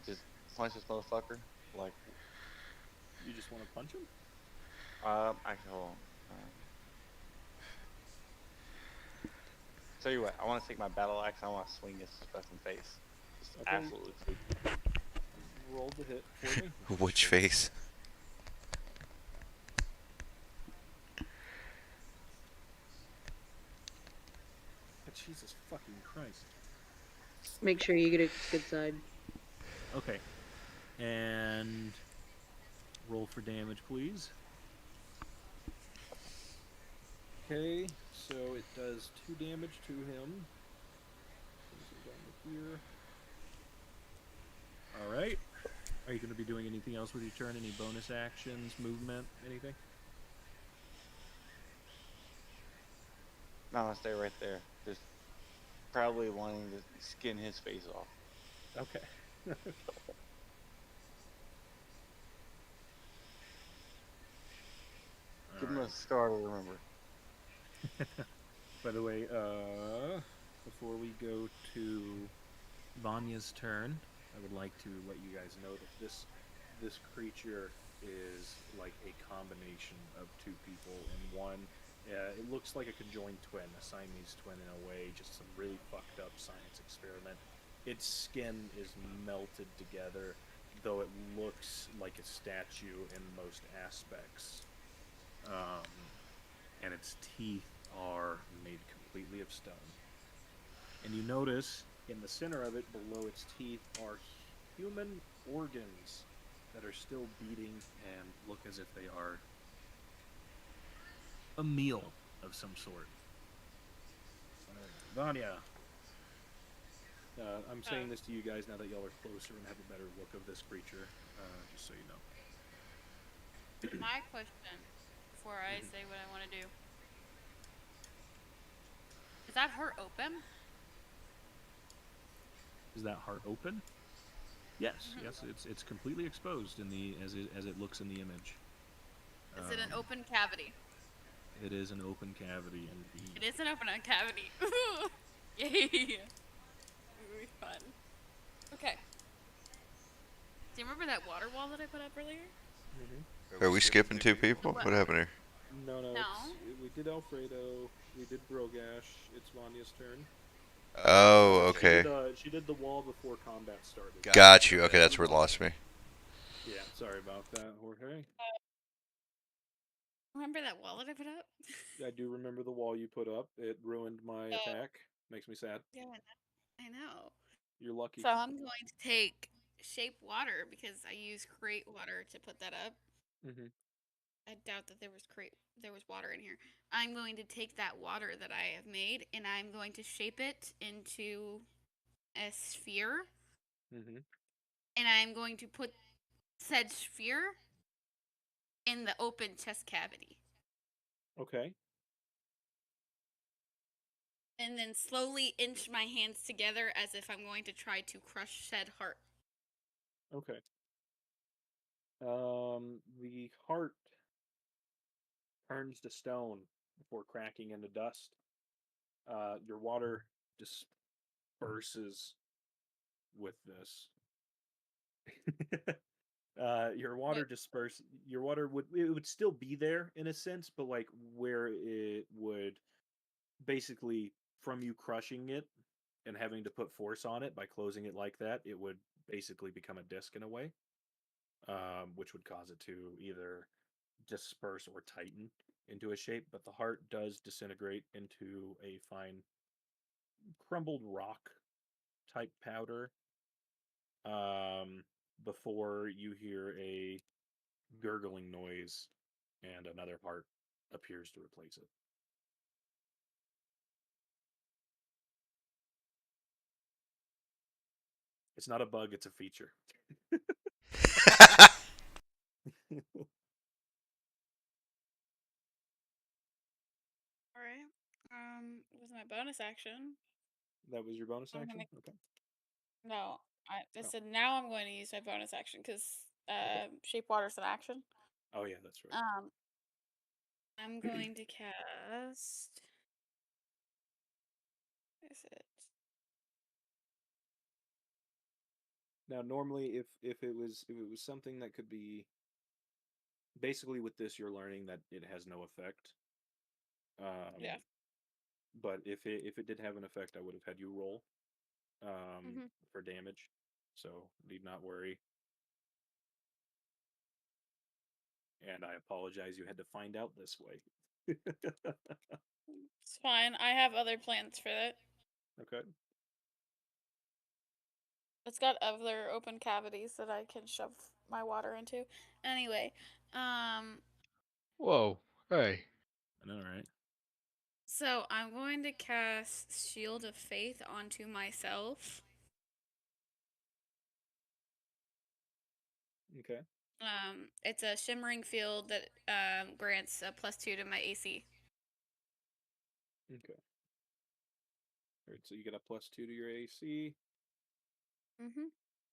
just punch this motherfucker? Like, You just want to punch him? actually, hold on. Tell you what, I want to take my battle axe. I want to swing this fucking face. Just Okay. absolutely sweep. Roll the hit for me. Which face? Jesus fucking Christ. Make sure you get a good side. Okay. And roll for damage, please. Okay, so it does 2 damage to him. Here. All right. Are you going to be doing anything else with your turn? Any bonus actions, movement, anything? No, I'll stay right there. Just probably wanting to skin his face off. Okay. Give him a scar to remember. By the way, before we go to Vanya's turn, I would like to let you guys know that this creature is like a combination of 2 people in one. It looks like a conjoined twin, a Siamese twin in a way, just some really fucked up science experiment. Its skin is melted together, though it looks like a statue in most aspects. And its teeth are made completely of stone. And you notice in the center of it, below its teeth, are human organs that are still beating and look as if they are a meal of some sort. Vanya. I'm saying this to you guys now that y'all are closer and have a better look of this creature, just so you know. My question, before I say what I want to do, is that heart open? Is that heart open? Yes, yes, it's completely exposed in the as it looks in the image. Is it an open cavity? It is an open cavity indeed. It is an open cavity. Yay! Very fun. Okay. Do you remember that water wall that I put up earlier? Are we skipping 2 people? What happened here? No. No. We did Alfredo. We did Brogash. It's Vanya's turn. Oh, okay. She did the wall before combat started. Got you. Okay, that's where it lost me. Yeah, sorry about that, Jorge. Remember that wall that I put up? I do remember the wall you put up. It ruined my attack. Makes me sad. Yeah, I know. You're lucky. So I'm going to take shape water because I use crate water to put that up. Mhm. I doubt that there was water in here. I'm going to take that water that I have made and I'm going to shape it into a sphere. Mhm. And I'm going to put said sphere in the open chest cavity. Okay. And then slowly inch my hands together as if I'm going to try to crush said heart. Okay. The heart turns to stone before cracking into dust. Your water disperses with this. Your water disperse. Your water would still be there in a sense, but like where it would basically from you crushing it and having to put force on it by closing it like that, it would basically become a disc in a way, which would cause it to either disperse or tighten into a shape. But the heart does disintegrate into a fine crumbled rock type powder before you hear a gurgling noise and another heart appears to replace it. It's not a bug, it's a feature. Alright. With my bonus action. That was your bonus action? Okay. No. I said now I'm going to use my bonus action because shape water's an action. Oh yeah, that's right. I'm going to cast. What is it? Now, normally, if it was something that could be basically with this, you're learning that it has no effect. Yeah. But if it did have an effect, I would have had you roll for damage, so need not worry. And I apologize, you had to find out this way. It's fine. I have other plans for that. Okay. It's got other open cavities that I can shove my water into. Anyway, Whoa. Hey. I know, right? so I'm going to cast Shield of Faith onto myself. Okay. It's a shimmering field that grants a +2 to my AC. Okay. Alright, so you get a +2 to your AC.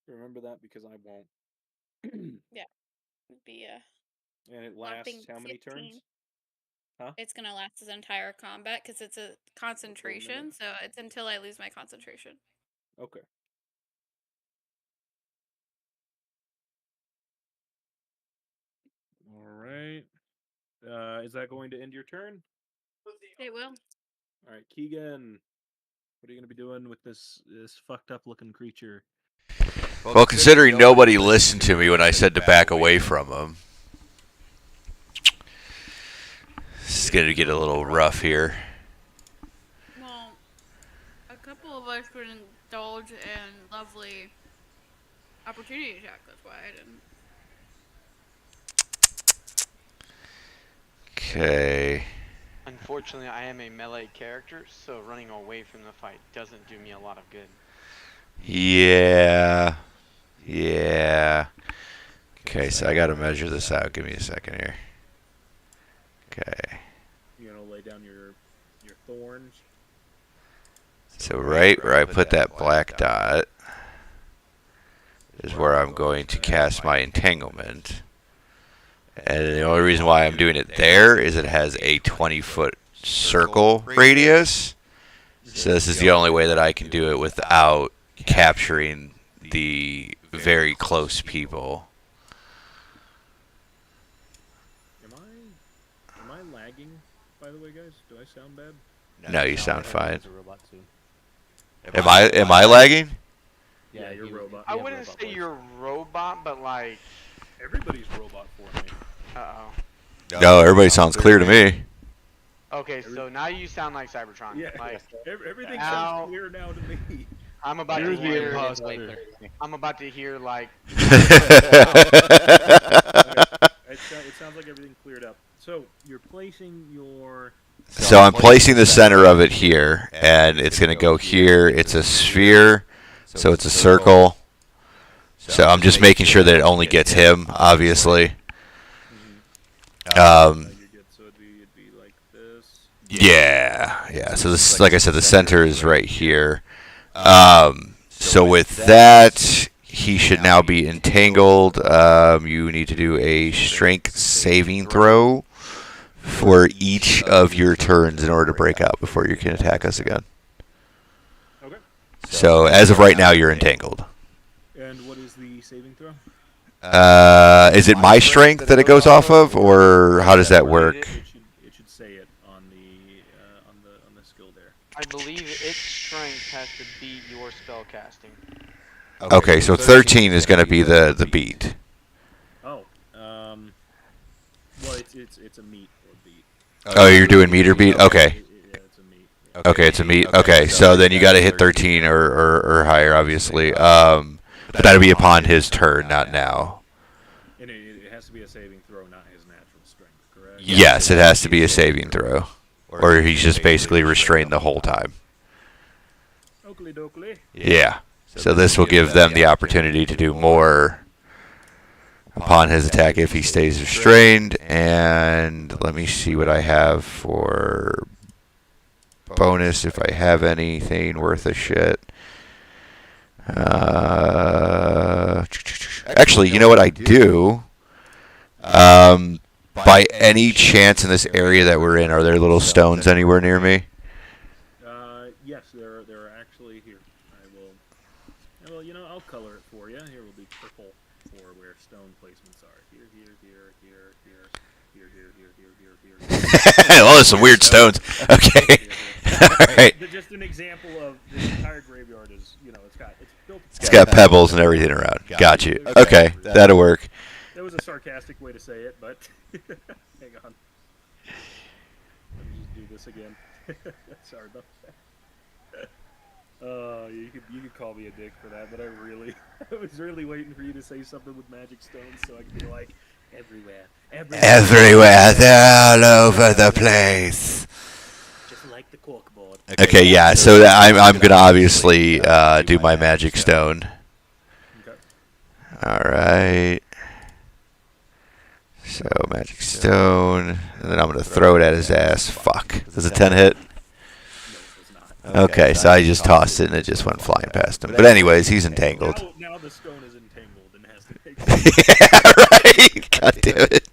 Remember that because I won't. Yeah. It'd be And it lasts how many 15. turns? Huh? It's gonna last his entire combat because it's a concentration, so it's until I lose my concentration. Okay. All right. Is that going to end your turn? It will. All right, Keegan. What are you going to be doing with this fucked up looking creature? Well, considering nobody listened to me when I said to back away from him, it's going to get a little rough here. Well, a couple of us could indulge in lovely opportunity attack. That's why I didn't. Okay. Unfortunately, I am a melee character, so running away from the fight doesn't do me a lot of good. Yeah. Yeah. Okay, so I gotta measure this out. Give me a second here. Okay. You're gonna lay down your thorns. So right where I put that black dot is where I'm going to cast my entanglement. And the only reason why I'm doing it there is it has a 20-foot circle radius. So this is the only way that I can do it without capturing the very close people. Am I lagging, by the way, guys? Do I sound bad? No, you sound fine. He's a robot too. Am I lagging? Yeah, you're robot. I wouldn't say you're robot, but like. Everybody's robot for me. Uh-oh. No, everybody sounds clear to me. Okay, so now you sound like Cybertron. Yeah, Like, everything now- sounds clear now to me. I'm about to You're the hear. imposter. I'm about to hear like. It sounds like everything cleared up. So you're placing your. So I'm placing the center of it here, and it's going to go here. It's a sphere, so it's a circle. So I'm just making sure that it only gets him, obviously. You're good. So it'd be like this. Yeah. So this, like I said, the center is right here. So with that, he should now be entangled. You need to do a strength saving throw for each of your turns in order to break out before you can attack us again. Okay. So as of right now, you're entangled. And what is the saving throw? Is it my strength that it goes off of, or how does that work? It should say it on the skill there. I believe its strength has to beat your spell casting. Okay, so 13 is going to be the beat. Oh, well, it's a meat or beat. Oh, you're doing meter beat? Okay. Yeah, it's a meat. Yeah. Okay, it's a meet. Okay, so then you got to hit 13 or higher, obviously. But that'll be upon his turn, not now. And it has to be a saving throw, not his natural strength, correct? Yes, it has to be a saving throw, or he's just basically restrained the whole time. Oakley dokley. Yeah. So this will give them the opportunity to do more upon his attack if he stays restrained. And let me see what I have for bonus, if I have anything worth a shit. Actually, you know what I do? By any chance in this area that we're in, are there little stones anywhere near me? Yes, there are actually here. Well, I'll color it for you. Here will be purple for where stone placements are. Here. Oh, there's some weird stones. Okay. All right. Just an example of the entire graveyard is, It's got pebbles and everything around. Got you. Okay, that'll work. That was a sarcastic way to say it, but hang on. Let me just do this again. Sorry about that. You could call me a dick for that, but I was really waiting for you to say something with magic stones so I could be like, everywhere. Everywhere, they're all over the place. Just like the corkboard. Okay, yeah. So I'm gonna obviously do my magic stone. Okay. All right. So magic stone, and then I'm gonna throw it at his ass. Fuck. Does a 10 hit? No, it was not. Okay, so I just tossed it and it just went flying past him. But anyways, he's entangled. Now the stone is entangled and has to take. Yeah, right. God damn it.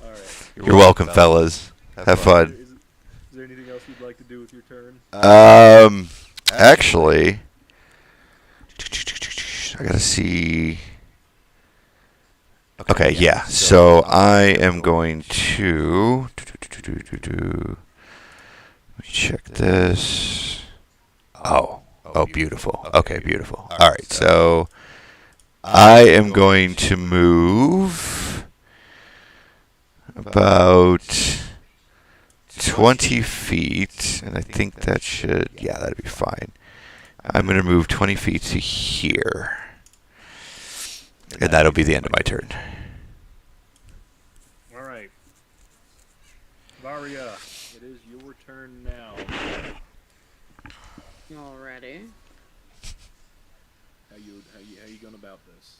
All right. You're welcome, fellas. Have fun. Is there anything else you'd like to do with your turn? Actually, I gotta see. Okay, yeah. So I am going to. Let me check this. Oh, beautiful. Okay, beautiful. All right, so I am going to move about 20 feet, and I think that should, yeah, that'd be fine. I'm going to move 20 feet to here, and that'll be the end of my turn. All right. Varia, it is your turn now. Alrighty. How you going about this?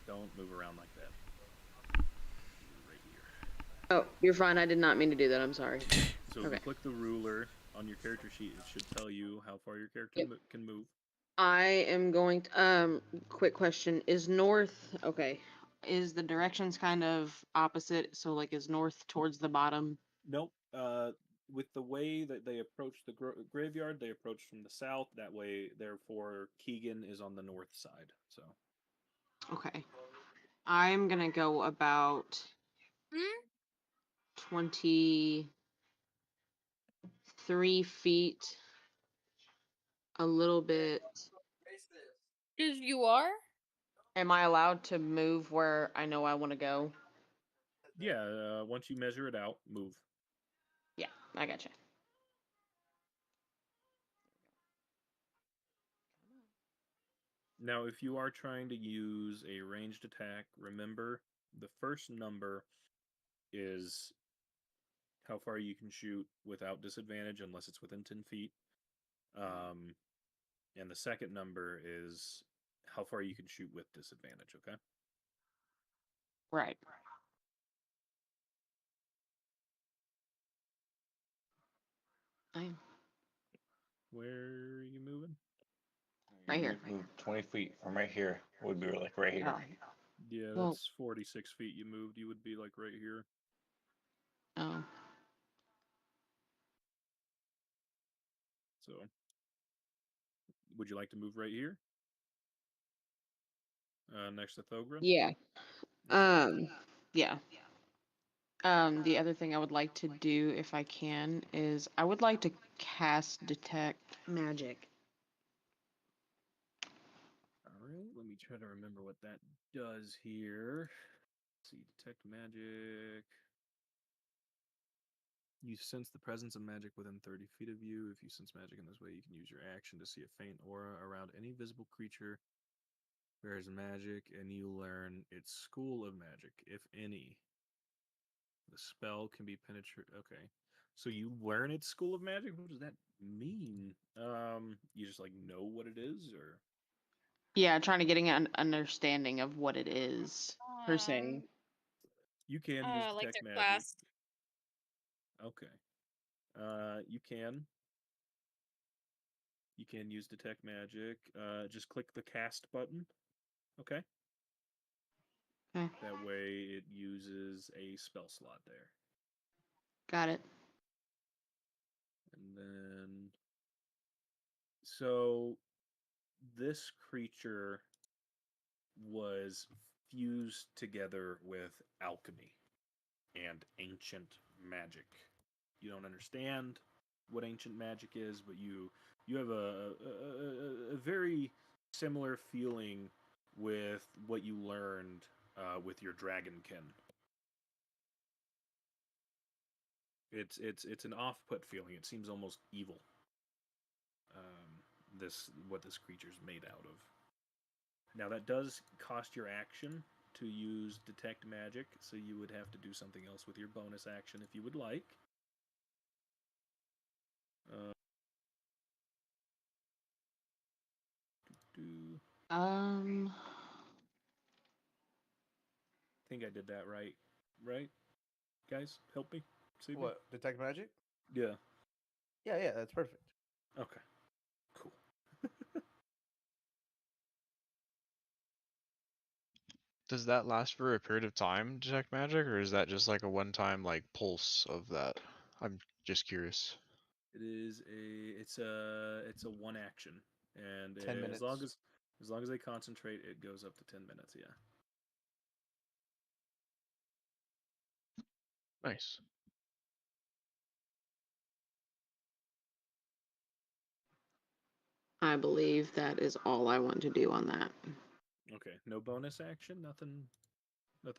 Don't move around like that. Right here. Oh, you're fine. I did not mean to do that. I'm sorry. So if Okay. you click the ruler on your character sheet, it should tell you how far your character Yep. can move. I am going to, quick question. Is north, okay, is the directions kind of opposite? So like is north towards the bottom? Nope. With the way that they approach the graveyard, they approach from the south. That way, therefore, Keegan is on the north side. So. Okay. I'm going to go about Hmm? 23 feet, a little bit. Because you are? Am I allowed to move where I know I want to go? Yeah, once you measure it out, move. Yeah, I gotcha. Now, if you are trying to use a ranged attack, remember the first number is how far you can shoot without disadvantage unless it's within 10 feet. And the second number is how far you can shoot with disadvantage, okay? Right. Where are you moving? Right here. Move 20 feet from right here. Would be like right here. Oh. Yeah, Well- that's 46 feet you moved. You would be like right here. Oh. So, would you like to move right here? Next to Thogren? Yeah. Yeah. The other thing I would like to do, if I can, is I would like to cast Detect Magic. Alright, let me try to remember what that does here. Let's see, detect magic. You sense the presence of magic within 30 feet of you. If you sense magic in this way, you can use your action to see a faint aura around any visible creature. Bears magic, and you learn its school of magic, if any. The spell can be penetrate. Okay, so you learn its school of magic. What does that mean? You just like know what it is, or Yeah, trying to getting an understanding of what it is, per se. you can use Like detect their magic. class. Okay. You can. You can use detect magic. Just click the cast button. Okay. Okay. That way it uses a spell slot there. Got it. And then so this creature was fused together with alchemy and ancient magic. You don't understand what ancient magic is, but you have a very similar feeling with what you learned with your dragonkin. It's an off-put feeling. It seems almost evil. What this creature's made out of. Now that does cost your action to use detect magic, so you would have to do something else with your bonus action if you would like. Um. I think I did that right. Right? Guys, help me. See me? What? Detect magic? Yeah. Yeah, that's perfect. Okay. Cool. Does that last for a period of time, detect magic, or is that just like a one-time like pulse of that? I'm just curious. It's a one action, and 10 minutes. as long as they concentrate, it goes up to 10 minutes. Yeah. Nice. I believe that is all I want to do on that. Okay. No bonus action. Nothing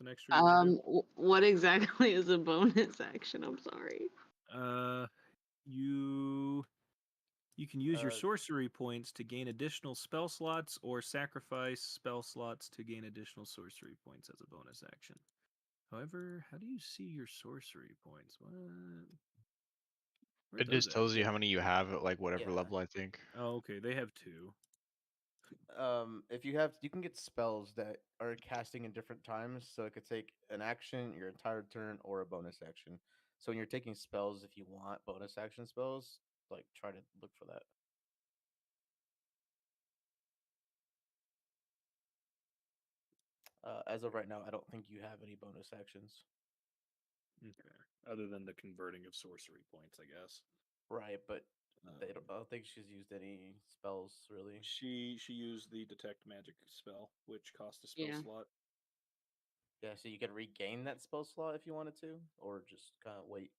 extra. You wanna do? What exactly is a bonus action? I'm sorry. You can use your Uh, sorcery points to gain additional spell slots, or sacrifice spell slots to gain additional sorcery points as a bonus action. However, how do you see your sorcery points? What? Where are It just those at? tells you how many you have at like whatever Yeah. level, I think. Oh, okay. They have 2. If you have, you can get spells that are casting in different times, so it could take an action, your entire turn, or a bonus action. So when you're taking spells, if you want bonus action spells, like try to look for that. As of right now, I don't think you have any bonus actions. Okay. Other than the converting of sorcery points, I guess. Right, but I don't think she's used any spells really. She used the detect magic spell, which cost a spell Yeah. slot. Yeah, so you could regain that spell slot if you wanted to, or just kind of wait.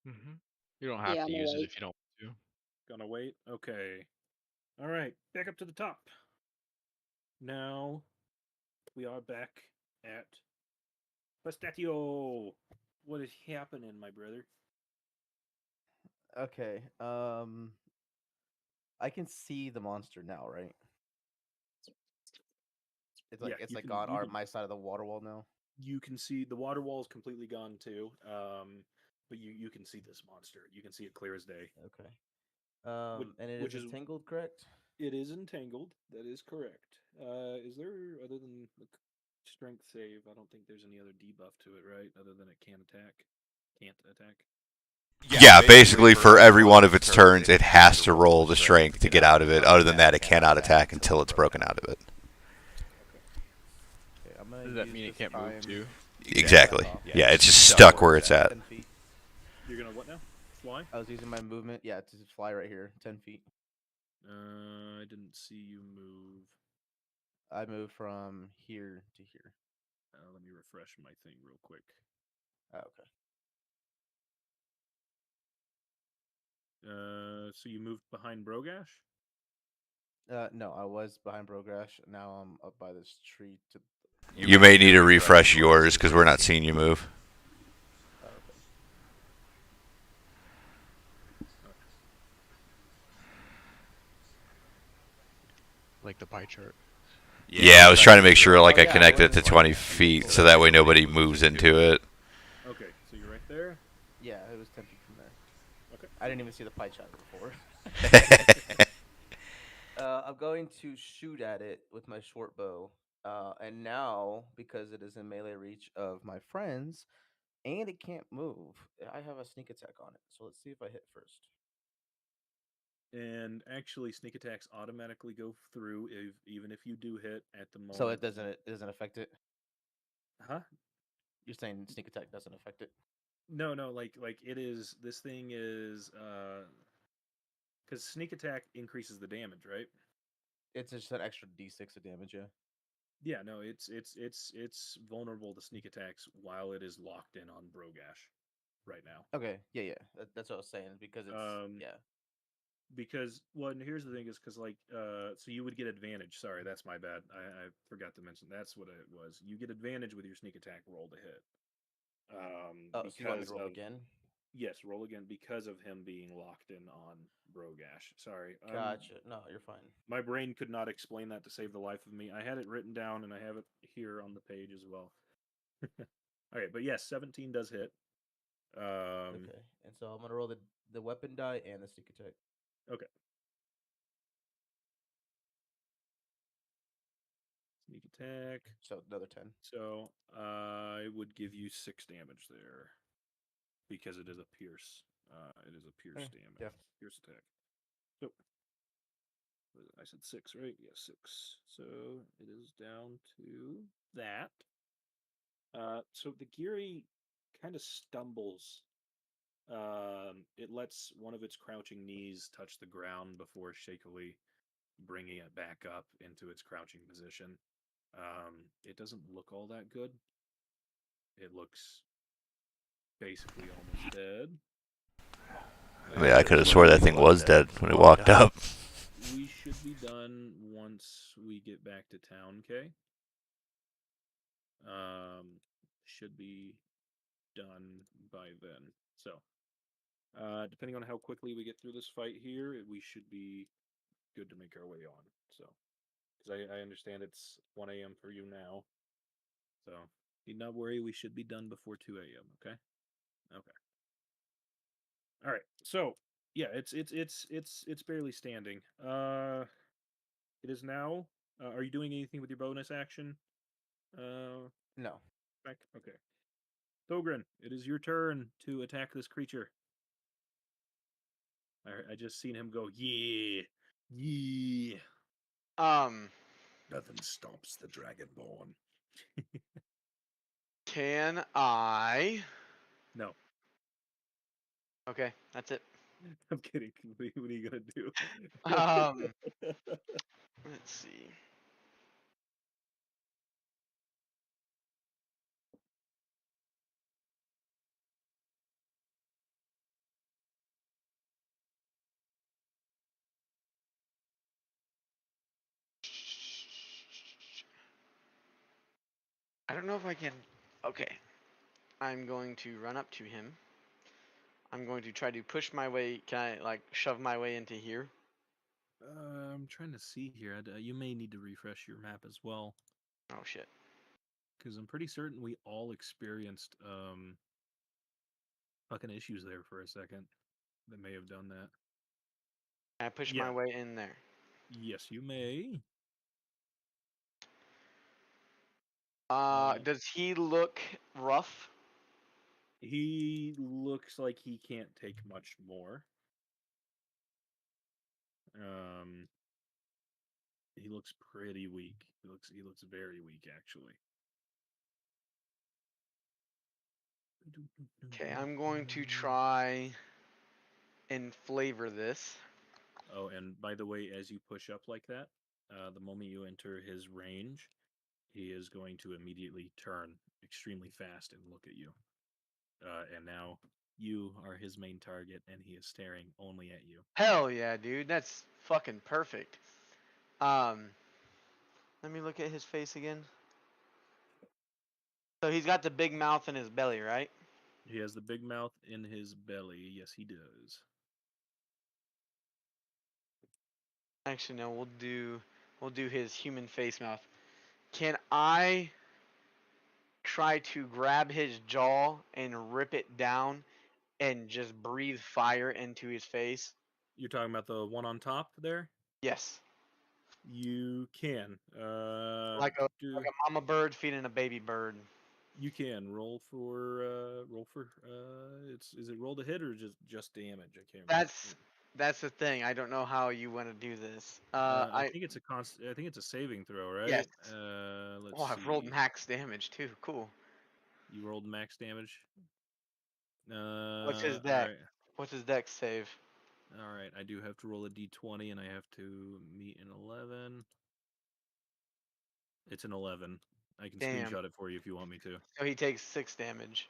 Mm-hmm. You don't have Yeah, to I'm use it awake. if you don't want Gonna wait. Okay. All right. Back up to the top. Now we are back at Pastatio. What is happening, my brother? Okay. I can see the monster now, right? It's like Yeah, it's you like can on you our can my side of the water wall now. you can see the water wall is completely gone too. But you can see this monster. You can see it clear as day. Okay. Which, And it which is is entangled, correct? it is entangled. That is correct. Is there other than the strength save? I don't think there's any other debuff to it, right? Other than it can attack, can't attack. Yeah, basically for every one of its turns, it has to roll the strength to get out of it. Other than that, it cannot attack until it's broken out of it. Okay, I'm gonna to. Does that use mean it this can't move time too? Exactly. off. Yeah, it's just stuck where it's at. 10 feet. You're gonna what now? Fly? I was using my movement, yeah, to fly right here, 10 feet. I didn't see you move. I moved from here to here. Let me refresh my thing real quick. Oh, okay. So you moved behind Brogash? No, I was behind Brogrash. Now I'm up by this tree to. You may need to refresh yours because we're not seeing you move. Oh, okay. Like the pie chart. Yeah, I was trying to make sure like I connected it to 20 feet so that way nobody moves into it. Okay, so you're right there. Yeah, it was 10 feet from there. Okay. I didn't even see the pie chart before. I'm going to shoot at it with my short bow. And now, because it is in melee reach of my friends, and it can't move, I have a sneak attack on it. So let's see if I hit first. And actually, sneak attacks automatically go through even if you do hit at the moment. So it doesn't affect it. Huh? You're saying sneak attack doesn't affect it? No, like it is. This thing is because sneak attack increases the damage, right? It's just an extra d6 of damage, yeah. Yeah, no, it's vulnerable to sneak attacks while it is locked in on Brogash right now. Okay, yeah. That's what I was saying because it's yeah. Because well, and here's the thing is because like so you would get advantage. Sorry, that's my bad. I forgot to mention that's what it was. You get advantage with your sneak attack roll to hit. Oh, so you want me to roll again? Yes, roll again because of him being locked in on Brogash. Sorry. Gotcha. No, you're fine. My brain could not explain that to save the life of me. I had it written down and I have it here on the page as well. Okay, but yes, 17 does hit. Okay, and so I'm gonna roll the weapon die and the sneak attack. Okay. Sneak attack. So another 10. So I would give you 6 damage there because it is a pierce. It is a pierce damage. Yeah. Pierce attack. So I said 6, right? Yeah, 6. So it is down to that. So the Giri kind of stumbles. It lets one of its crouching knees touch the ground before shakily bringing it back up into its crouching position. It doesn't look all that good. It looks basically almost dead. I mean, I could have swore that thing was dead when it walked up. We should be done once we get back to town, okay? Should be done by then. So, depending on how quickly we get through this fight here, we should be good to make our way on. So, because I understand it's 1 a.m. for you now. So, need not worry, we should be done before 2 a.m., okay? Okay. All right. So, yeah, it's barely standing. It is now. Are you doing anything with your bonus action? No. Back. Okay. Thogren, it is your turn to attack this creature. I just seen him go. Yeah. Yeah. Nothing stops the Dragonborn. Can I? No, Okay, that's it. I'm kidding. What are you gonna do? Let's see. I don't know if I can. Okay. I'm going to run up to him. I'm going to try to push my way. Can I, like, shove my way into here? I'm trying to see here. You may need to refresh your map as well, Oh, shit. because I'm pretty certain we all experienced fucking issues there for a second. That may have done that. Can I push Yeah. my way in there? Yes, you may. Does he look rough? He looks like he can't take much more. He looks pretty weak. He looks very weak, actually. Okay, I'm going to try and flavor this. Oh, and by the way, as you push up like that, the moment you enter his range, he is going to immediately turn extremely fast and look at you. And now you are his main target, and he is staring only at you. Hell yeah, dude. That's fucking perfect. Let me look at his face again. So he's got the big mouth in his belly, right? He has the big mouth in his belly. Yes, he does. Actually, no. We'll do his human face mouth. Can I try to grab his jaw and rip it down and just breathe fire into his face? You're talking about the one on top there? Yes. You can. Like a mama bird feeding a baby bird. You can roll for is it roll to hit or just damage? I can't remember. That's the thing. I don't know how you want to do this. I think it's I think it's a saving throw, right? Yes. Let's Oh, see. I've rolled max damage too. Cool. You rolled max damage. What's his All deck? right. What's his deck save? All right. I do have to roll a d20, and I have to meet an 11. It's an 11. I can Damn. screenshot it for you if you want me to. So he takes 6 damage.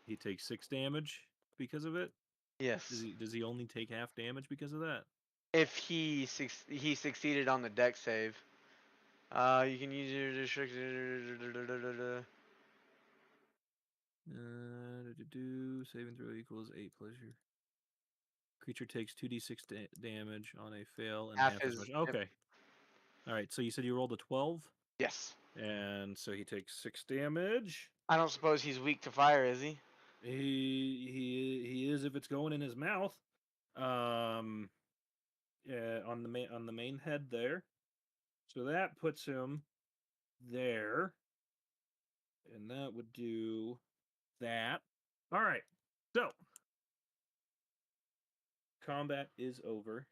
He takes 6 damage because of it. Yes. Does he only take half damage because of that? If he succeeded on the deck save, you can use your saving throw equals 8 pleasure. Creature takes 2d6 damage on a fail and half as much. Okay. All right. So you said you rolled a 12. Yes. And so he takes 6 damage. I don't suppose he's weak to fire, is he? He is if it's going in his mouth. On the main head there. So that puts him there. And that would do that. All right. So combat is over.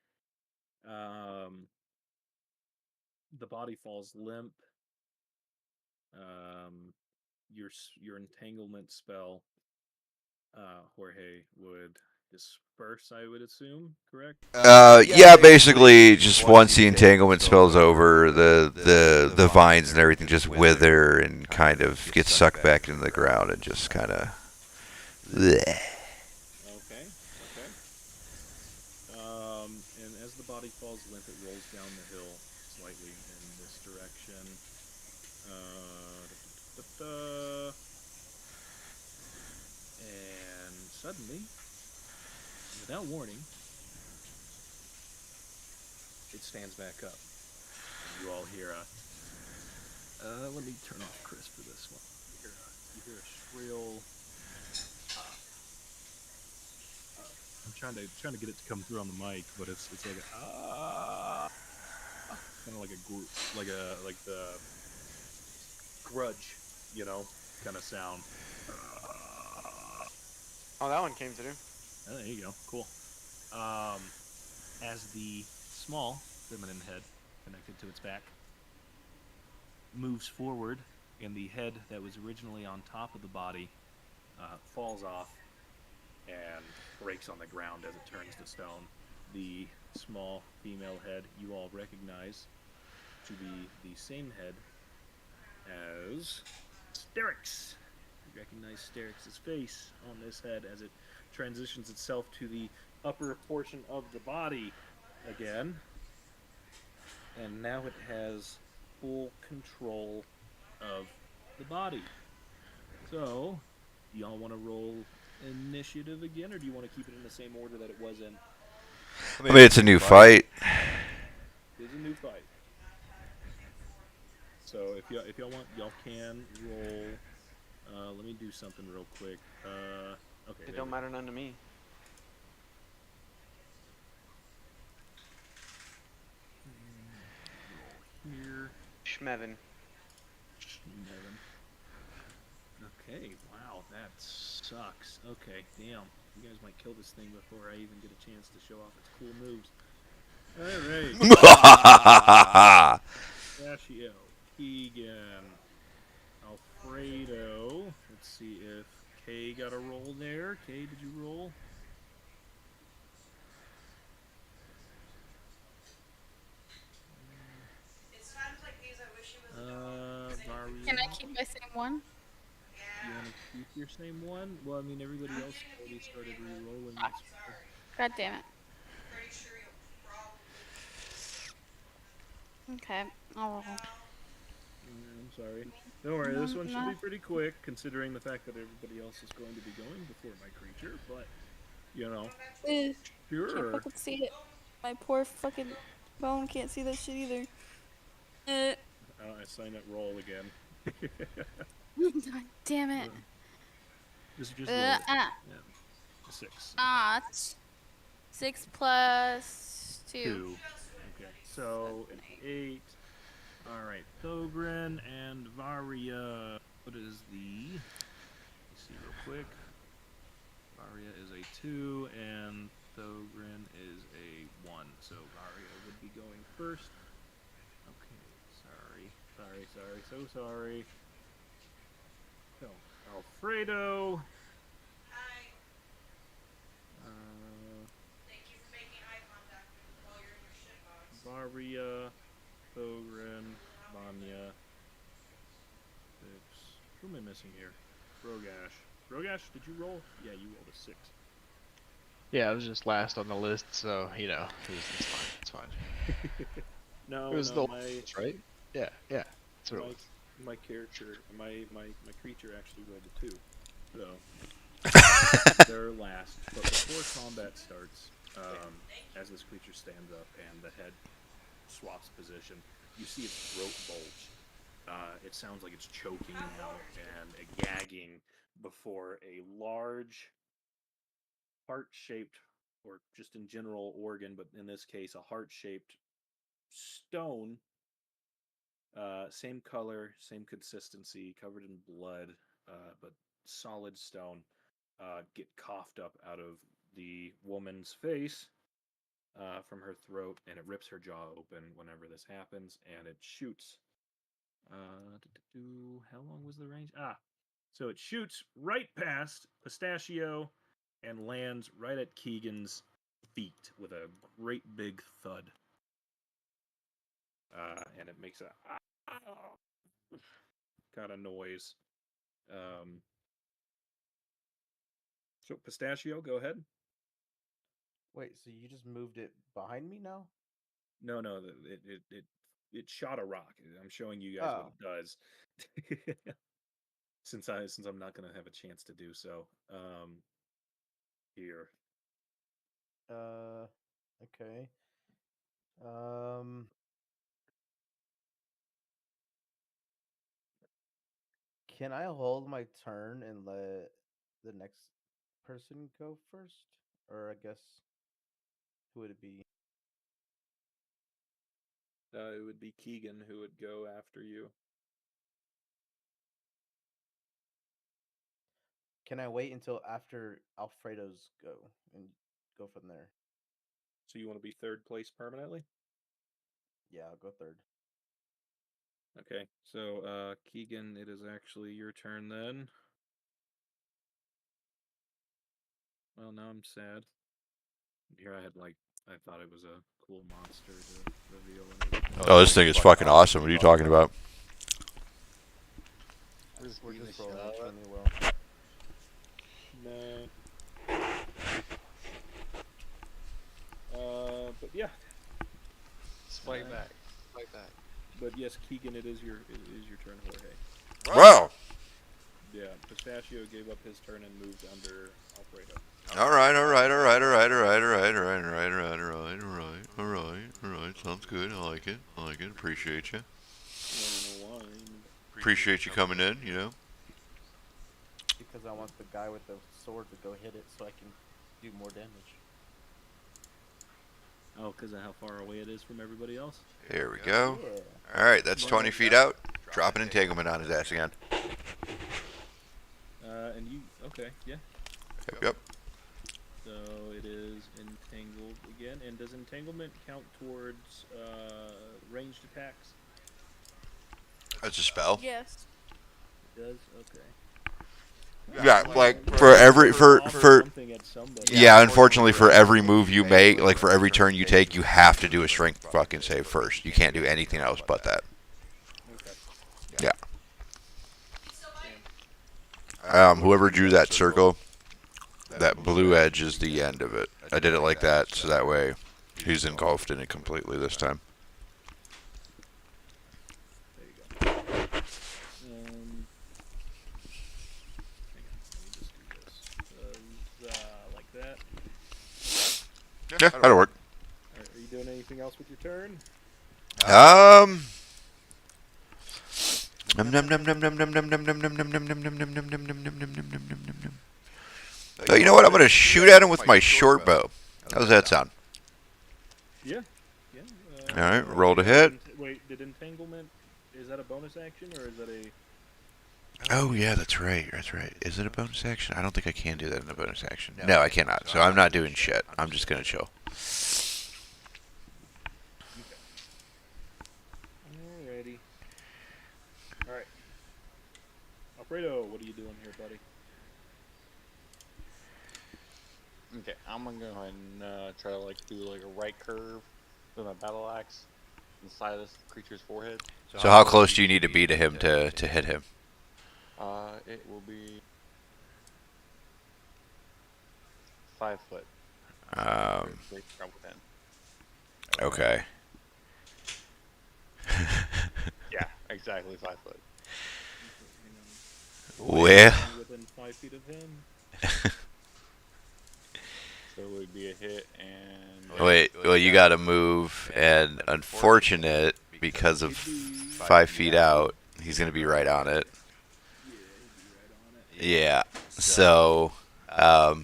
The body falls limp. Your entanglement spell, Jorge, would disperse, I would assume, correct? Yeah, basically, just once the entanglement spell's over, the vines and everything just wither and kind of get sucked back into the ground and just kind of. Okay. And as the body falls limp, it rolls down the hill slightly in this direction. And suddenly, without warning, it stands back up. And you all hear a. Let me turn off Chris for this one. You hear a shrill. I'm trying to get it to come through on the mic, but it's like a kind of like like the grudge, kind of sound. Oh, that one came through. Oh, there you go. Cool. As the small feminine head connected to its back moves forward, and the head that was originally on top of the body falls off and breaks on the ground as it turns to stone. The small female head you all recognize to be the same head as Sterix. You recognize Sterix's face on this head as it transitions itself to the upper portion of the body again. And now it has full control of the body. So, do y'all want to roll initiative again, or do you want to keep it in the same order that it was in? I mean, it's a new fight. It is a new fight. So if y'all want, y'all can roll. Let me do something real quick. Okay. It don't matter none to me. Roll here. Schmevin. Okay. Wow, that sucks. Okay, damn. You guys might kill this thing before I even get a chance to show off its cool moves. All right. Pistachio, Keegan, Alfredo. Let's see if Kay got a roll there. Kay, did you roll? Mario. Can I keep my same one? You want to keep your same one? Well, I mean, everybody else already started re-rolling this. God damn it. Okay, I'll roll. I'm sorry. Don't worry, this one should be pretty quick, considering the fact that everybody else is going to be going before my creature, but, Can't sure. fucking see it. My poor fucking phone can't see that shit either. I sign that roll again. God damn it. Just roll it. Yeah. 6. It's 6 plus 2. 2. Okay, so an 8. Alright, Thogren and Varia. What is the... Let's see real quick. Varia is a 2, and Thogren is a 1. So Varia would be going first. Okay, sorry, so sorry. So, Alfredo. Hi. Thank you for making eye contact while you're in your shitbox. Varia, Thogren, Vanya. 6. Who am I missing here? Rogash. Rogash, did you roll? Yeah, you rolled a 6. Yeah, I was just last on the list, so it's fine. It's fine. No, it was no, the last, right? Yeah. That's what it was. My character, my creature actually rolled a 2. So they're last. But before combat starts, as this creature stands up and the head swaps position, you see its throat bulge. It sounds like it's choking now and gagging before a large heart-shaped, or just in general organ, but in this case a heart-shaped stone. Same color, same consistency, covered in blood, but solid stone, get coughed up out of the woman's face from her throat, and it rips her jaw open whenever this happens, and it shoots. How long was the range? So it shoots right past Pistachio and lands right at Keegan's feet with a great big thud. And it makes a kind of noise. So Pistachio, go ahead. Wait, so you just moved it behind me now? No, it shot a rock. I'm showing you guys what it does. since I'm not gonna have a chance to do so. Here. Okay. Can I hold my turn and let the next person go first? Or I guess, who would it be? It would be Keegan who would go after you. Can I wait until after Alfredo's go and go from there? So you want to be third place permanently? Yeah, I'll go third. Okay, so Keegan, it is actually your turn then. Well, now I'm sad. Here I had I thought it was a cool monster to reveal. And everything. Oh, this thing is fucking awesome. What are you talking about? We're just rolling. shut It's up. really well. No. But yeah. Fight back. Fight back. But yes, Keegan, it is your turn, Jorge. Wow. Yeah, Pistachio gave up his turn and moved under Alfredo. All right. Sounds good. I like it. Appreciate you. You wanna know why? Appreciate you coming in. Because I want the guy with the sword to go hit it so I can do more damage. Oh, because of how far away it is from everybody else? Here we go. Yeah. All right, that's 20 feet out. Drop an entanglement on his ass again. And you, okay, yeah. Yep. So it is entangled again. And does entanglement count towards ranged attacks? That's a spell. Yes. It does? Okay. Yeah, like for every for Something at somebody. yeah, unfortunately for every move you make, like for every turn you take, you have to do a strength fucking save first. You can't do anything else but that. Okay. Yeah. Whoever drew that circle, that blue edge is the end of it. I did it like that so that way he's engulfed in it completely this time. There you go. Hang on, let me just do this. Like that. Yeah, that'll work. Alright, are you doing anything else with your turn? So you know what? I'm gonna shoot at him with my short bow. How's that sound? Yeah. All right, roll to hit. Wait, did entanglement? Is that a bonus action or is that a? Oh yeah, that's right. Is it a bonus action? I don't think I can do that in a bonus action. No, I cannot. So I'm not doing shit. I'm just gonna chill. Alrighty. Alright. Alfredo, what are you doing here, buddy? Okay, I'm gonna go ahead and try to do a right curve with my battle axe inside this creature's forehead. So how close do you need to be to him to hit him? It will be 5 foot. Right within. Okay. Yeah, exactly 5 foot. Well. Within 5 feet of him. So it would be a hit and. Wait, well you gotta move, and unfortunate, because of 5 feet out, he's gonna be right on it. Yeah, so,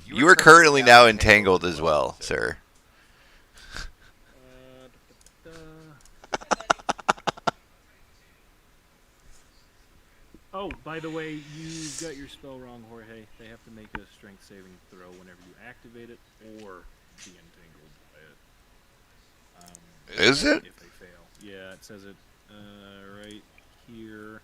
you are currently now entangled as well, sir. Oh, by the way, you got your spell wrong, Jorge. They have to make a strength saving throw whenever you activate it or be entangled by it. Is it? If they fail. Yeah, it says it right here.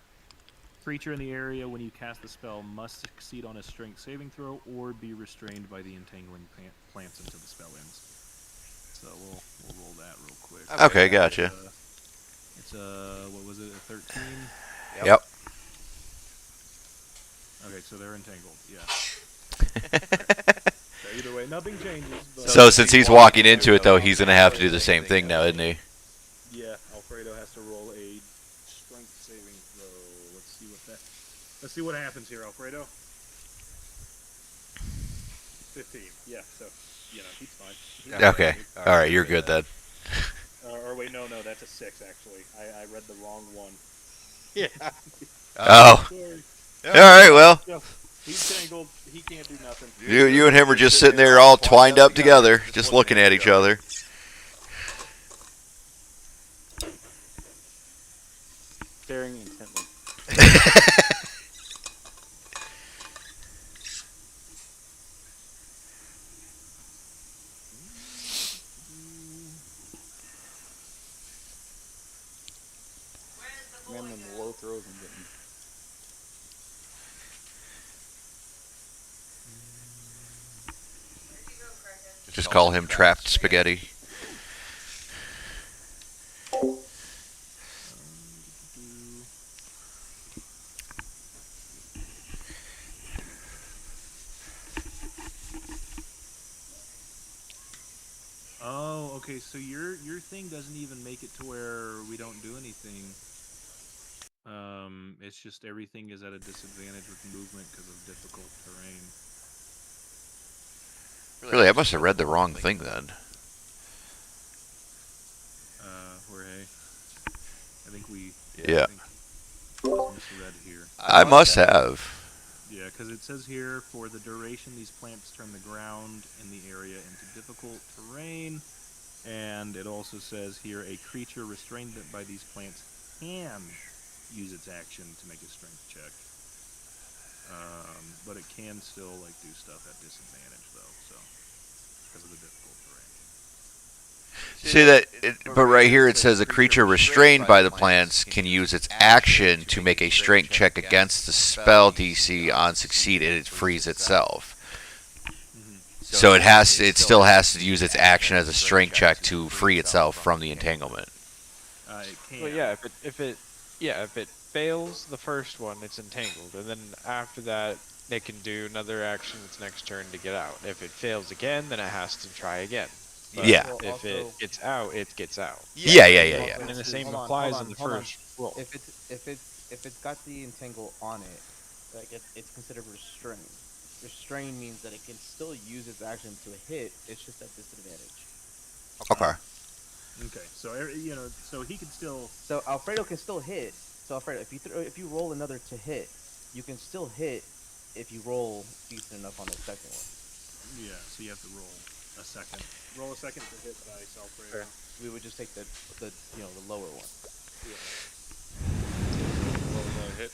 Creature in the area when you cast the spell must succeed on a strength saving throw or be restrained by the entangling plants until the spell ends. So we'll roll that real quick. Okay, gotcha. It's what was it, a 13? Yep. Okay, so they're entangled, yeah. So either way, nothing changes. But So since he's walking into it, though, he's gonna have to do the same thing now, isn't he? yeah, Alfredo has to roll a strength saving throw. Let's see what happens here, Alfredo. 15. Yeah, so he's fine. Okay. All right, you're good then. Or wait, no, that's a 6 actually. I read the wrong one. Yeah. Oh. Sorry. All right. Well, Yeah, he's tangled. He can't do nothing. you and him are just sitting there all twined up together, just looking at each other. staring intently. Man, them low throws I'm getting. Just call him trapped spaghetti. Oh, okay. So your thing doesn't even make it to where we don't do anything. It's just everything is at a disadvantage with movement because of difficult terrain. Really, I must have read the wrong thing then. Jorge, I think we Yeah. I think it was misread here. I must have. Yeah, because it says here, for the duration, these plants turn the ground in the area into difficult terrain. And it also says here, a creature restrained by these plants can use its action to make a strength check. But it can still like do stuff at disadvantage though, so because of the difficult terrain. See that, but right here it says a creature restrained by the plants can use its action to make a strength check against the spell DC. On succeed, it frees itself. So it still has to use its action as a strength check to free itself from the entanglement. It can. Well, yeah, if it fails the first one, it's entangled, and then after that, it can do another action its next turn to get out. If it fails again, then it has to try again. But Yeah. if it gets out, it gets out. Yeah. And the same Hold on, applies hold in the on, hold on. first roll. If it's got the entangle on it, like it's considered restrained. Restrained means that it can still use its action to hit. It's just at disadvantage. Okay. Okay, so so he can still. So Alfredo can still hit. So Alfredo, if you roll another to hit, you can still hit if you roll decent enough on the second one. Yeah, so you have to roll a second. Roll a second to hit dice, Alfredo. We would just take the lower one. Roll another hit.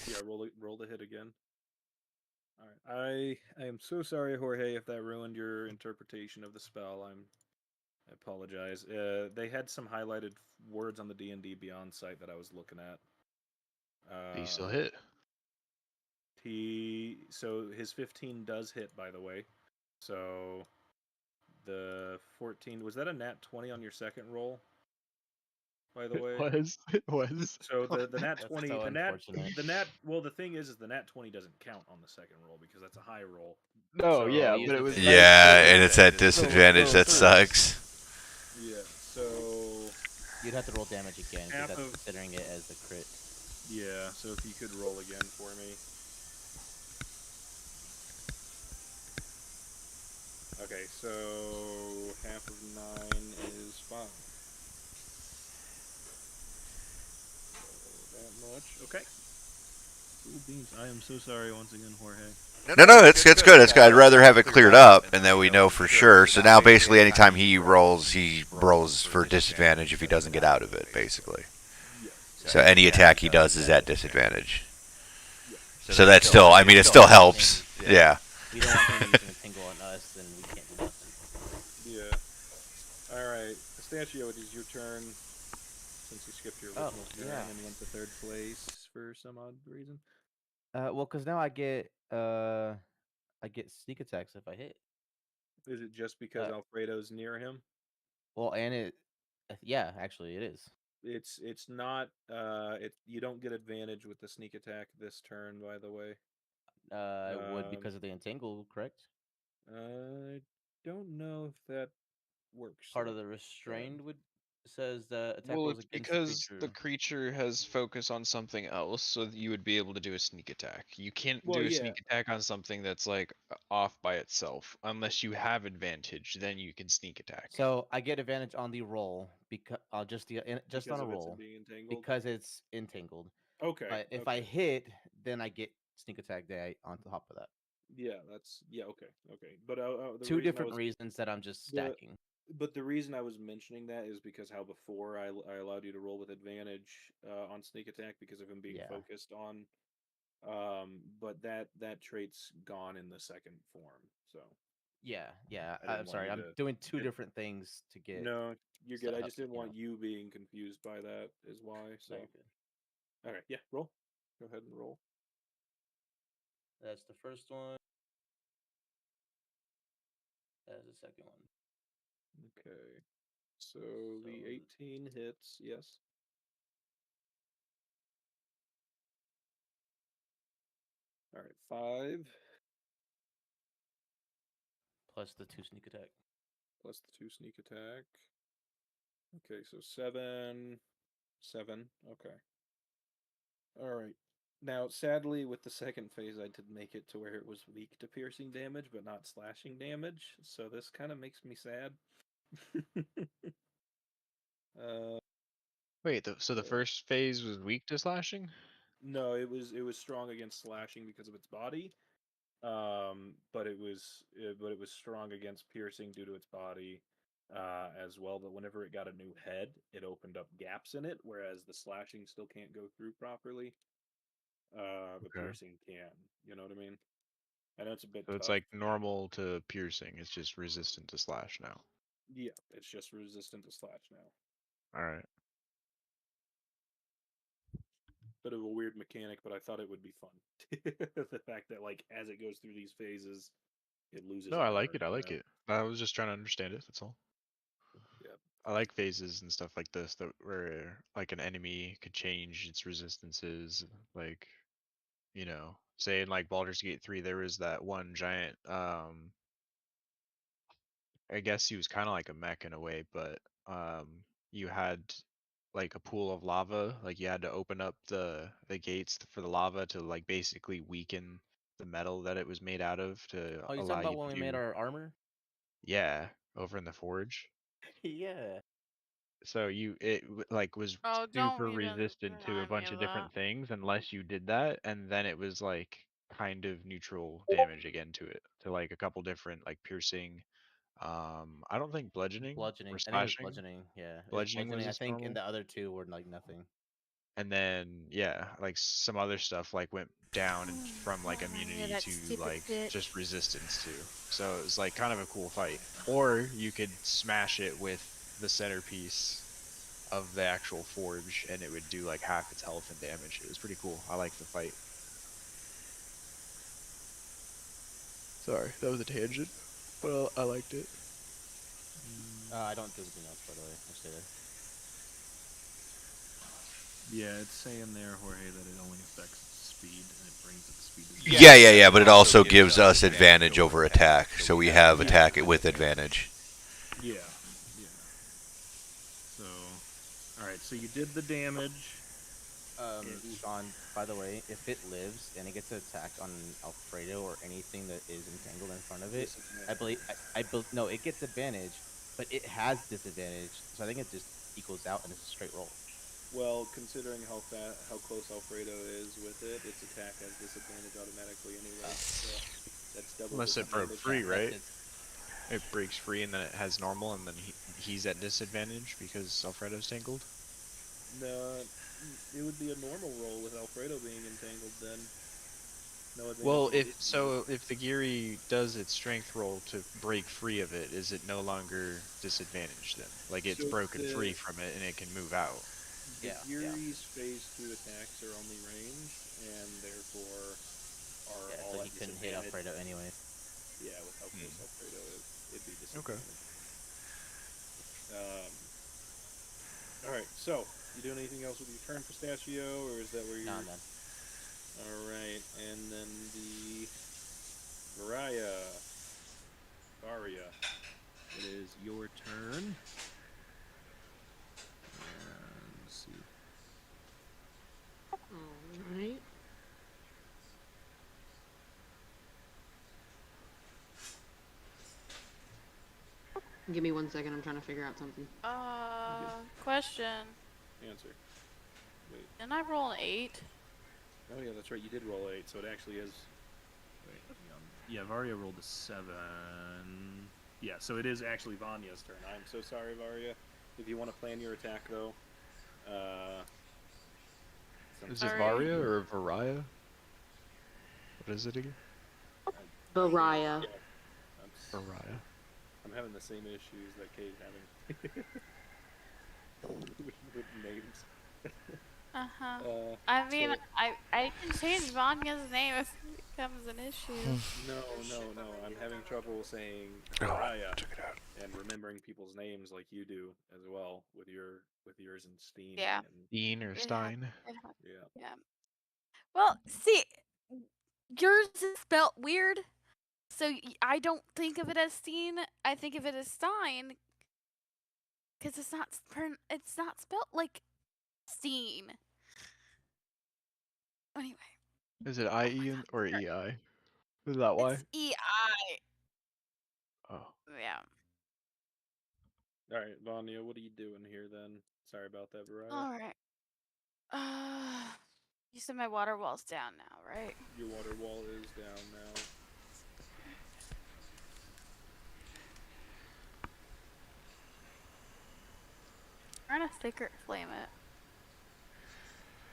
Yeah, roll the hit again. All right, I am so sorry, Jorge, if that ruined your interpretation of the spell. I apologize. They had some highlighted words on the D&D Beyond site that I was looking at. He still hit. So his 15 does hit, by the way. So the 14, was that a nat 20 on your second roll? By the way, It was. so the nat That's 20, so the unfortunate. nat. Well, the thing is the nat 20 doesn't count on the second roll because that's a high roll. No, So- yeah, use but it the was. dice. Yeah, and it's at disadvantage. That so- sucks. Yeah. So You'd have to roll damage again Half because that's of- considering it as a crit. yeah. So if you could roll again for me. Okay, so half of 9 is 5. So that much. Okay. Cool beans. I am so sorry once again, Jorge. No, it's good. It's good. I'd rather have it cleared up, and then we know for sure. So now, basically, anytime he rolls for disadvantage if he doesn't get out of it, basically. So any attack he does is at disadvantage. So that's still, I mean, it still helps. Yeah. We don't want him using a tingle on us, then we can't do nothing. Yeah. Alright. Stanchio, it is your turn. Since you skipped your Oh, original turn yeah. and went to third place for some odd reason. Well, because now I get sneak attacks if I hit. Is it just because Alfredo's near him? Well, and yeah, actually it is. It's not you don't get advantage with the sneak attack this turn, by the way. It would because of the entangle, correct? I don't know if that works. Part of like the restrained would says that attack Well, rolls it's against because the the creature has focus on something else, so that you would be able to do a sneak attack. You can't Well, do a yeah. sneak attack on something that's like off by itself, unless you have advantage. Then you can sneak attack. So I get advantage on the roll because just Because on a of its roll being entangled? because it's entangled. Okay. But if okay. I hit, then I get sneak attack day on top of that. Yeah, that's okay. But Two reason I different was- reasons that I'm just the- stacking. But the reason I was mentioning that is because how before I allowed you to roll with advantage on sneak attack because of him being Yeah. focused on. But that trait's gone in the second form. So Yeah, yeah. I didn't I'm want sorry. you I'm to doing two get. different things to get No, you're good. set I up. just didn't You want know. you being confused by that. Is why. So No, you're good. all right, yeah, roll. Go ahead and roll. That's the first one. That's the second one. Okay. So the So 18 hits. Yes. All right, 5 plus the 2 sneak attack. plus the 2 sneak attack. Okay, so 7, 7. Okay. All right. Now, sadly, with the second phase, I did make it to where it was weak to piercing damage, but not slashing damage. So this kind of makes me sad. uh, Wait, so the first phase was weak to slashing? no, it was strong against slashing because of its body. But it was strong against piercing due to its body, as well. But whenever it got a new head, it opened up gaps in it, whereas the slashing still can't go through properly. But Okay. piercing can. You know what I mean? I know it's a bit So it's tough. like normal to piercing. It's just resistant to slash now. Yeah, it's just resistant to slash now. All right. Bit of a weird mechanic, but I thought it would be fun. The fact that like as it goes through these phases, it loses No, I armor. like it. I like it. I was just trying to understand it. That's all. Yeah. I like phases and stuff like this that where like an enemy could change its resistances. Like, say in like Baldur's Gate 3, there was that one giant. I guess he was kind of like a mech in a way, but you had like a pool of lava. Like you had to open up the gates for the lava to like basically weaken the metal that it was made out of to Oh, you allow talking you about when to we made do. our armor? Yeah, over in the forge. Yeah. So like was Oh, don't super even resistant to a remind me bunch of of that. different things unless you did that, and then it was like kind of neutral damage again to it, to like a couple different like piercing. I don't think bludgeoning or Bludgeoning. I think it was slashing. bludgeoning. Yeah. It was Bludgeoning was bludgeoning. I its think, and normal. the other two were like nothing. And then yeah, like some other stuff like went down and from like Yeah, immunity that to stupid like just bitch. resistance to. So it was like kind of a cool fight. Or you could smash it with the centerpiece of the actual forge and it would do like half its health and damage. It was pretty cool. I liked the fight. Sorry, that was a tangent, but I liked it. I don't do anything else, by the way. I stay there. Yeah, it's saying there, Jorge, that it only affects speed and it brings its speed to Yeah, but it also gives us advantage over attack. So we have attack it with advantage. Yeah, yeah. So, all right. So you did the damage. Sean, by the way, if it lives and it gets to attack on Alfredo or anything that is entangled in front of it, I believe, no, it gets advantage, but it has disadvantage. So I think it just equals out and it's a straight roll. Well, considering how close Alfredo is with it, its attack has disadvantage automatically anyway. So that's double Unless it broke disadvantage. free, right? That's It breaks free and then it has normal and then he's at disadvantage because Alfredo's tangled. No, it would be a normal roll with Alfredo being entangled then. No advantage. Well, if the Geary does its strength roll to break free of it, is it no longer disadvantaged then? Like it's So broken the- free from it and it can move out. The Yeah, Yuri's phase 2 attacks are only ranged and therefore are yeah, all so at he couldn't hit disadvantage. Alfredo anyway. Yeah, with how close Alfredo is, it'd be Okay. disadvantage. Alright, so, you doing anything else with your turn, Pistachio, or is that where you're... Nah, man. Alright, and then the... Varia. It is your turn. Let's see. Alright. Give me 1 second, I'm trying to figure out something. Question. Answer. Wait. Didn't I roll an 8? Oh yeah, that's right, you did roll 8, so it actually is... Wait, hang on. Yeah, Varia rolled a 7. Yeah, so it is actually Vanya's turn. I'm so sorry, Varia. If you want to plan your attack, though, Is it Sorry. Varia or Varia? What is it again? Varia. Varia. I'm having the same issues that Kate's having with names. Uh-huh. Uh, I mean, so- I can change Vanya's name if it becomes an issue. No. I'm having trouble saying Oh, Varia took it out. and remembering people's names like you do as well with yours and Steen. Yeah. And, Dean or It Stein? hap- yeah. Yeah. Well, see, yours is spelt weird, so I don't think of it as Steen. I think of it as Stein, because it's not spelt like Steen. Anyway, Is it IE or EI? Is that why? it's EI. Oh. Yeah. All right, Vanya, what are you doing here then? Sorry about that, Varia. All right. You said my water wall's down now, right? Your water wall is down now. I'm gonna sacred flame it.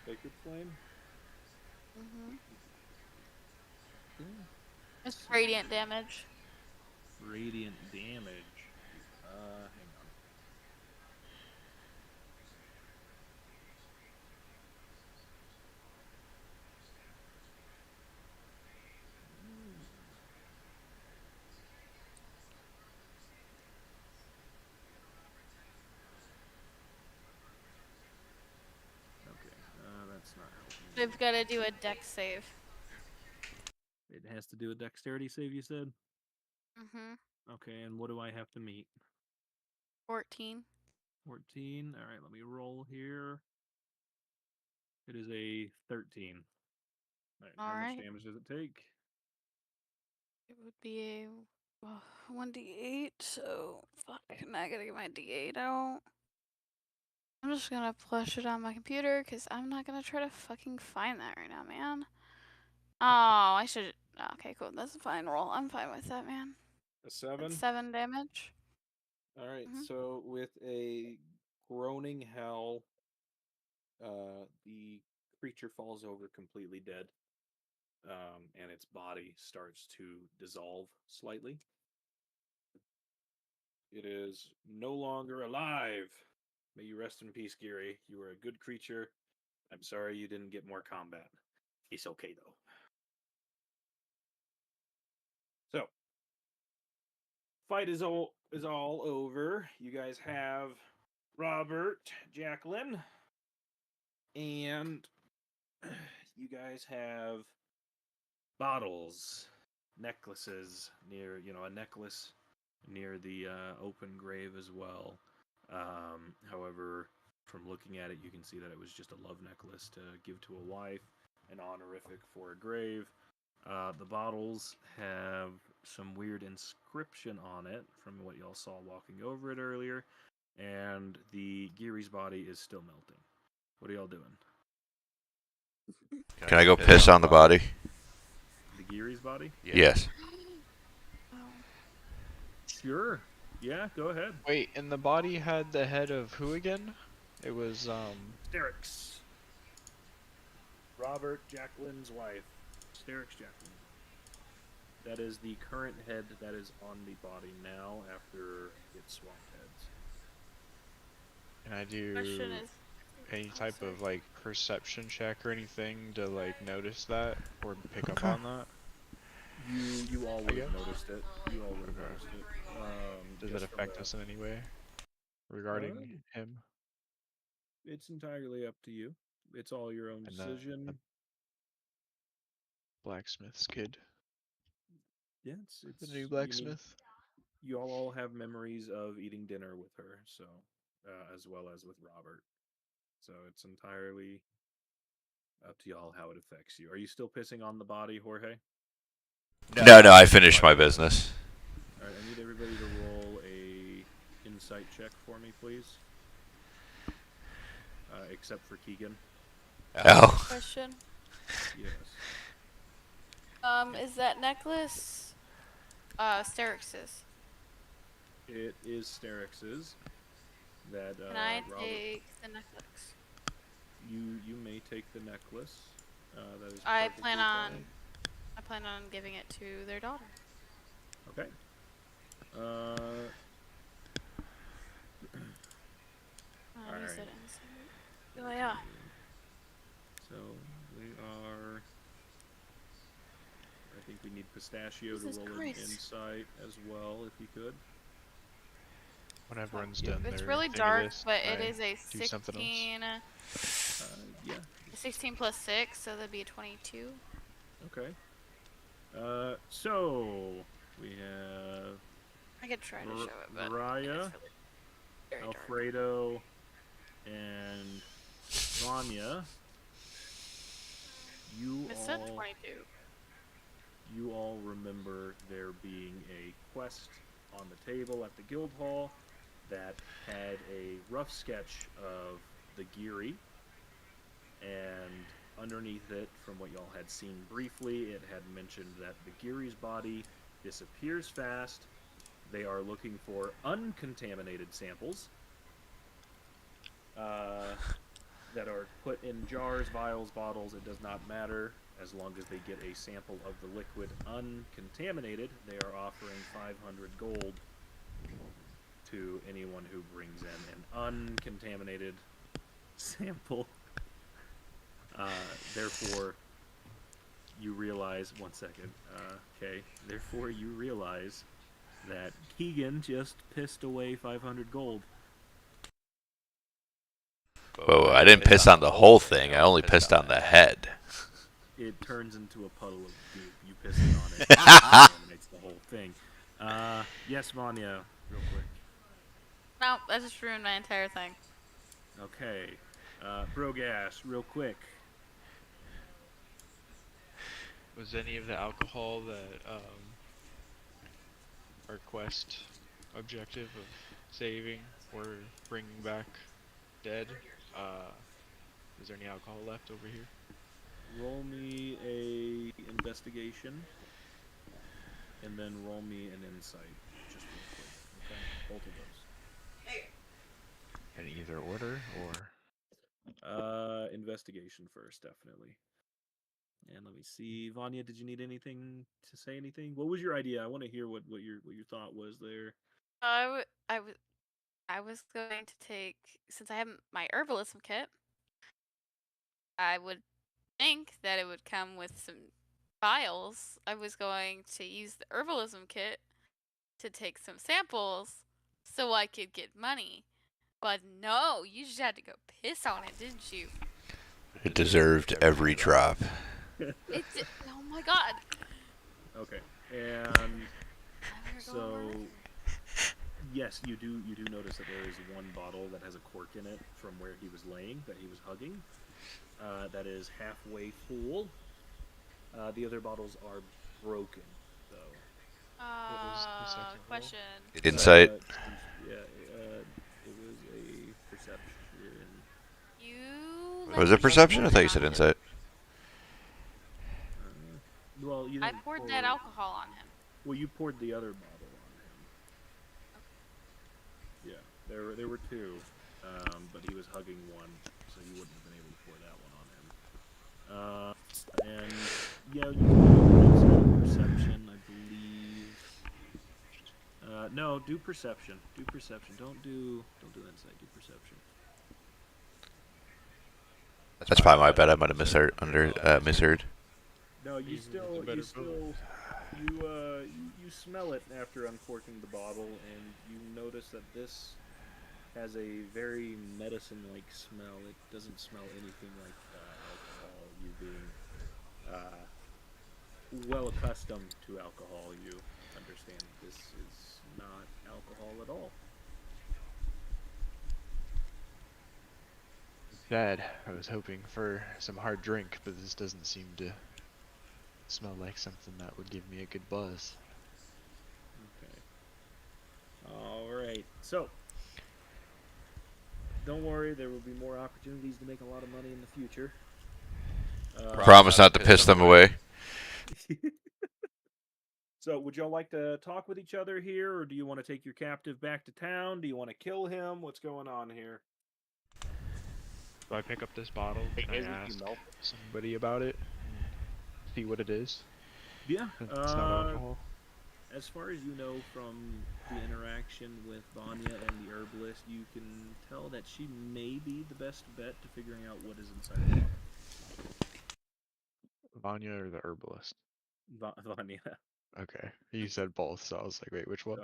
Sacred Flame? Mhm. Yeah. It's radiant damage. Radiant damage. Hang on. Okay, that's not helping. They've got to do a dex save. It has to do a dexterity save, you said? Mhm. Okay, and what do I have to meet? 14. 14. All right, let me roll here. It is a 13. All right, how Alright. much damage does it take? It would be a 1d8. So fuck. Now I gotta get my d8 out. I'm just gonna flush it on my computer because I'm not gonna try to fucking find that right now, man. Oh, I should. Okay, cool. That's a fine roll. I'm fine with that, man. A 7? That's 7 damage. All right, Mhm. so with a groaning howl, the creature falls over completely dead, and its body starts to dissolve slightly. It is no longer alive. May you rest in peace, Geary. You were a good creature. I'm sorry you didn't get more combat. It's okay, though. So, fight is all over. You guys have Robert, Jacqueline, and you guys have bottles, necklaces near, a necklace near the open grave as well. However, from looking at it, you can see that it was just a love necklace to give to a wife, an honorific for a grave. The bottles have some weird inscription on it from what y'all saw walking over it earlier, and the Geary's body is still melting. What are y'all doing? Can I go piss on the body? The Geary's body? Yes. Sure. Yeah, go ahead. Wait, and the body had the head of who again? It was, Sterix. Robert, Jacqueline's wife. Sterix Jacqueline. That is the current head that is on the body now after it swapped heads. Can I do Question is. any type of, like, perception check or anything to, like, notice that? Or pick up on that? You all would have guess. noticed it. You all would have Okay. noticed it. Does just it from affect the- us in any way? Regarding him? It's entirely up to you. It's all your own And decision. Blacksmith's kid. Yeah, it's The you new mean- blacksmith? You all have memories of eating dinner with her, so as well as with Robert. So it's entirely up to y'all how it affects you. Are you still pissing on the body, Jorge? No, I finished my business. All right, I need everybody to roll a insight check for me, please. Except for Keegan. Oh. Question. Yes. Is that necklace? Sterix's. It is Sterix's. That Can I Robert, take the necklace? you may take the necklace. That is I perfectly plan fine. on giving it to their daughter. Okay. I'll use Alright. it in. Oh yeah. So we are. I think we need Pistachio Jesus to roll an Christ. insight as well, if he could. When everyone's Yeah. done It's their really thing of dark, this, but it I is a do something else. 16. Yeah. 16 plus 6, so that'd be a 22. Okay. So we have I could try to show it, but Mariah, it's really very dark. Alfredo, and Vanya. You It said all 22. you all remember there being a quest on the table at the guild hall that had a rough sketch of the Geary, and underneath it, from what y'all had seen briefly, it had mentioned that the Geary's body disappears fast. They are looking for uncontaminated samples that are put in jars, vials, bottles. It does not matter. As long as they get a sample of the liquid uncontaminated, they are offering 500 gold to anyone who brings in an uncontaminated sample. Therefore, you realize, one second, okay, therefore you realize that Keegan just pissed away 500 gold. Whoa, I didn't piss on the whole thing. I only pissed on the head. It turns into a puddle of goop. You pissing on it. It contaminates the whole thing. Yes, Vanya, real quick. No, that just ruined my entire thing. Okay. Brogas, real quick. Was any of the alcohol that our quest objective of saving or bringing back dead? Is there any alcohol left over here? Roll me a investigation, and then roll me an insight, just real quick. Okay, both of those. In either order, or Investigation first, definitely. And let me see, Vanya, did you need anything to say? Anything? What was your idea? I want to hear what your thought was there. I was going to take, since I have my herbalism kit, I would think that it would come with some vials. I was going to use the herbalism kit to take some samples so I could get money. But no, you just had to go piss on it, didn't you? It deserved every drop. It did. Oh my god. Okay, and so yes, you do notice that there is one bottle that has a cork in it from where he was laying, that he was hugging. That is halfway full. The other bottles are broken, though. what was the second roll? Question. Insight. Yeah, it was a perception. You. Was it perception? I thought you said insight. Well, you I didn't poured pour- that alcohol on him. Well, you poured the other bottle on him. Yeah, there were two, but he was hugging one, so you wouldn't have been able to pour that one on him. And yeah, you can do perception, I believe. No, do perception. Do perception. Don't do insight. Do perception. That's probably my bad. I might have misheard. No, you Even with the still better you smell it after uncorking the bottle, and you notice that this has a very medicine-like smell. It doesn't smell anything like alcohol. You being well accustomed to alcohol, you understand this is not alcohol at all. Bad. I was hoping for some hard drink, but this doesn't seem to smell like something that would give me a good buzz. Okay. All right. So, don't worry. There will be more opportunities to make a lot of money in the future. Promise not to piss them away. So, would y'all like to talk with each other here, or do you want to take your captive back to town? Do you want to kill him? What's going on here? Do I pick up this bottle? Can I As if you ask melt somebody about it? See what it is? Yeah. It's not alcohol. As far as you know from the interaction with Vanya and the herbalist, you can tell that she may be the best bet to figuring out what is inside the bottle. Vanya or the herbalist? Vanya. Okay. You said both, so I was like, wait, which one?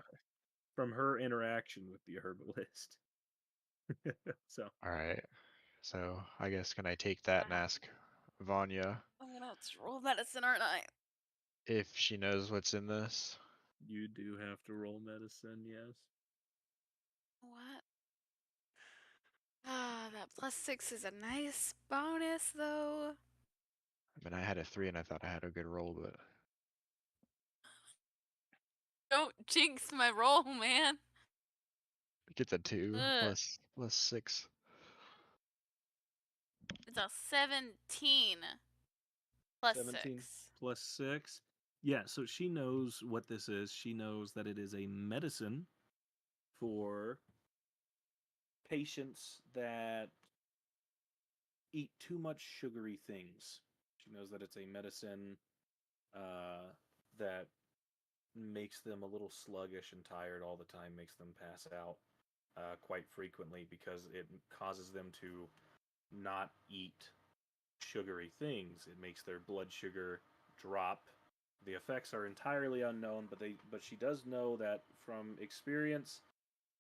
From her interaction with the herbalist. So. Alright. So, I guess can I take that and ask Vanya I'm gonna have to roll medicine, aren't I? if she knows what's in this? You do have to roll medicine, yes. What? Ah, that +6 is a nice bonus, though. I mean, I had a 3 and I thought I had a good roll, but Don't jinx my roll, man. it gets a 2 Ugh. plus 6. It's a 17 plus 17 6. plus 6. Yeah, so she knows what this is. She knows that it is a medicine for patients that eat too much sugary things. She knows that it's a medicine that makes them a little sluggish and tired all the time, makes them pass out quite frequently because it causes them to not eat sugary things. It makes their blood sugar drop. The effects are entirely unknown, but she does know that from experience,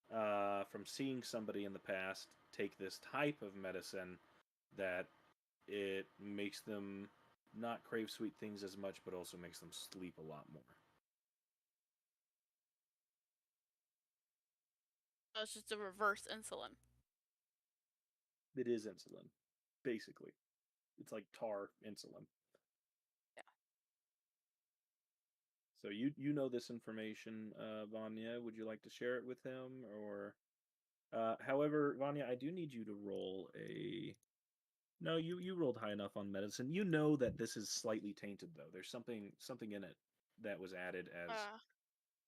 from seeing somebody in the past take this type of medicine, that it makes them not crave sweet things as much, but also makes them sleep a lot more. So it's just a reverse insulin. It is insulin, basically. It's like tar insulin. Yeah. So you know this information, Vanya. Would you like to share it with him, or? However, Vanya, I do need you to roll a. No, you rolled high enough on medicine. You know that this is slightly tainted, though. There's something in it that was added as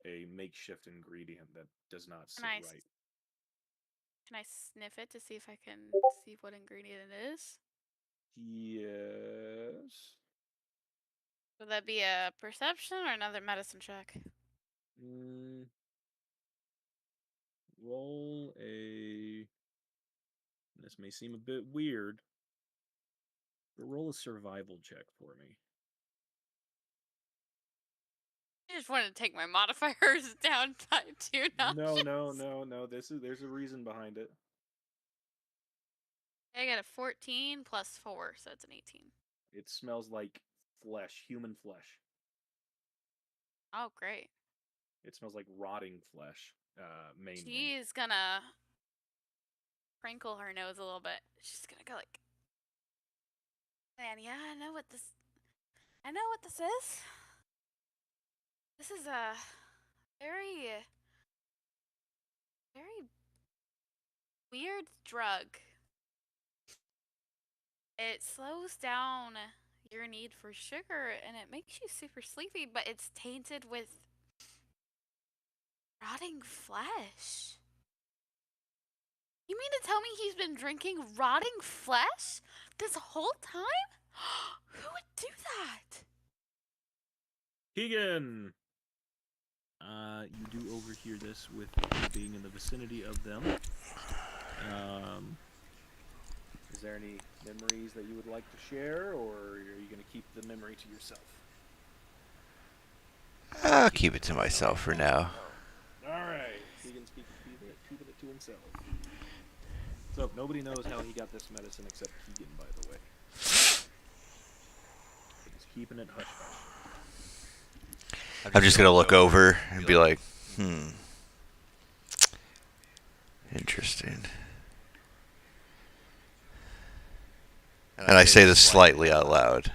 a makeshift ingredient that does not sit right. Can I sniff it to see if I can see what ingredient it is? Yes. Would that be a perception or another medicine check? Roll a. This may seem a bit weird, but roll a survival check for me. I just wanted to take my modifiers down by 2 notches. No. There's a reason behind it. I got a 14 plus 4, so it's an 18. It smells like flesh, human flesh. Oh, great. It smells like rotting flesh, mainly. She's gonna crinkle her nose a little bit. She's gonna go like, man, yeah, I know what this is. This is a very, very weird drug. It slows down your need for sugar and it makes you super sleepy, but it's tainted with rotting flesh. You mean to tell me he's been drinking rotting flesh this whole time? Who would do that? Keegan! You do overhear this with being in the vicinity of them. Is there any memories that you would like to share, or are you going to keep the memory to yourself? I'll keep it to myself for now. Alright, Keegan's keeping it to himself. So, nobody knows how he got this medicine except Keegan, by the way. He's keeping it hush-hush. I'm just going to look over and be like, interesting. And I say this slightly out loud.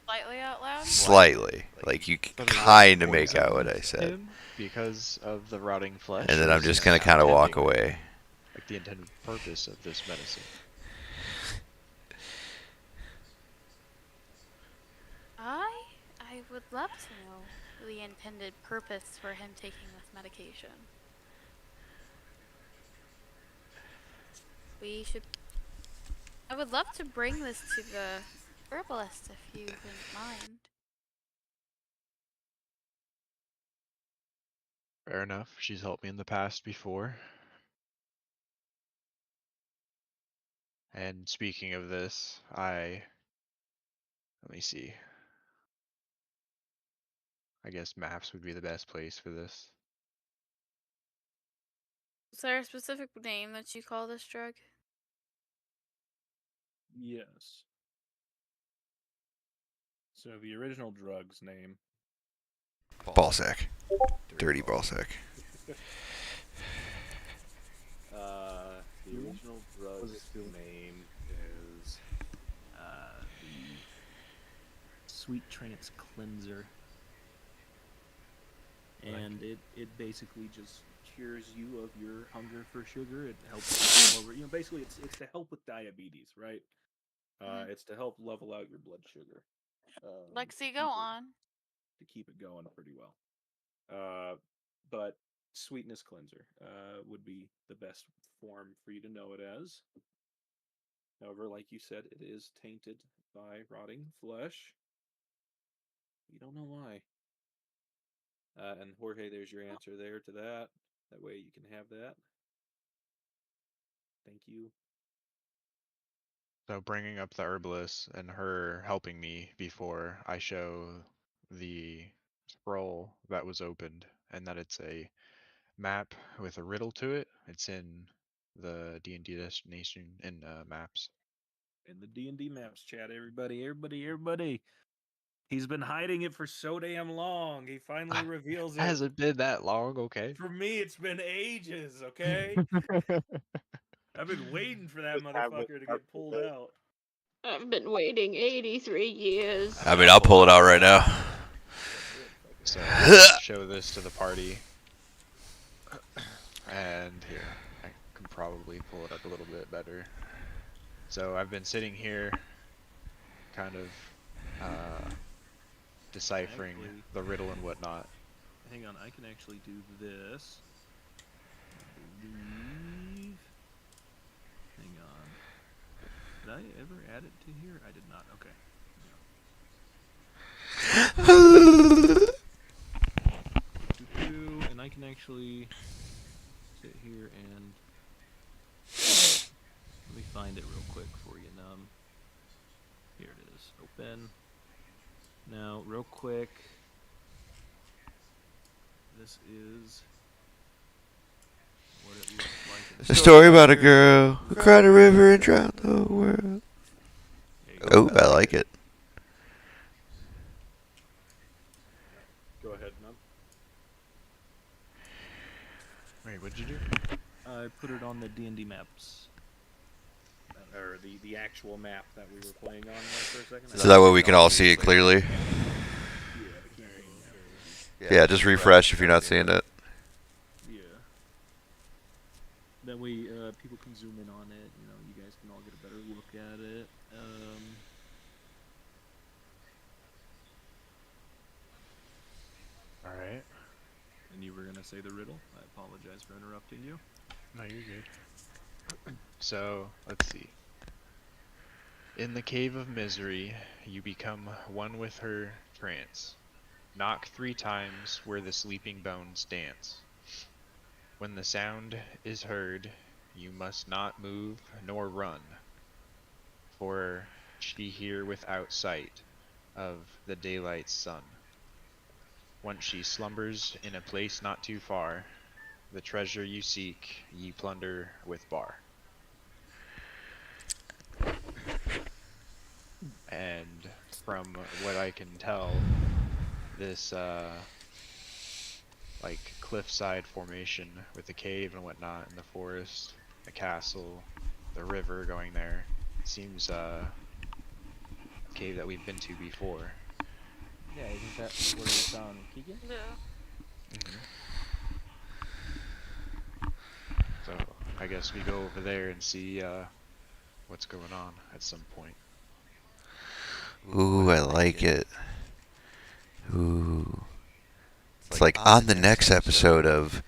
Slightly out loud? Slightly. Like, you can kind of make out what I said. Because of the rotting flesh. And then I'm just going to kind of walk away. Like the intended purpose of this medicine. I would love to know. the intended purpose for him taking this medication. We should. I would love to bring this to the herbalist if you wouldn't mind. Fair enough. She's helped me in the past before. And speaking of this, let me see. I guess maps would be the best place for this. Is there a specific name that you call this drug? Yes. So the original drug's name. Ballsack. Dirty ballsack. The original drug's name is the Sweet Trance Cleanser. And it basically just cures you of your hunger for sugar. It helps you over, basically it's to help with diabetes, right? It's to help level out your blood sugar. Lexi, go on. To keep it going pretty well. But Sweetness Cleanser would be the best form for you to know it as. However, like you said, it is tainted by rotting flesh. You don't know why. And Jorge, there's your answer there to that. That way you can have that. Thank you. So bringing up the herbalist and her helping me before I show the scroll that was opened and that it's a map with a riddle to it. It's in the D&D destination in maps. In the D&D maps chat, everybody. He's been hiding it for so damn long. He finally reveals it. Hasn't been that long, okay? For me, it's been ages, okay? I've been waiting for that motherfucker to get pulled out. I've been waiting 83 years. I mean, I'll pull it out right now. So show this to the party. And here, I can probably pull it up a little bit better. So I've been sitting here kind of deciphering the riddle and whatnot. Hang on, I can actually do this. I believe. Hang on. Did I ever add it to here? I did not. Okay. And I can actually sit here and let me find it real quick for you, Num. Here it is. Open. Now, real quick. This is what it looks like. A story about a girl who cried a river and drowned the world. Oh, I like it. Go ahead, Nub. Wait, what'd you do? I put it on the D&D maps. Or the actual map that we were playing on for a second. So that way we can all see it clearly. Yeah, just refresh if you're not seeing it. Yeah. That way people can zoom in on it. You guys can all get a better look at it. Alright. And you were going to say the riddle? I apologize for interrupting you. No, you're good. So, let's see. In the cave of misery, you become one with her trance. Knock 3 times where the sleeping bones dance. When the sound is heard, you must not move nor run, for she here without sight of the daylight sun. Once she slumbers in a place not too far, the treasure you seek ye plunder with bar. And from what I can tell, this like cliffside formation with the cave and whatnot in the forest, the castle, the river going there, seems a cave that we've been to before. Yeah, isn't that where we found Keegan? Yeah. So I guess we go over there and see what's going on at some point. Ooh, I like it. Ooh. It's like on the next episode of.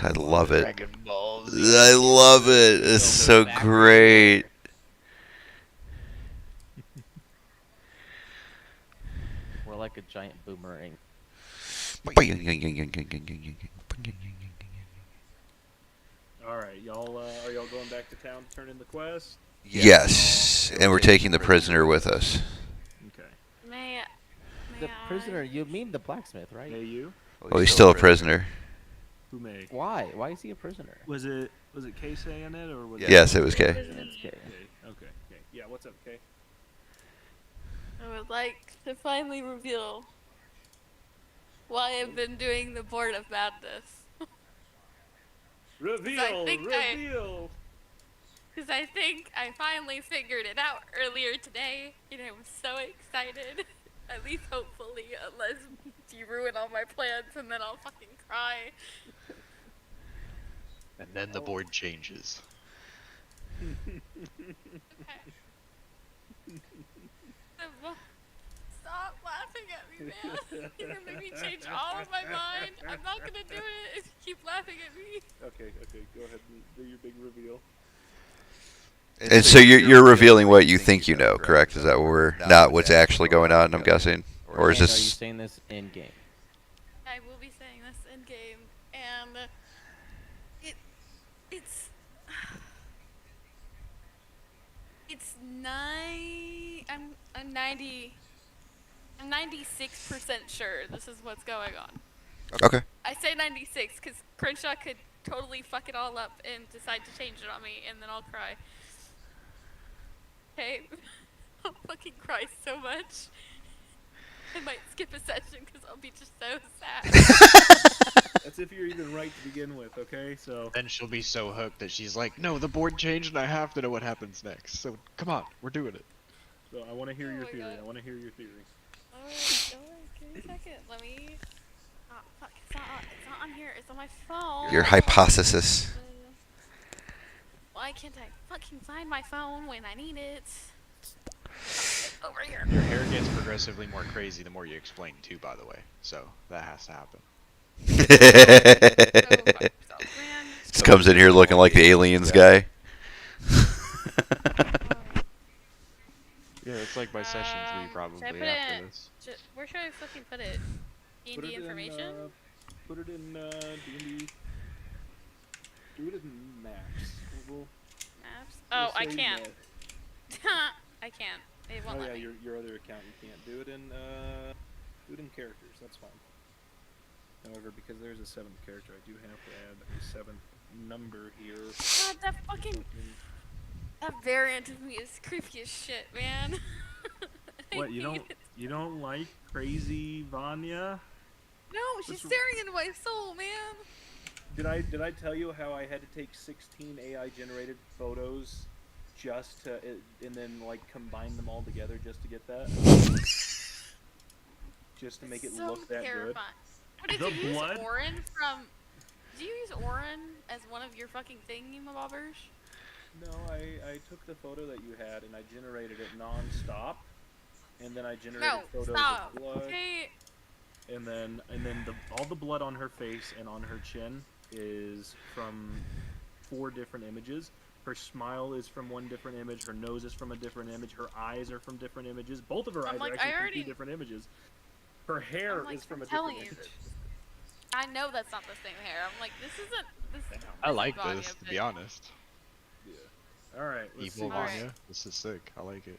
I love it. Dragon Balls. I love it. It's so great. We're like a giant boomerang. All right, y'all. Are y'all going back to town to turn in the quest? Yes, and we're taking the prisoner with us. Okay. May The I- prisoner, you mean the blacksmith, right? Hey, you. Well, he's still a prisoner. Who may? Why? Why is he a prisoner? Was it Kay saying it or was Yes, it was Kay. It's Kay. Okay. Yeah. What's up, Kay? I would like to finally reveal why I've been doing the Board of Madness. Reveal. think Reveal. Because I think I finally figured it out earlier today, and I was so excited. At least hopefully, unless you ruin all my plans and then I'll fucking cry. And then the board changes. Stop laughing at me, man. You're gonna make me change all of my mind. I'm not gonna do it if you keep laughing at me. Okay. Go ahead and do your big reveal. And so you're revealing what you think you know, correct? Is that what we're not what's actually going on? I'm guessing, or is And are you this? saying this in game? I will be saying this in game, and it's I'm 96% sure this is what's going on. Okay. I say 96 because Crenshaw could totally fuck it all up and decide to change it on me, and then I'll cry. Okay, I'll fucking cry so much. I might skip a session because I'll be just so sad. That's if you're even right to begin with. Okay, so. Then she'll be so hooked that she's like, no, the board changed and I have to know what happens next. So come on, we're doing it. So I want to hear Oh your my theory. God. I want to hear your theory. Alright, give me a second. Let me. Oh, fuck, it's not on here. It's on my phone. Your hypothesis. Why can't I fucking find my phone when I need it? Over here. Your hair gets progressively more crazy the more you explain too, by the way. So that has to happen. Just comes in here looking like the aliens guy. Yeah, it's like by session 3 Should I probably put after it? this. Where should I fucking put it? Put D&D it in, information? Put it in D&D. Do it in maps. We'll Maps? Oh, I say can't. that- I can't. It won't Oh let yeah, me. your other account you can't do it in. Do it in characters. That's fine. However, because there's a 7th character, I do have to add a 7th number here. God, that variant of me is creepy as shit, man. I What, hate it. you don't like crazy Vanya? No, she's staring into my soul, man. Did I tell you how I had to take 16 AI generated photos just to and then like combine them all together just to get that? Just to make it So look that terrifying. What, did The you use blood? Orin from? Did you use Orin as one of your fucking thingamabobbers? good. No, I took the photo that you had and I generated it non-stop, and then I generated No, photos stop. of blood, Okay. and then all the blood on her face and on her chin is from 4 different images. Her smile is from one different image. Her nose is from a different image. Her eyes are from different images. Both of her I'm eyes like, are actually I from already- 2 different images. Her hair I'm like, is from a I'm telling different you. image. I know that's not the same hair. I'm like, this isn't. This. I isn't like Vanya, this, to but- be honest. Yeah. All right. Let's Evil see. Alright. Vanya. This is sick. I like it.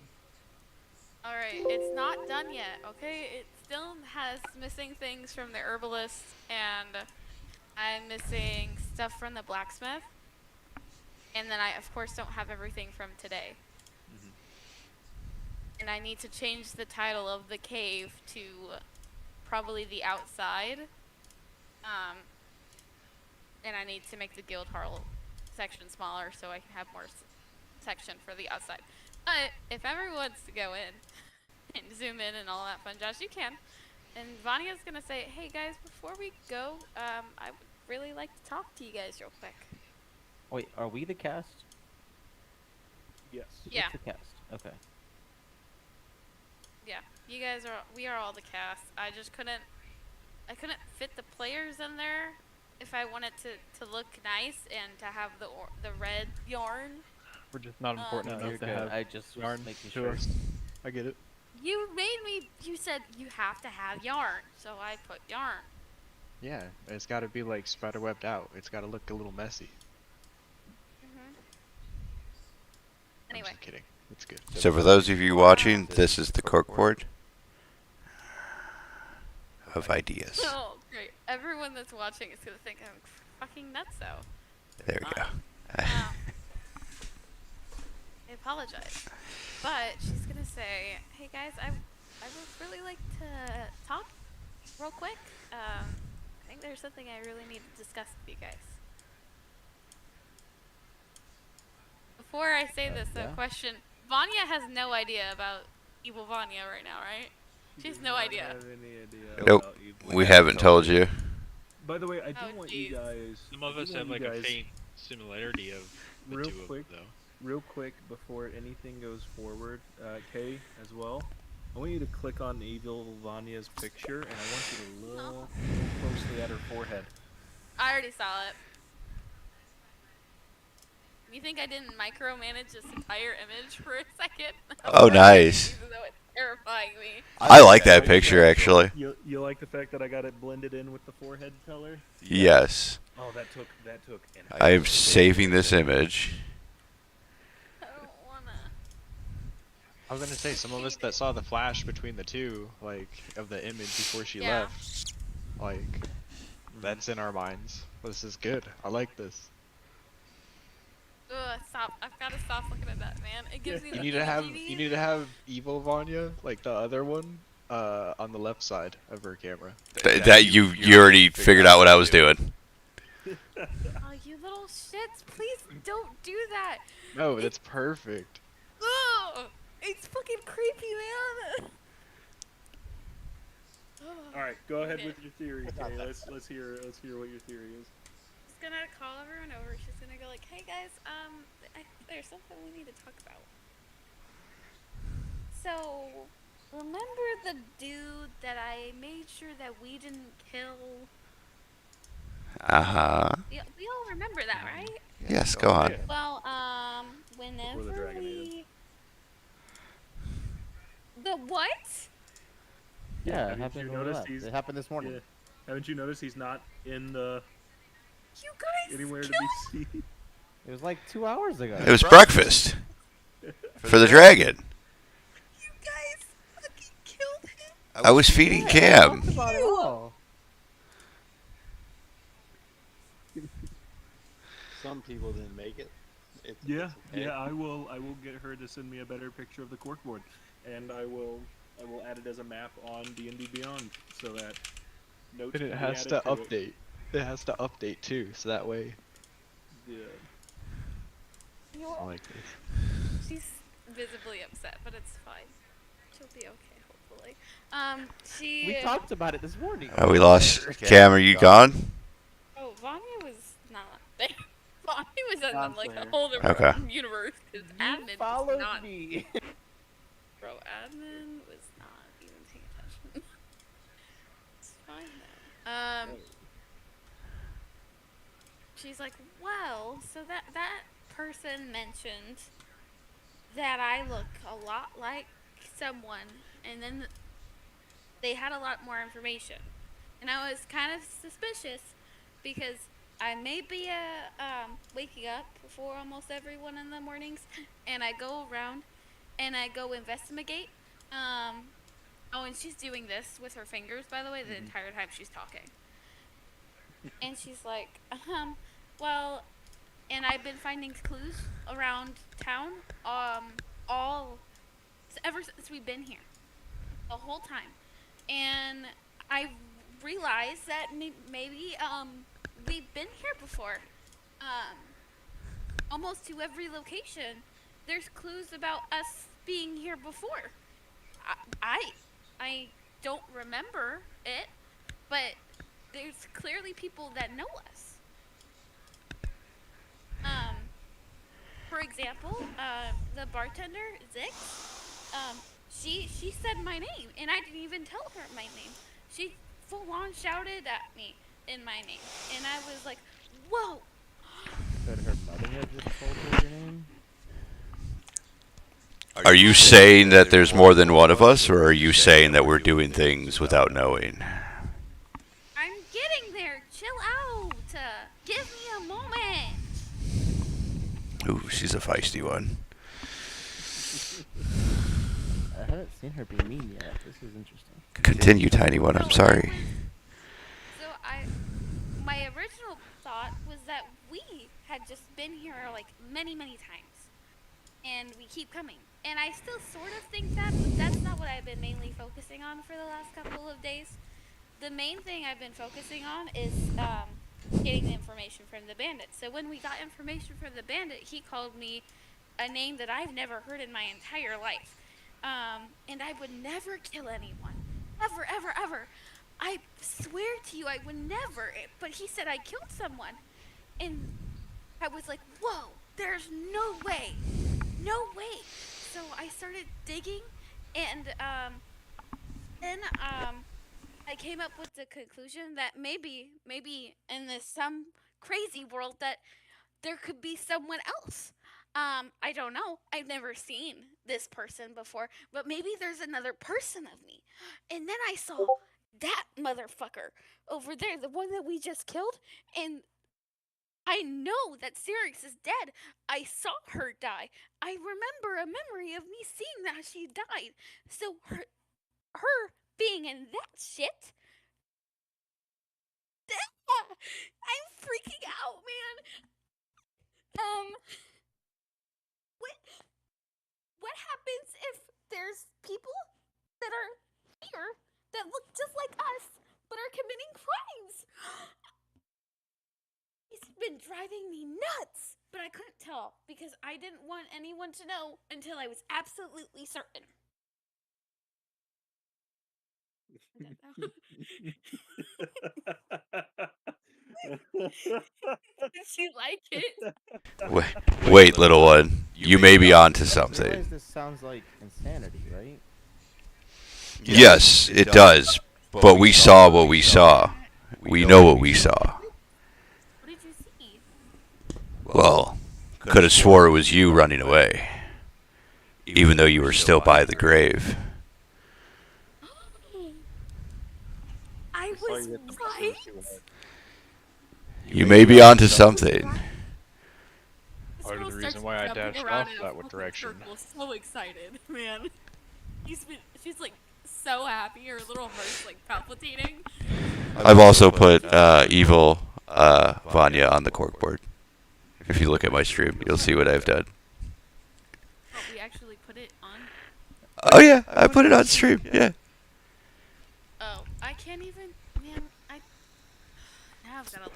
Alright, it's not done yet, okay? It still has missing things from the herbalist, and I'm missing stuff from the blacksmith. And then I, of course, don't have everything from today. And I need to change the title of the cave to probably the outside. And I need to make the guild hall section smaller so I can have more section for the outside. But if everyone wants to go in and zoom in and all that fun, Josh, you can. And Vanya's gonna say, "Hey guys, before we go, I would really like to talk to you guys real quick." Wait, are we the cast? Yes. Yeah. What's the cast? Okay. Yeah, you guys are. We are all the cast. I just couldn't I couldn't fit the players in there if I wanted to look nice and to have the red yarn. We're just not important No, enough you're to good. have I just was yarn making to sure. us. I get it. You made me. You said you have to have yarn, so I put yarn. Yeah, it's got to be like spiderwebbed out. It's got to look a little messy. Anyway. I'm just kidding. It's good. So for those of you watching, this is the corkboard of ideas. Oh, great! Everyone that's watching is gonna think I'm fucking nutso. There we go. I apologize, but she's gonna say, "Hey guys, I would really like to talk real quick. I think there's something I really need to discuss with you guys." Before I say this, yeah. question: Vanya has no idea about Evil Vanya right now, right? She has no idea. Have any idea Nope. about evil. We haven't told you. By the way, I do Oh, want jeez. you guys. Some of I us do have want like you a guys, faint similarity of the real two quick, of them, real quick before anything goes forward, Kay as well. I want you to click on Evil Vanya's picture, and I want you to look closely at her forehead. I already saw it. You think I didn't micromanage this entire image for a second? Oh, nice. Even though it's terrifying me. I like that picture, actually. You like the fact that I got it blended in with the forehead color? Yes. Oh, that took an I am saving this image. I don't wanna. I was gonna say, some of us that saw the flash between the two, like, of the image before she Yeah. left, like, that's in our minds. This is good. I like this. Ugh, stop. I've gotta stop looking at that, man. It gives me the You need to have Evil Vanya, like the other one, on the left side of her camera. That you already figured out what I was doing. Oh, you little shits! Please don't do that. No, that's perfect. Ugh, it's fucking creepy, man. All right, go ahead Okay. with your theory, Kay. Let's hear what your theory is. She's gonna call everyone over. She's gonna go like, "Hey guys, there's something we need to talk about." So, remember the dude that I made sure that we didn't kill? Uh-huh. We all remember that, right? Yes, go on. Well, whenever dragon we... The what? Yeah, it Haven't happened you when we noticed left. It happened this morning. Yeah. Haven't you noticed he's not in the You guys anywhere to killed... be seen? It was like 2 hours ago. It was breakfast for the dragon. You guys fucking killed him. I was feeding Cam. Talked about it all. Some people didn't make it. Yeah, it's okay. yeah. I will get her to send me a better picture of the corkboard, and I will add it as a map on D&D Beyond so that notes And it can be has added to it. update. It has to update too, so that way. Yeah. I like this. She's visibly upset, but it's fine. She'll be okay, hopefully. She... We talked about it this morning. Oh, we lost Cam. Are you gone? Oh, Vanya was not there. Vanya was in Not like a there. whole different Okay. universe. Because You admin followed was not... me. Bro, admin was not even paying attention. It's fine though. She's like, well, so that person mentioned that I look a lot like someone, and then they had a lot more information, and I was kind of suspicious because I may be waking up before almost everyone in the mornings, and I go around and I go investigate. Oh, and she's doing this with her fingers, by the way, the entire time she's talking. And she's like, well, and I've been finding clues around town, ever since we've been here, the whole time. And I realized that maybe, we've been here before. Almost to every location, there's clues about us being here before. I don't remember it, but there's clearly people that know us. For example, the bartender, Zix, she said my name, and I didn't even tell her my name. She full on shouted at me in my name, and I was like, "Whoa!" Could her mother have just told her your name? Are you saying that there's more than one of us, or are you saying that we're doing things without knowing? I'm getting there. Chill out. Give me a moment. Ooh, she's a feisty one. I haven't seen her be mean yet. This is interesting. Continue, tiny one. I'm sorry. So my original thought was that we had just been here like many times, and we keep coming. And I still sort of think that, but that's not what I've been mainly focusing on for the last couple of days. The main thing I've been focusing on is getting the information from the bandit. So when we got information from the bandit, he called me a name that I've never heard in my entire life. And I would never kill anyone. Ever, ever, ever. I swear to you, I would never. But he said I killed someone. And I was like, whoa, there's no way. No way. So I started digging, and then I came up with the conclusion that maybe in this some crazy world that there could be someone else. I don't know. I've never seen this person before, but maybe there's another person of me. And then I saw that motherfucker over there, the one that we just killed, and I know that Syrinx is dead. I saw her die. I remember a memory of me seeing that she died. So her being in that shit. I'm freaking out, man. What happens if there's people that are here that look just like us but are committing crimes? He's been driving me nuts, but I couldn't tell because I didn't want anyone to know until I was absolutely certain. Did you like it? Wait, little one. You may be onto I something. realize this sounds like insanity, right? Yes, it does. But we saw what we saw. We know what we saw. What did you see? Well, could have swore it was you running away. Even though you were still by the grave. I was right. You may be onto something. Part of the reason why I dashed off that direction. So excited, man. She's like so happy. Her little heart's like palpitating. I've also put evil Vanya on the corkboard. If you look at my stream, you'll see what I've done. Oh, we actually put it on? Oh yeah, I put it on stream, yeah. Oh, I can't even, man, now I've gotta look.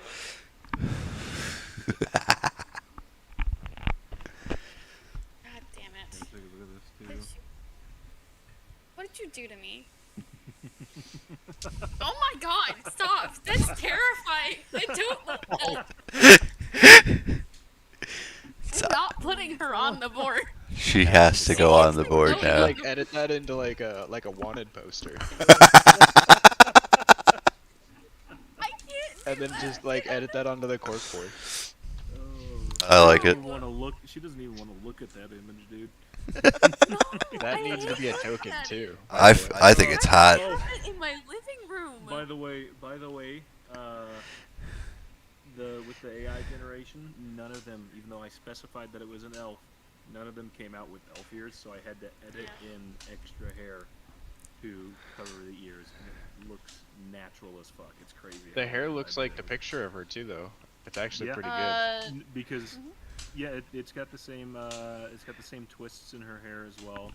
God damn it. What did you do to me? Oh my god, stop! That's terrifying! I don't want that. I'm not putting her on the board. She has to go on the board now. Like edit that into like a wanted poster. I can't. And then just like edit that onto the corkboard. I like it. She doesn't even want to look at that image, dude. That needs to be a token too. I think it's hot. I have it in my living room. By the way, with the AI generation, none of them, even though I specified that it was an elf, none of them came out with elf ears, so I had to edit in extra hair to cover the ears, and it looks natural as fuck. It's crazy. The hair looks like the picture of her too, though. It's actually pretty good. Because, yeah, it's got the same twists in her hair as well.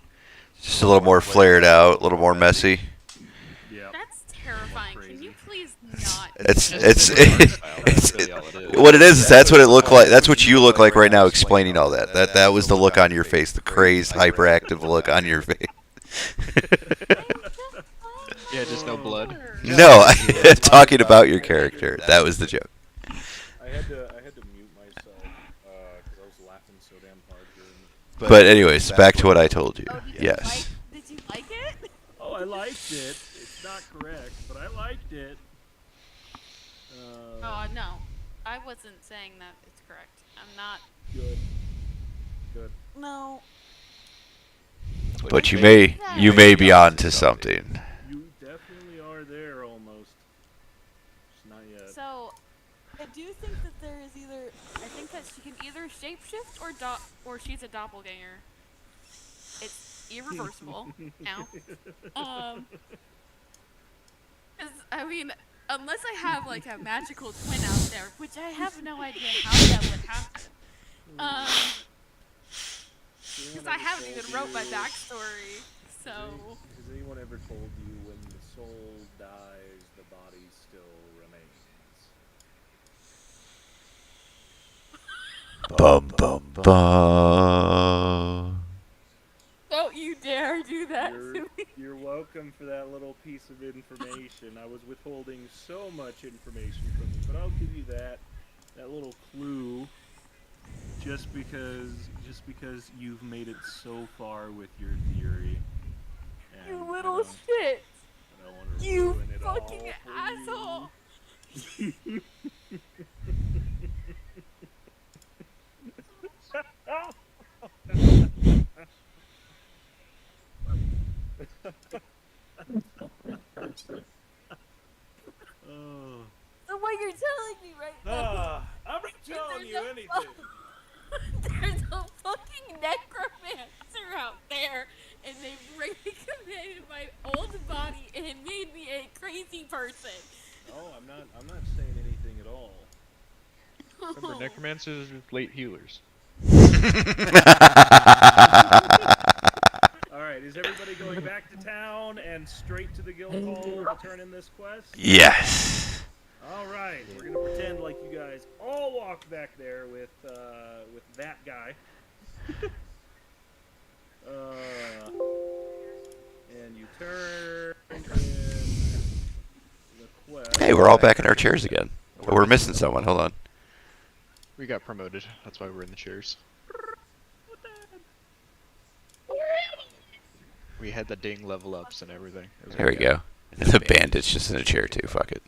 Just a little more flared out, a little more messy. Yeah. That's terrifying. Can you please not? It's what it is. That's what it looked like. That's what you look like right now, explaining all that. That was the look on your face, the crazed, hyperactive look on your face. Yeah, just no blood. No, talking about your character. That was the joke. I had to mute myself because I was laughing so damn hard during. But anyways, back to what I told you. Oh, Yes. Did you like it? Oh, I liked it. It's not correct, but I liked it. Oh no, I wasn't saying that it's correct. I'm not. Good. Good. No. But you may be onto something. You definitely are there almost. Just not yet. So, I do think that there is either. I think that she can either shapeshift or she's a doppelganger. It's irreversible now. 'Cause, I mean, unless I have like a magical twin out there, which I have no idea how that would happen. Because I haven't even wrote my backstory, so. Has anyone ever told you when the soul dies, the body still remains? Bum bum bum. Don't you dare do that to me. You're welcome for that little piece of information. I was withholding so much information from you, but I'll give you that little clue. Just because you've made it so far with your theory. And You little shit. I don't want to You ruin it all fucking for asshole. you. Oh. So what you're telling me right now? I'm not telling there's you a anything. There's a fucking necromancer out there, and they recommitted my old body and made me a crazy person. No, I'm not saying anything at all. Remember, necromancers are late healers. Alright, is everybody going back to town and straight to the guild hall to turn in this quest? Yes. Alright, we're gonna pretend like you guys all walk back there with that guy. And you turn in the quest. Hey, we're all back in our chairs again. But we're missing someone. Hold on. We got promoted. That's why we're in the chairs. We had the ding level ups and everything. There we go. And the bandit's just in a chair too. Fuck it.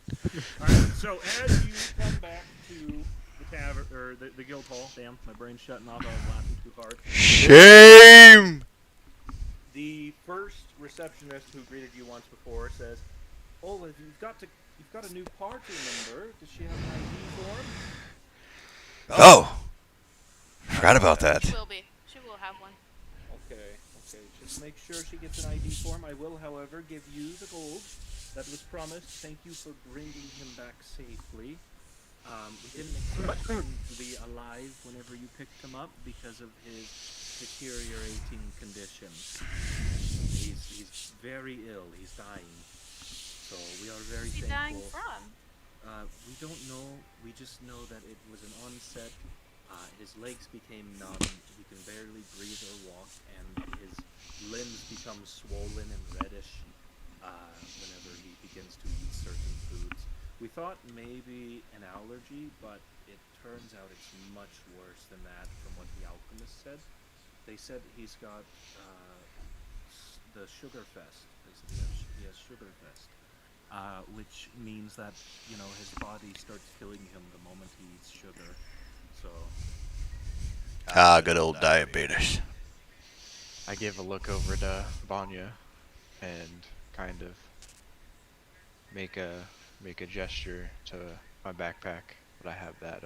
Alright, so as you come back to the tavern, or the guild hall, damn, my brain's shutting off, I was laughing too hard. Shame! The first receptionist who greeted you once before says, Olive, you've got a new party member. Does she have an ID form? Oh! Forgot about that. She will be. She will have one. Okay. Just make sure she gets an ID form. I will, however, give you the gold that was promised. Thank you for bringing him back safely. We didn't expect him to be alive whenever you picked him up because of his deteriorating condition. He's very ill. He's dying. So we are very What's he thankful. dying from? We don't know. We just know that it was an onset. His legs became numb. He can barely breathe or walk, and his limbs become swollen and reddish whenever he begins to eat certain foods. We thought maybe an allergy, but it turns out it's much worse than that from what the alchemist said. They said he's got the sugar fest. They said he has sugar fest, which means that, his body starts killing him the moment he eats sugar. So. Good old diabetes. I give a look over to Vanya and kind of make a gesture to my backpack. But I have that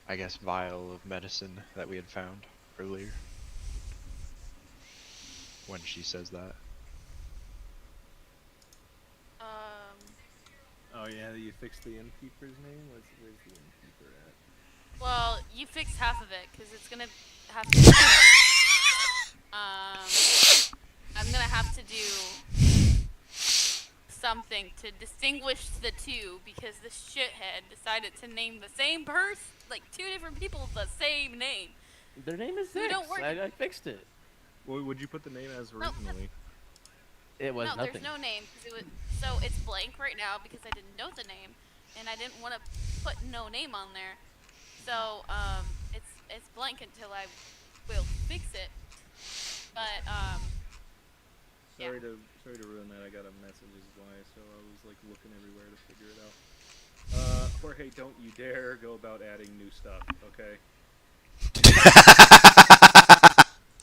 I guess vial of medicine that we had found earlier. When she says that. Oh yeah, you fixed the innkeeper's name? Where's the innkeeper at? Well, you fixed half of it, because it's gonna have to I'm gonna have to do something to distinguish the two, because this shithead decided to name the same person, like two different people, the same name. Their name is We Zix. don't work- I fixed it. What would you put the name as No, originally? It was no, nothing. there's no name, 'cause it was, so it's blank right now because I didn't know the name, and I didn't want to put no name on there. So it's blank until I will fix it. But Sorry to ruin that. I got a message is why, so I was like looking everywhere to figure it out. Jorge, don't you dare go about adding new stuff, okay?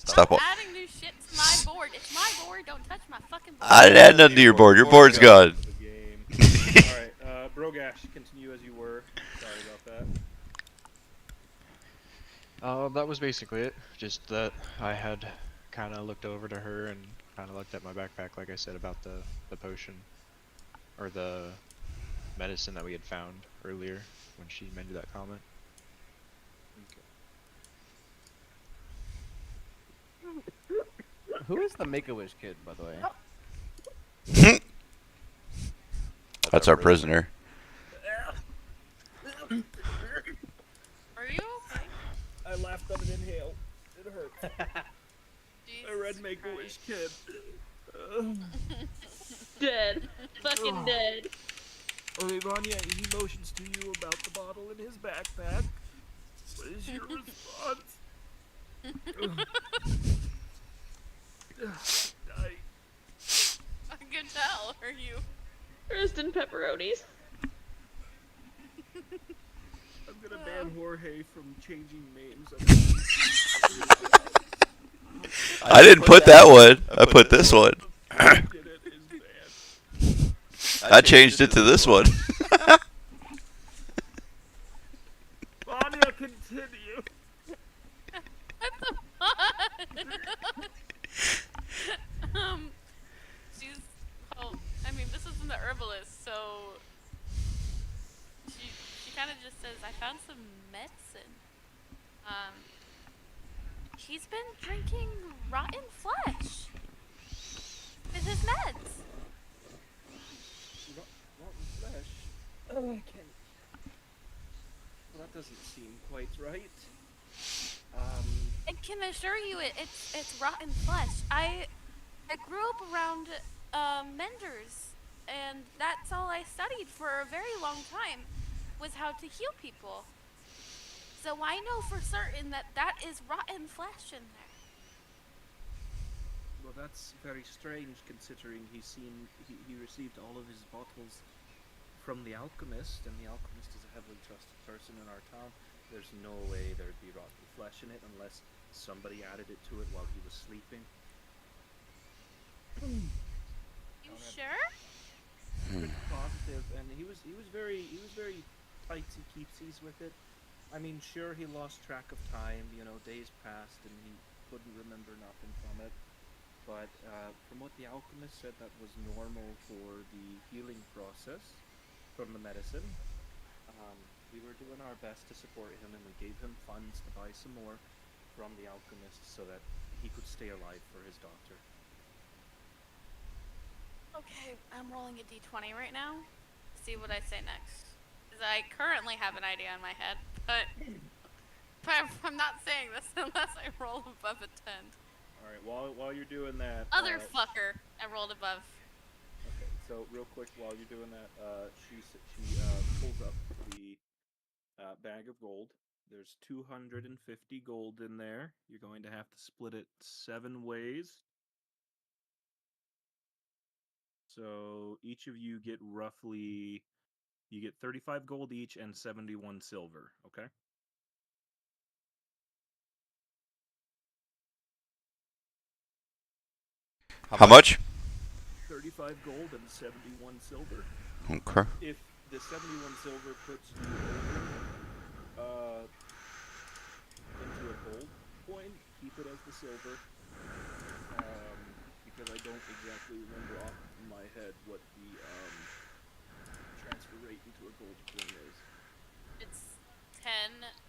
Stop. Adding new shit to my board. It's my board. Don't touch my fucking board. I didn't add nothing to your board. Your board's gone. Alright, Brogash, continue as you were. Sorry about that. That was basically it. Just that I had kind of looked over to her and kind of looked at my backpack, like I said, about the potion. Or the medicine that we had found earlier when she made that comment. Who is the Make-A-Wish kid, by the way? That's our prisoner. Are you okay? I laughed at an inhale. It hurt. I read Jesus Make-A-Wish Christ. kid. Dead. Fucking dead. Okay, Vanya, he motions to you about the bottle in his backpack. What is your response? Die. I can tell. Are you? Roasted pepperonis. I'm gonna ban Jorge from changing names. I didn't put that one. I put this one. I changed it to this one. Vanya, continue. What the fuck? She's. Oh, I mean, this isn't the herbalist, so. She kind of just says, I found some medicine. He's been drinking rotten flesh. With his meds. Rotten flesh. Oh, I can't. Well, that doesn't seem quite right. I can assure you it's rotten flesh. I grew up around menders, and that's all I studied for a very long time, was how to heal people. So I know for certain that is rotten flesh in there. Well, that's very strange considering he received all of his bottles from the alchemist, and the alchemist is a heavily trusted person in our town. There's no way there'd be rotten flesh in it unless somebody added it to it while he was sleeping. You sure? Pretty positive, and he was very tightsy keepsies with it. I mean, sure, he lost track of time. You know, days passed, and he couldn't remember nothing from it. But from what the alchemist said, that was normal for the healing process from the medicine. We were doing our best to support him, and we gave him funds to buy some more from the alchemist so that he could stay alive for his doctor. Okay, I'm rolling a d20 right now. See what I say next. Because I currently have an idea in my head, but I'm not saying this unless I roll above a 10. Alright, while you're doing that... Other fucker, I rolled above. Okay, so real quick, while you're doing that, she pulls up the bag of gold. There's 250 gold in there. You're going to have to split it 7 ways. So each of you get roughly... You get 35 gold each and 71 silver, okay? How much? 35 gold and 71 silver. Okay. If the 71 silver puts you over into a gold coin, keep it as the silver. Because I don't exactly remember off my head what the transfer rate into a gold coin is. It's 10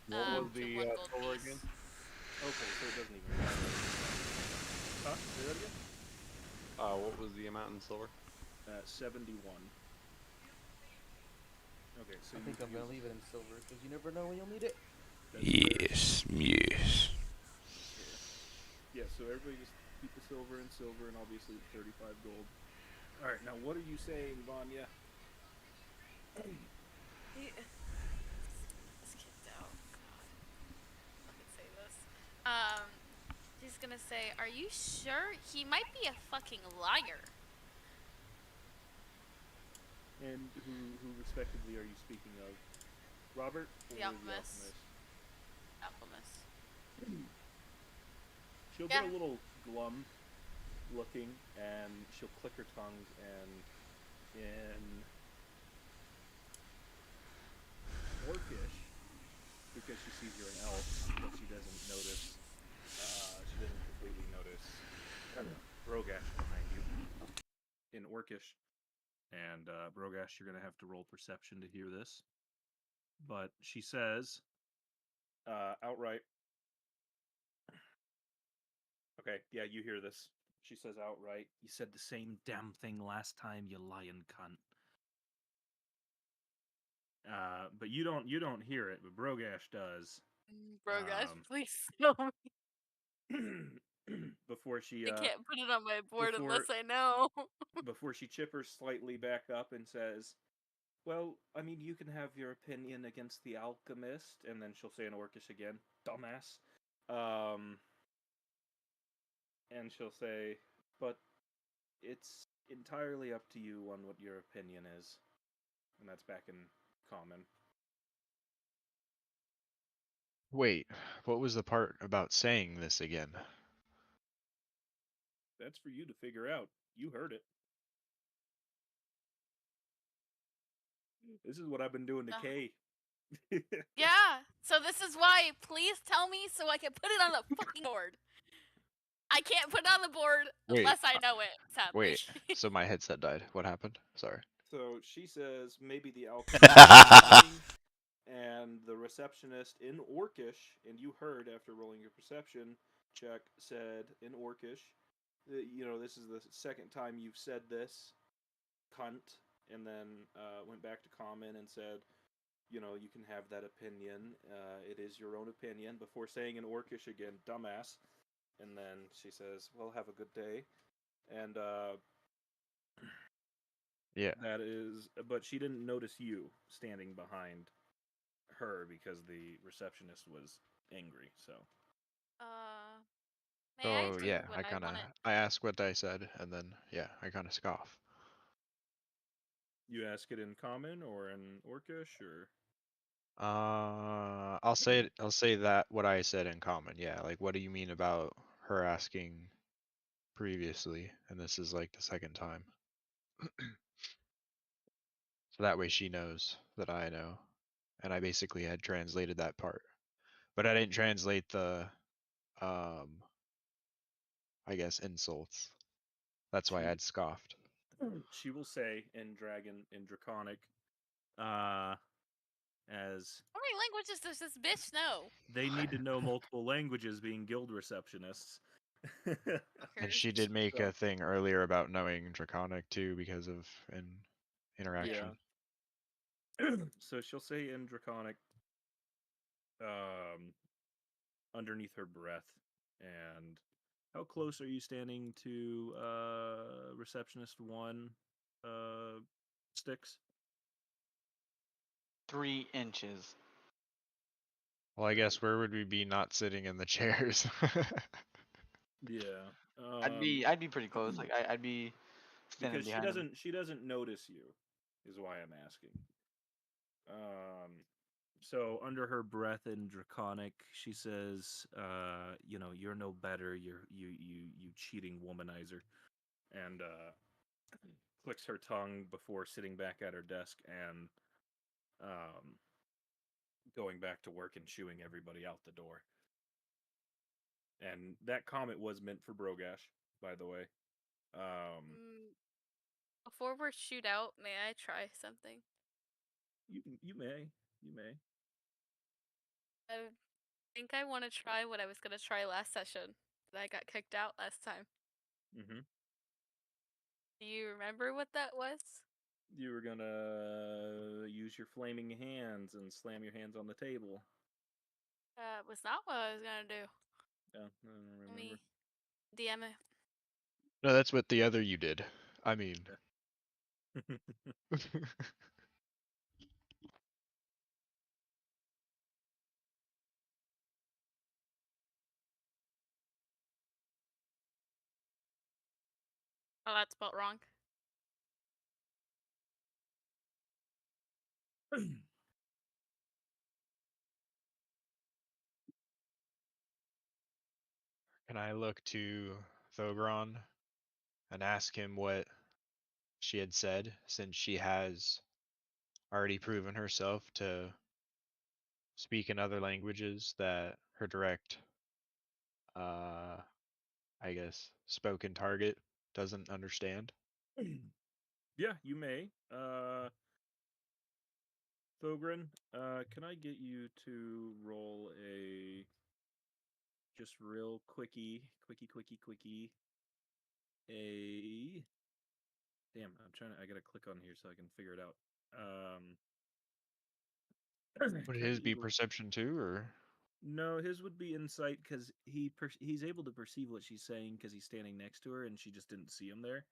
What was to the 1 gold silver piece. again? Okay, so it doesn't even matter. Huh? Say that again? What was the amount in silver? 71. Okay, so I think I'm gonna leave it in silver because you never know when you'll need it. Yes, yes. Yeah, so everybody just keep the silver and obviously 35 gold. Alright, now what are you saying, Vanya? This kid's out. God. Let me say this. She's gonna gonna say, are you sure? He might be a fucking liar. And who respectively are you speaking of? Robert or The Alchemist. Alchemist. She'll Yeah. get a little glum looking, and she'll click her tongue, and in Orcish, because she sees you're an elf, but she doesn't notice. She doesn't completely notice Brogash behind you in Orcish. And Brogash, you're gonna have to roll perception to hear this. But she says, outright. Okay, yeah, you hear this. She says outright, "You said the same damn thing last time, you lying cunt." But you don't hear it, but Brogash does. Brogash, please tell me. Before she I can't put it on my board unless I know. before she chippers slightly back up and says, "Well, I mean, you can have your opinion against the alchemist," and then she'll say in Orcish again, "Dumbass." And she'll say, "But it's entirely up to you on what your opinion is." And that's back in common. Wait, what was the part about saying this again? That's for you to figure out. You heard it. This is what I've been doing to Kay. Yeah, so this is why, please tell me so I can put it on the fucking board. I can't put it on the board Wait, unless I know it, sadly. Wait, so my headset died. What happened? Sorry. So she says maybe the alchemist and the receptionist in Orcish, and you heard after rolling your perception check, said in Orcish, you know, this is the second time you've said this, cunt, and then went back to common and said, you know, you can have that opinion. It is your own opinion. Before saying in Orcish again, dumbass. And then she says, well, have a good day. And yeah, that is, but she didn't notice you standing behind her because the receptionist was angry. So. May I So do yeah, what I wanted? I ask what I said, and then yeah, I kind of scoff. You ask it in common or in Orcish or? I'll say that what I said in common. Yeah, like what do you mean about her asking previously, and this is like the second time. So that way she knows that I know, and I basically had translated that part, but I didn't translate the I guess insults. That's why I'd scoffed. She will say in Draconic, as How many languages does this bitch know? they need to know multiple languages being guild receptionists. And she did make a thing earlier about knowing Draconic too because of an interaction. Yeah. So she'll say in Draconic, underneath her breath, and how close are you standing to receptionist one, Sticks? 3 inches. Well, I guess where would we be not sitting in the chairs? Yeah. I'd be pretty close. Like I'd be standing Because behind him. she doesn't notice you, is why I'm asking. So under her breath in Draconic, she says, you know, you're no better, you cheating womanizer. And clicks her tongue before sitting back at her desk and going back to work and shooing everybody out the door. And that comment was meant for Brogash, by the way. Before we shoot out, may I try something? You may. I think I want to try what I was gonna try last session. That I got kicked out last time. Mm-hmm. Do you remember what that was? You were gonna use your flaming hands and slam your hands on the table. Was not what I was gonna do. Yeah, I don't remember. Let me DM it. No, that's what the other you did. I mean. Oh, that's spelled wrong. Can I look to Thogron and ask him what she had said, since she has already proven herself to speak in other languages that her direct, I guess, spoken target doesn't understand? Yeah, you may. Thogren, can I get you to roll a just real quickie. Damn, I gotta click on here so I can figure it out. Would can I his get you be to- perception too, or? No, his would be insight because he's able to perceive what she's saying because he's standing next to her and she just didn't see him there.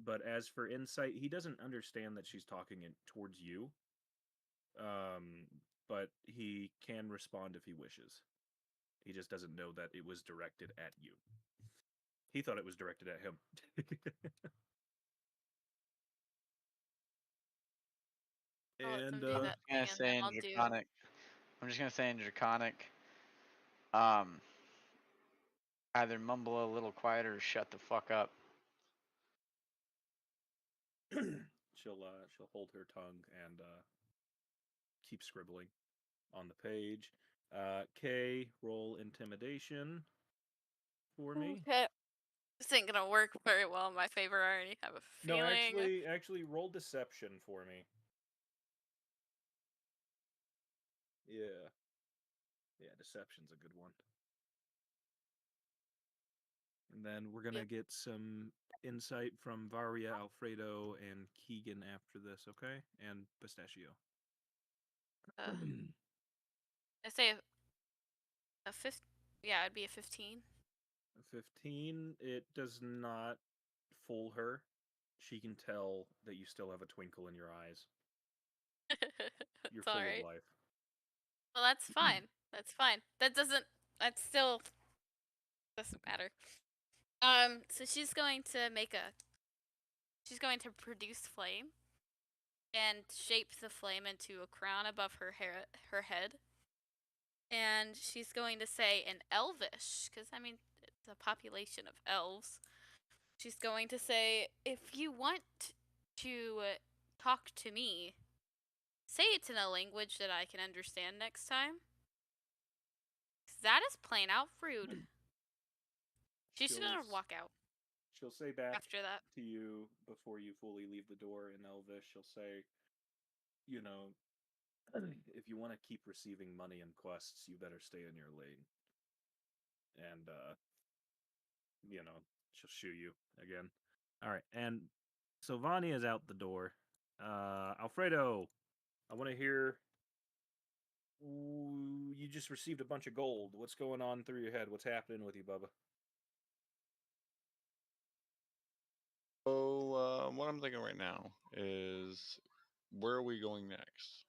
But as for insight, he doesn't understand that she's talking towards you. But he can respond if he wishes. He just doesn't know that it was directed at you. He thought it was directed at him. I'll let And them do that I'm thing, just and gonna say then in I'll do. Draconic. I'm just gonna say in Draconic. Either mumble a little quieter or shut the fuck up. she'll hold her tongue and keep scribbling on the page. Kay, roll intimidation for me. Okay. This ain't gonna work very well in my favor. I already have a feeling. No, actually, roll deception for me. Yeah, deception's a good one. And then we're gonna get some insight from Varia, Alfredo, and Keegan after this, okay? And Pistachio. I say a 15. Yeah, it'd be a 15. 15. It does not fool her. She can tell that you still have a twinkle in your eyes. You're It's full alright. of life. Well, that's fine. That's fine. That still doesn't matter. So she's going to produce flame and shape the flame into a crown above her head. And she's going to say in Elvish, because I mean, it's a population of elves. She's going to say, if you want to talk to me, say it in a language that I can understand next time. 'Cause that is plain out rude. She's gonna walk out. She'll say back after that to you before you fully leave the door in Elvish. She'll say, you know, if you want to keep receiving money and quests, you better stay in your lane. And, she'll shoo you again. All right, and so Vanya is out the door. Alfredo, I want to hear. Ooh, you just received a bunch of gold. What's going on through your head? What's happening with you, Bubba? So, what I'm thinking right now is, where are we going next?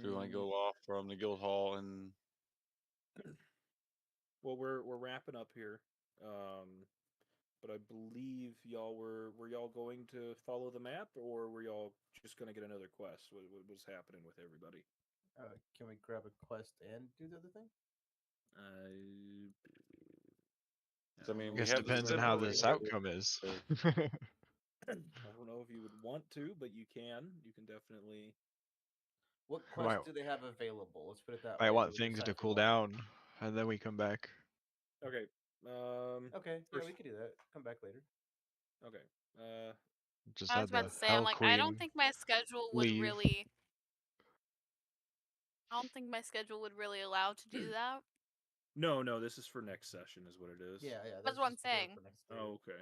Do I go off from the guild hall and? Well, we're wrapping up here, but I believe y'all were y'all going to follow the map, or were y'all just gonna get another quest? What was happening with everybody? Can we grab a quest and do the other thing? I mean, I we guess have the depends on how symbol this right outcome is. I don't know if you would want to, but you can. You can definitely. What Might- quests do they have available? Let's put it that I way. want We things decide to if we cool want down, and then we come back. Okay. Okay, yeah, first- we could do that. Come back later. Okay. Just I had was about the to say, Hell I'm like, Queen I don't think my schedule would leave. really. I don't think my schedule would really allow to do that. No, this is for next session, is what it is. Yeah. That's what I'm saying. Oh, okay.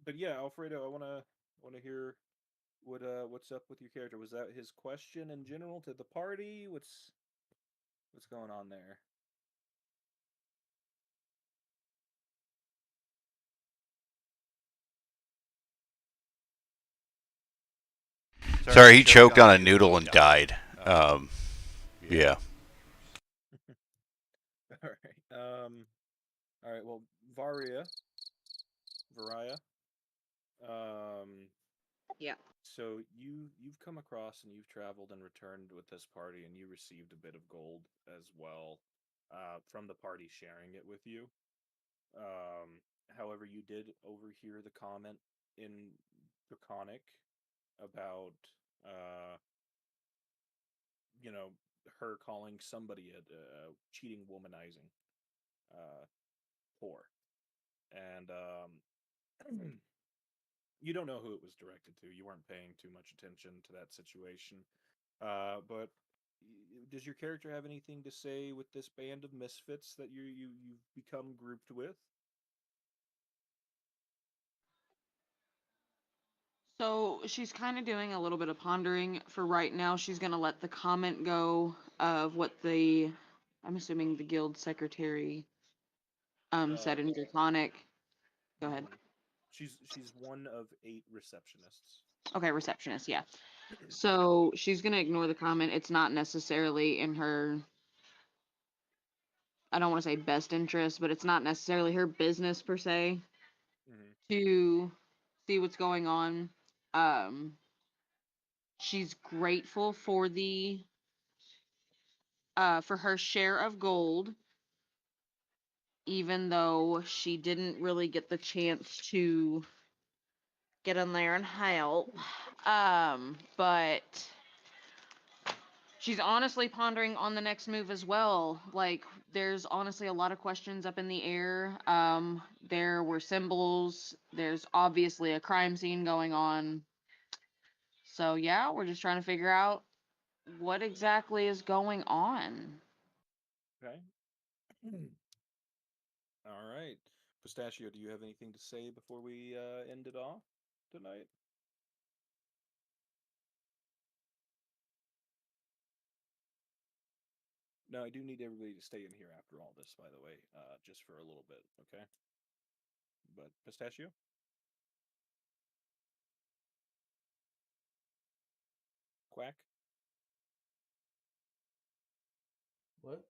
But yeah, Alfredo, I wanna hear what's up with your character. Was that his question in general to the party? What's going on there? Sorry, he choked on a noodle and died. Yeah. All right. All right. Well, Varia. Yeah. So you've come across and you've traveled and returned with this party, and you received a bit of gold as well from the party sharing it with you. However, you did overhear the comment in Draconic about you know, her calling somebody a cheating, womanizing whore, and you don't know who it was directed to. You weren't paying too much attention to that situation. But does your character have anything to say with this band of misfits that you've become grouped with? So she's kind of doing a little bit of pondering. For right now, she's going to let the comment go of what I'm assuming the guild secretary said in Draconic. Go ahead. She's one of 8 receptionists. Okay, receptionist, yeah. So she's going to ignore the comment. It's not necessarily in her, I don't want to say best interest, but it's not necessarily her business per se to see what's going on. She's grateful for for her share of gold, even though she didn't really get the chance to get in there and help. But she's honestly pondering on the next move as well. Like, there's honestly a lot of questions up in the air. There were symbols. There's obviously a crime scene going on. So yeah, we're just trying to figure out what exactly is going on. Okay. All right. Pistachio, do you have anything to say before we end it off tonight? No, I do need everybody to stay in here after all this, by the way, just for a little bit, okay? But Pistachio? Quack? What?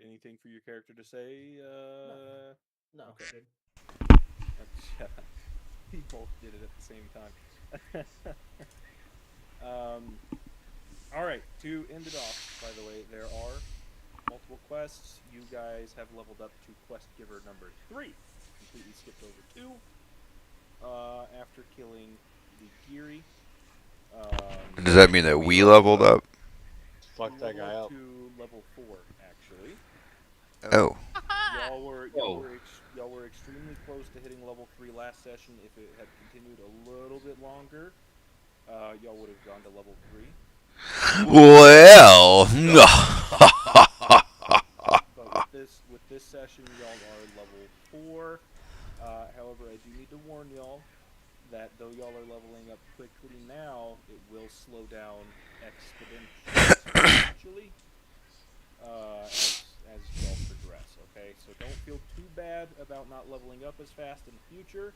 Anything for your character to say? No. Okay. Good. We both did it at the same time. All right, to end it off, by the way, there are multiple quests. You guys have leveled up to quest giver number 3. Completely skipped over 2. After killing the Geary. Does that mean that we leveled up? Fuck that guy up. To level 4, actually. Oh. Y'all were extremely close to hitting level 3 last session. If it had continued a little bit longer, y'all would have gone to level 3. Well, but with this session, y'all are level 4. However, I do need to warn y'all that though y'all are leveling up quickly now, it will slow down exponentially as y'all progress. Okay, so don't feel too bad about not leveling up as fast in the future.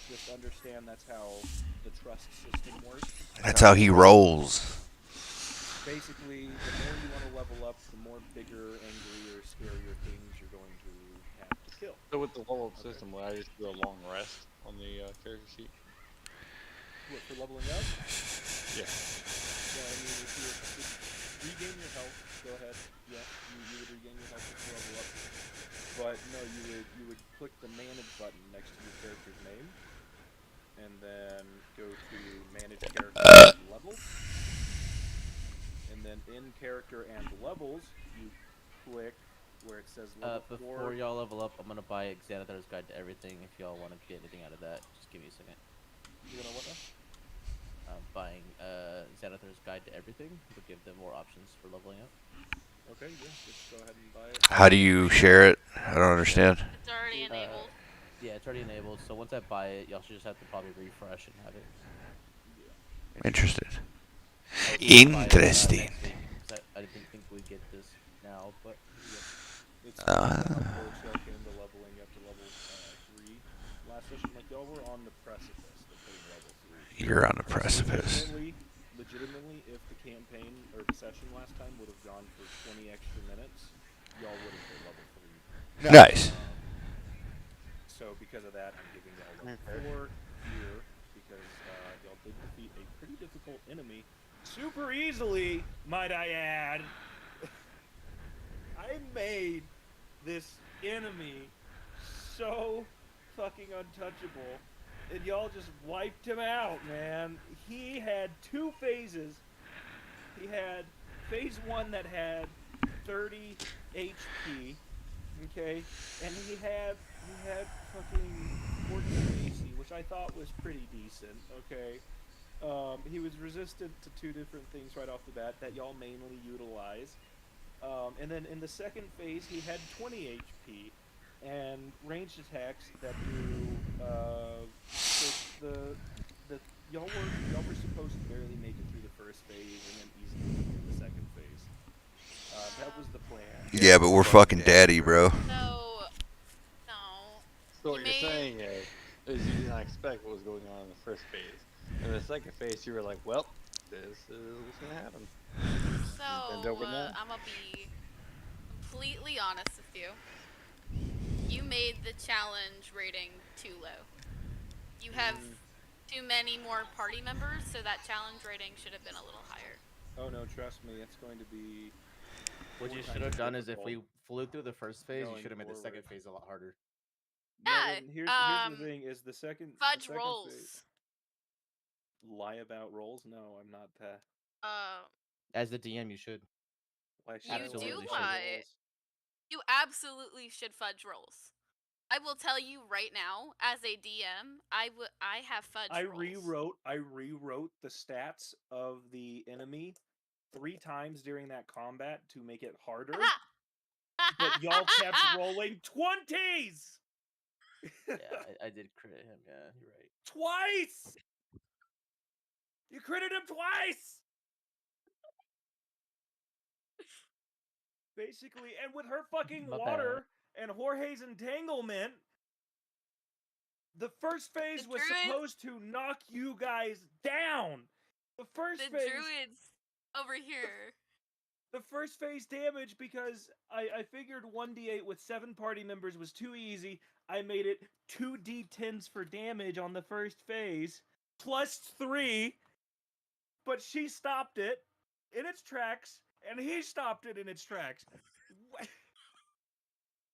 Just understand that's how the trust system works. That's how he rolls. Basically, the more you want to level up, the more bigger, angrier, scarier things you're going to have to kill. So with the level up system, will I just do a long rest on the character sheet? What, for leveling up? Yeah. Yeah, I mean, if you regain your health, go ahead. Yeah, you would regain your health if you level up. But no, you would click the manage button next to your character's name, and then go to manage character and levels. And then in character and levels, you click where it says level 4. Before y'all level up, I'm gonna buy Xanathar's Guide to Everything. If y'all want to get anything out of that, just give me a second. You gonna what now? Buying Xanathar's Guide to Everything will give them more options for leveling up. Okay, yeah, just go ahead and buy it. How do you share it? I don't understand. It's already enabled. Yeah, it's already enabled. So once I buy it, y'all should just have to probably refresh and have it. Interested. Interesting. I didn't think we'd get this now, but yeah. It's y'all came to leveling up to level 3 last session. Like y'all were on the precipice of hitting level 3. You're on the precipice. Legitimately, if the campaign or the session last time would have gone for 20 extra minutes, y'all would have hit level 3. Nice. enemy super easily, might I add. I made this enemy so fucking untouchable, and y'all just wiped him out, man. He had 2 phases. He had phase 1 that had 30 HP, okay, and he had fucking 14 AC, which I thought was pretty decent, okay. He was resistant to 2 different things right off the bat that y'all mainly utilize. And then in the second phase, he had 20 HP and ranged attacks that do. Y'all were supposed to barely make it through the first phase and then easily get through the second phase. That was the plan. Yeah, but we're fucking daddy, bro. So, no. So what you're saying is you did not expect what was going on in the first phase. In the second phase, you were like, well, this is what's gonna happen. So, that? I'm gonna be completely honest with you. You made the challenge rating too low. You have too many more party members, so that challenge rating should have been a little higher. Oh no, trust me, it's going to be. What you 4 should have times done is if difficult. we flew through the first phase, you Going should have made the second forward. phase a lot harder. No, Yeah, then here's the thing: is the second fudge phase- rolls. lie about rolls? No, I'm not that. As the DM, you should. Why should You I Absolutely do should. lie. You absolutely should fudge rolls. I will tell you right now, as a DM, I have fudge rolls. I rewrote the stats of the enemy 3 times during that combat to make it harder. But y'all kept rolling 20s! Yeah, I did crit him. Yeah, you're right. Twice! You critted him twice! Basically, and with her fucking My water and Jorge's entanglement, the first phase was druids- supposed to knock you guys down. The first The phase. druids over here. The first phase damage, because I figured 1d8 with 7 party members was too easy. I made it 2d10s for damage on the first phase, plus 3. But she stopped it in its tracks, and he stopped it in its tracks.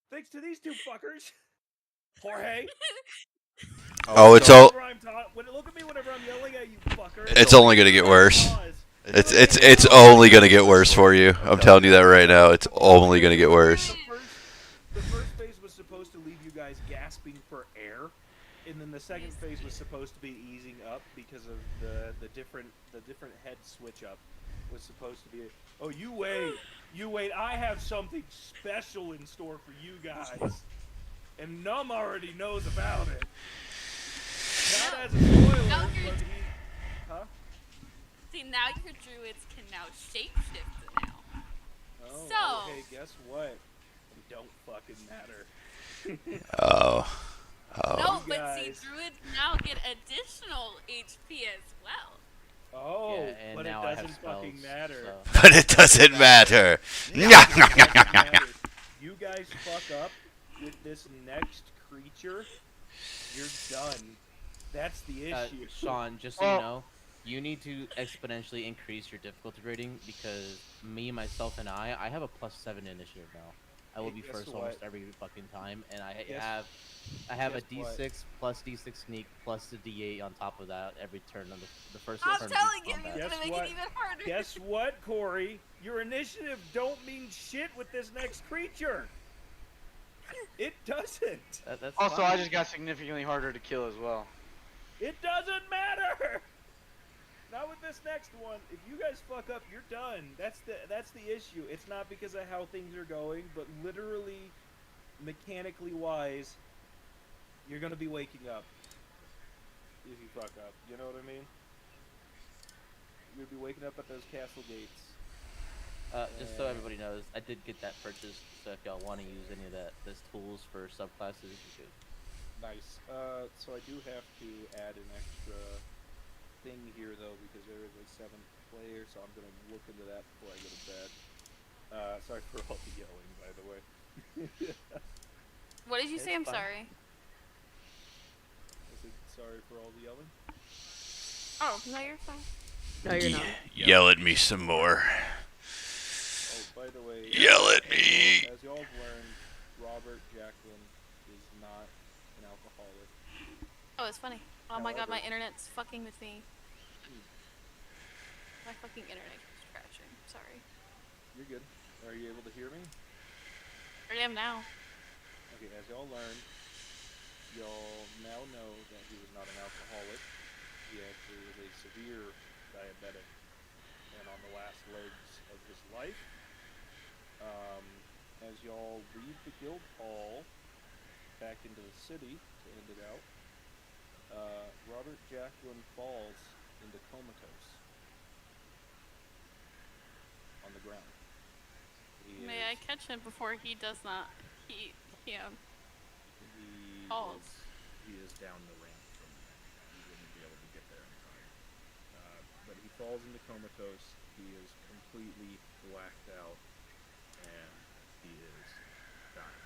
Thanks to these 2 fuckers. Jorge. Oh, it's all. Look at me whenever I'm yelling at you, fucker. It's only gonna get worse. It's only gonna get worse for you. I'm telling you that right now. It's only gonna get worse. The first phase was supposed to leave you guys gasping for air, and then the second phase was supposed to be easing up because of the different head switch up was supposed to be. Oh, you wait! I have something special in store for you guys, and Num already knows about it. Not as a spoiler, Now but huh? See, now your druids can now shapeshift now. Oh, So- hey, guess what? It don't fucking matter. Oh. No, but see, guys. druids now get additional HP as well. Oh, Yeah, and but now it I have doesn't fucking spells, matter. so- But it doesn't matter. You guys fuck up with this next creature, you're done. That's the issue. Sean, just so you know, you need to exponentially increase your difficulty rating because me, myself, and I have a +7 initiative now. I will Hey, be guess first what? almost every fucking time, and I Guess- have a guess what? D6 plus D6 sneak plus the D8 on top of that every turn on the first I'm turn. telling of you, each it's combat. gonna make it even harder. Guess what, Corey? Your initiative don't mean shit with this next creature. It doesn't. That's Also, fine. I just got significantly harder to kill as well. It doesn't matter. Not with this next one. If you guys fuck up, you're done. That's the issue. It's not because of how things are going, but literally, mechanically wise, you're gonna be waking up if you fuck up. You know what I mean? You're gonna be waking up at those castle gates. Just so everybody knows, I did get that purchased. So if y'all want to use any of those tools for subclasses, you should. Nice. So I do have to add an extra thing here though because there is a 7th player, so I'm gonna look into that before I go to bed. Sorry for all the yelling, by the way. What did you say? I'm fine. sorry. I said sorry for all the yelling. Oh, no, you're fine. No, you're not. Yell at me some more. Oh, by the way, Yell at me. as y'all have learned, Robert Jacqueline is not an alcoholic. Oh, it's funny. Oh my god, my However- internet's fucking with me. My fucking internet keeps crashing. Sorry. You're good. Are you able to hear me? I am now. Okay, as y'all learned, y'all now know that he was not an alcoholic. He actually was a severe diabetic and on the last legs of his life. As y'all leave the guild hall back into the city to end it out, Robert Jacqueline falls into comatose on the ground. May I catch him before he does not? He He falls. He is down the ramp from there. He wouldn't be able to get there in time. But he falls into comatose. He is completely blacked out, and he is dying.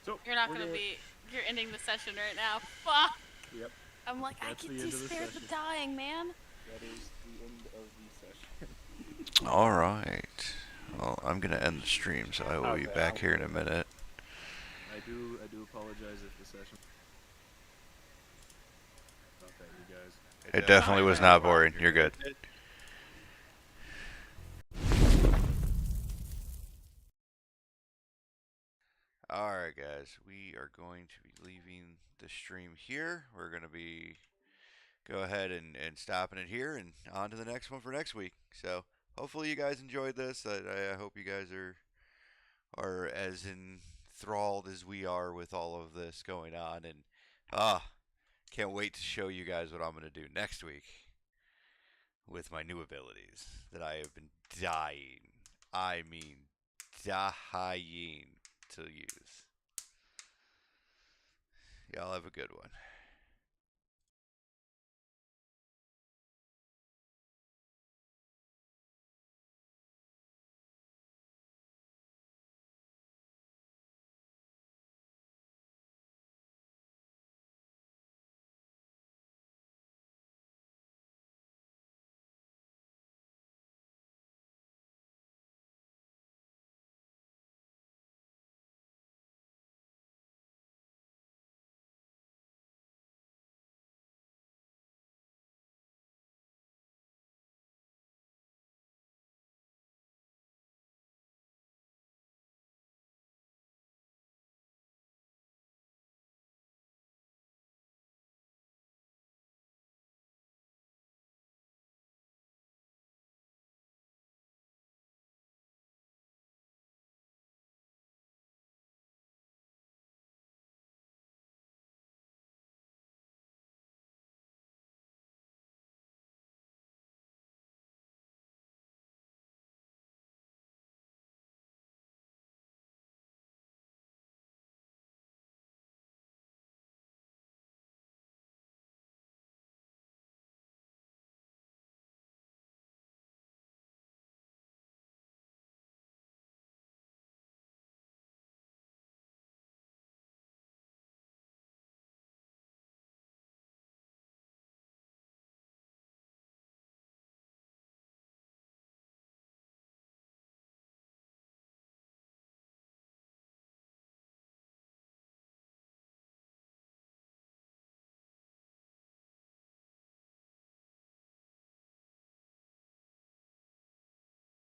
So You're not we're gonna be. You're ending the session right now. Fuck. Yep. I'm like, That's I the get end to of the stare at the session. dying man. That is the end of the session. All right. Well, I'm gonna end the stream, so I will be Okay, back here in a minute. I do apologize if the session. About that, you guys. It definitely was not boring. You're good. Alright guys, we are going to be leaving the stream here. We're going to be go ahead and stopping it here and on to the next one for next week. So hopefully you guys enjoyed this. I hope you guys are as enthralled as we are with all of this going on, and can't wait to show you guys what I'm going to do next week with my new abilities that I have been dying to use. Y'all have a good one.